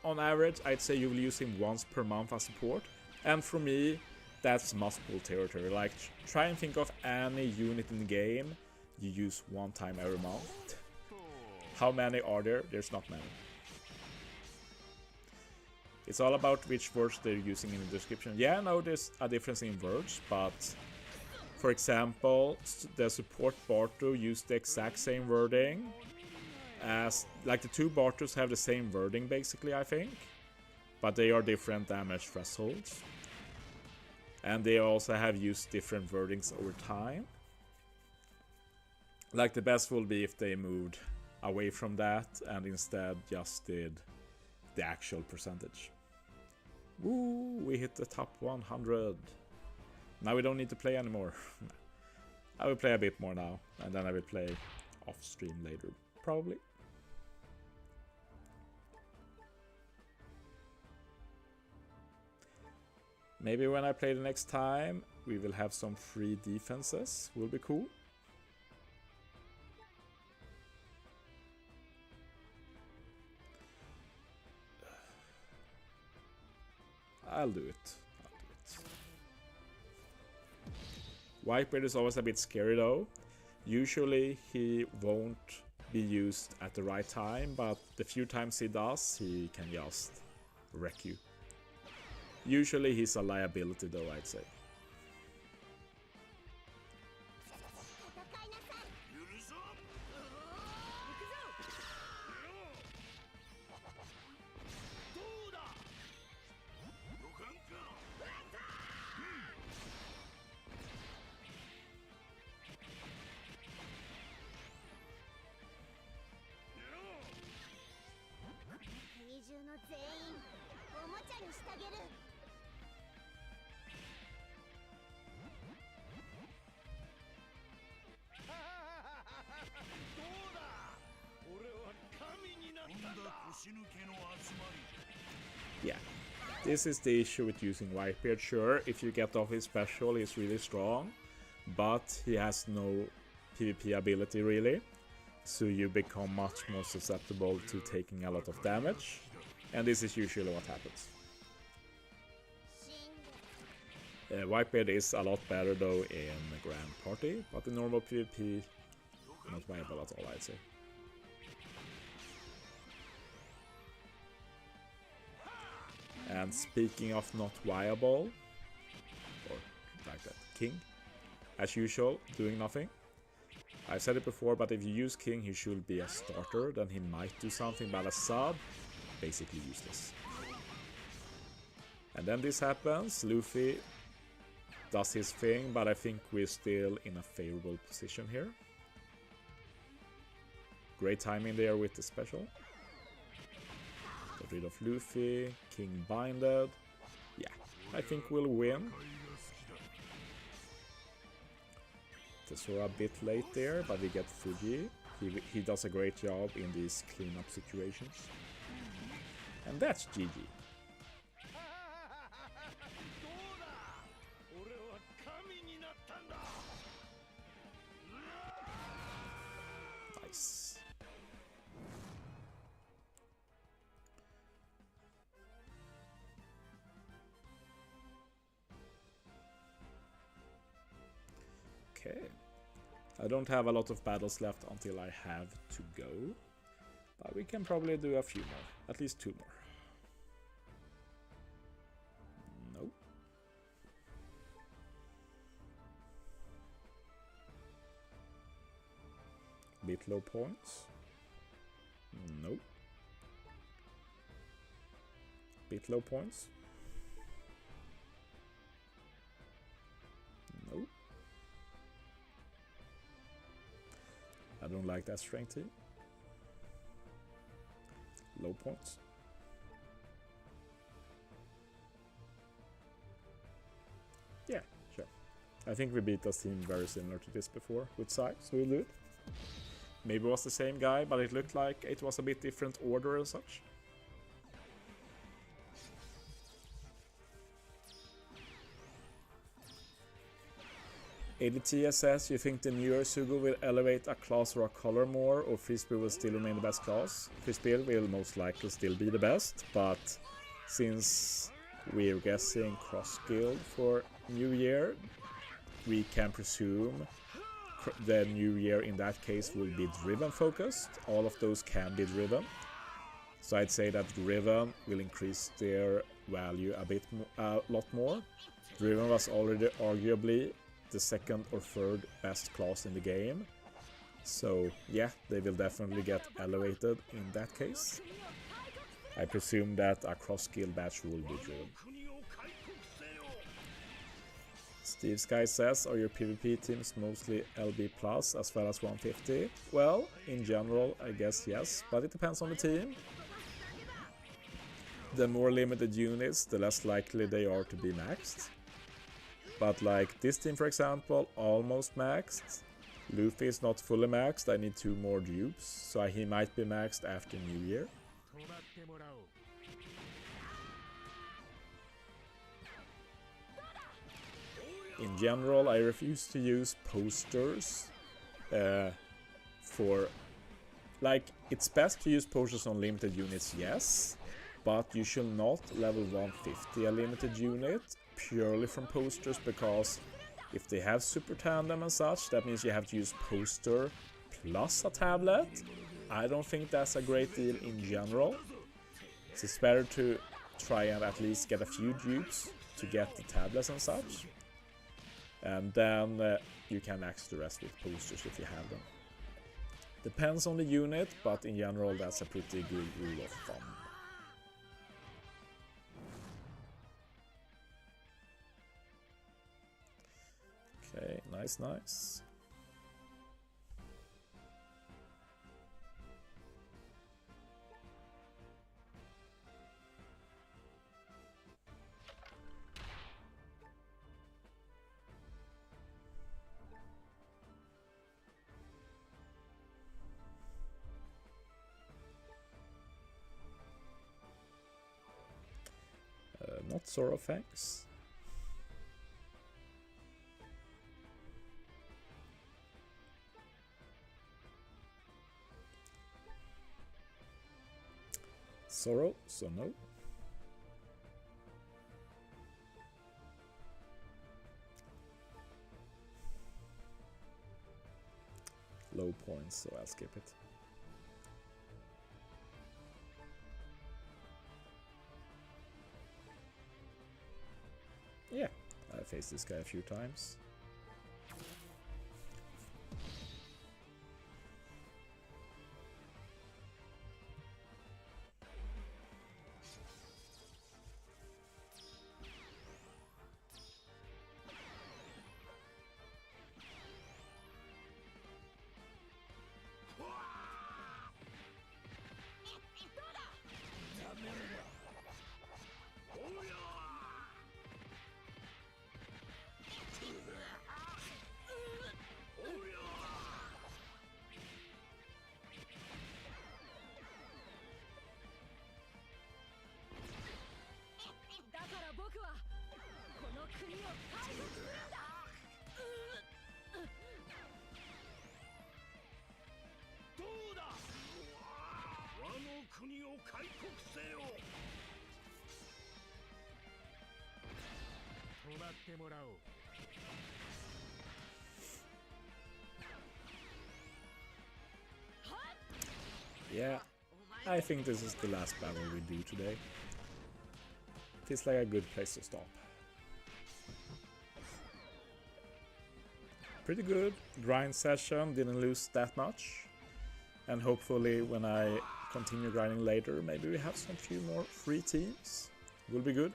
on average I'd say you will use him once per month as support. And for me, that's must-pull territory. Like, try and think of any unit in the game you use one time every month. How many are there? There's not many. It's all about which words they're using in the description. Yeah, I know there's a difference in words, but for example, the support Barto used the exact same wording as, like, the two Bartos have the same wording basically, I think, but they are different damage thresholds. And they also have used different wordings over time. Like, the best will be if they moved away from that and instead just did the actual percentage. Woo, we hit the top 100. Now we don't need to play anymore. I will play a bit more now, and then I will play off stream later, probably. Maybe when I play the next time, we will have some free defenses. Will be cool. I'll do it. Whitebeard is always a bit scary though. Usually he won't be used at the right time, but the few times he does, he can just wreck you. Usually he's a liability though, I'd say. Yeah, this is the issue with using Whitebeard. Sure, if you get off his special, he's really strong, but he has no PvP ability really, so you become much more susceptible to taking a lot of damage, and this is usually what happens. Whitebeard is a lot better though in Grand Party, but in normal PvP, not viable at all, I'd say. And speaking of not viable, or like that, King, as usual, doing nothing. I've said it before, but if you use King, he should be a starter, then he might do something, but as sub, basically useless. And then this happens, Luffy does his thing, but I think we're still in a favorable position here. Great timing there with the special. Get rid of Luffy, King binded. Yeah, I think we'll win. Tesora a bit late there, but we get Fuji. He does a great job in these cleanup situations. And that's GG. Nice. Okay. I don't have a lot of battles left until I have to go, but we can probably do a few more, at least 2 more. Nope. Bit low points. Nope. Bit low points. Nope. I don't like that strength team. Low points. Yeah, sure. I think we beat a team very similar to this before with Sai, so we'll do it. Maybe it was the same guy, but it looked like it was a bit different order and such. ADT says, you think the newer Sugo will elevate a class or a color more, or Frisbee will still remain the best class? Frisbee will most likely still be the best, but since we're guessing cross guild for New Year, we can presume the New Year in that case will be driven focused. All of those can be driven. So I'd say that driven will increase their value a lot more. Driven was already arguably the second or third best class in the game, so yeah, they will definitely get elevated in that case. I presume that a cross guild batch will be driven. Steve Sky says, are your PvP teams mostly LB plus as well as 150? Well, in general I guess yes, but it depends on the team. The more limited units, the less likely they are to be maxed. But like this team, for example, almost maxed. Luffy is not fully maxed, I need 2 more dupes, so he might be maxed after New Year. In general, I refuse to use posters for... Like, it's best to use posters on limited units, yes, but you should not level 150 a limited unit purely from posters, because if they have super tandem and such, that means you have to use poster plus a tablet. I don't think that's a great deal in general. So it's better to try and at least get a few dupes to get the tablets and such. And then you can max the rest with posters if you have them. Depends on the unit, but in general that's a pretty good rule of thumb. Okay, nice, nice. Not Sorrow, thanks. Sorrow, so no. Low points, so I'll skip it. Yeah, I faced this guy a few times. Yeah, I think this is the last battle we do today. Feels like a good place to stop. Pretty good grind session, didn't lose that much. And hopefully when I continue grinding later, maybe we have some few more free teams. Will be good.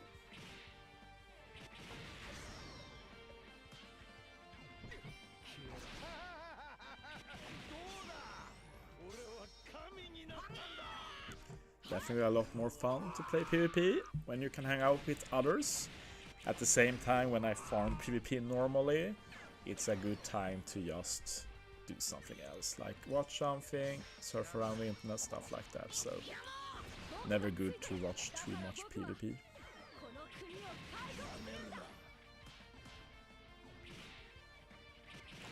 Definitely a lot more fun to play PvP when you can hang out with others. At the same time, when I farm PvP normally, it's a good time to just do something else, like watch something, surf around the internet, stuff like that. So never good to watch too much PvP.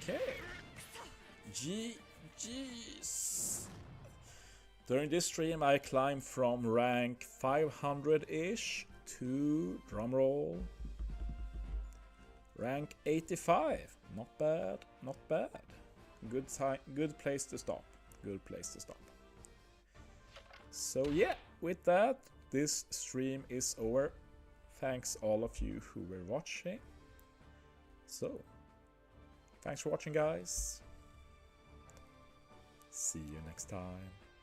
Okay, GG's. During this stream I climbed from rank 500-ish to, drumroll, rank 85. Not bad, not bad. Good time, good place to stop. Good place to stop. So yeah, with that, this stream is over. Thanks all of you who were watching. So, thanks for watching, guys. See you next time.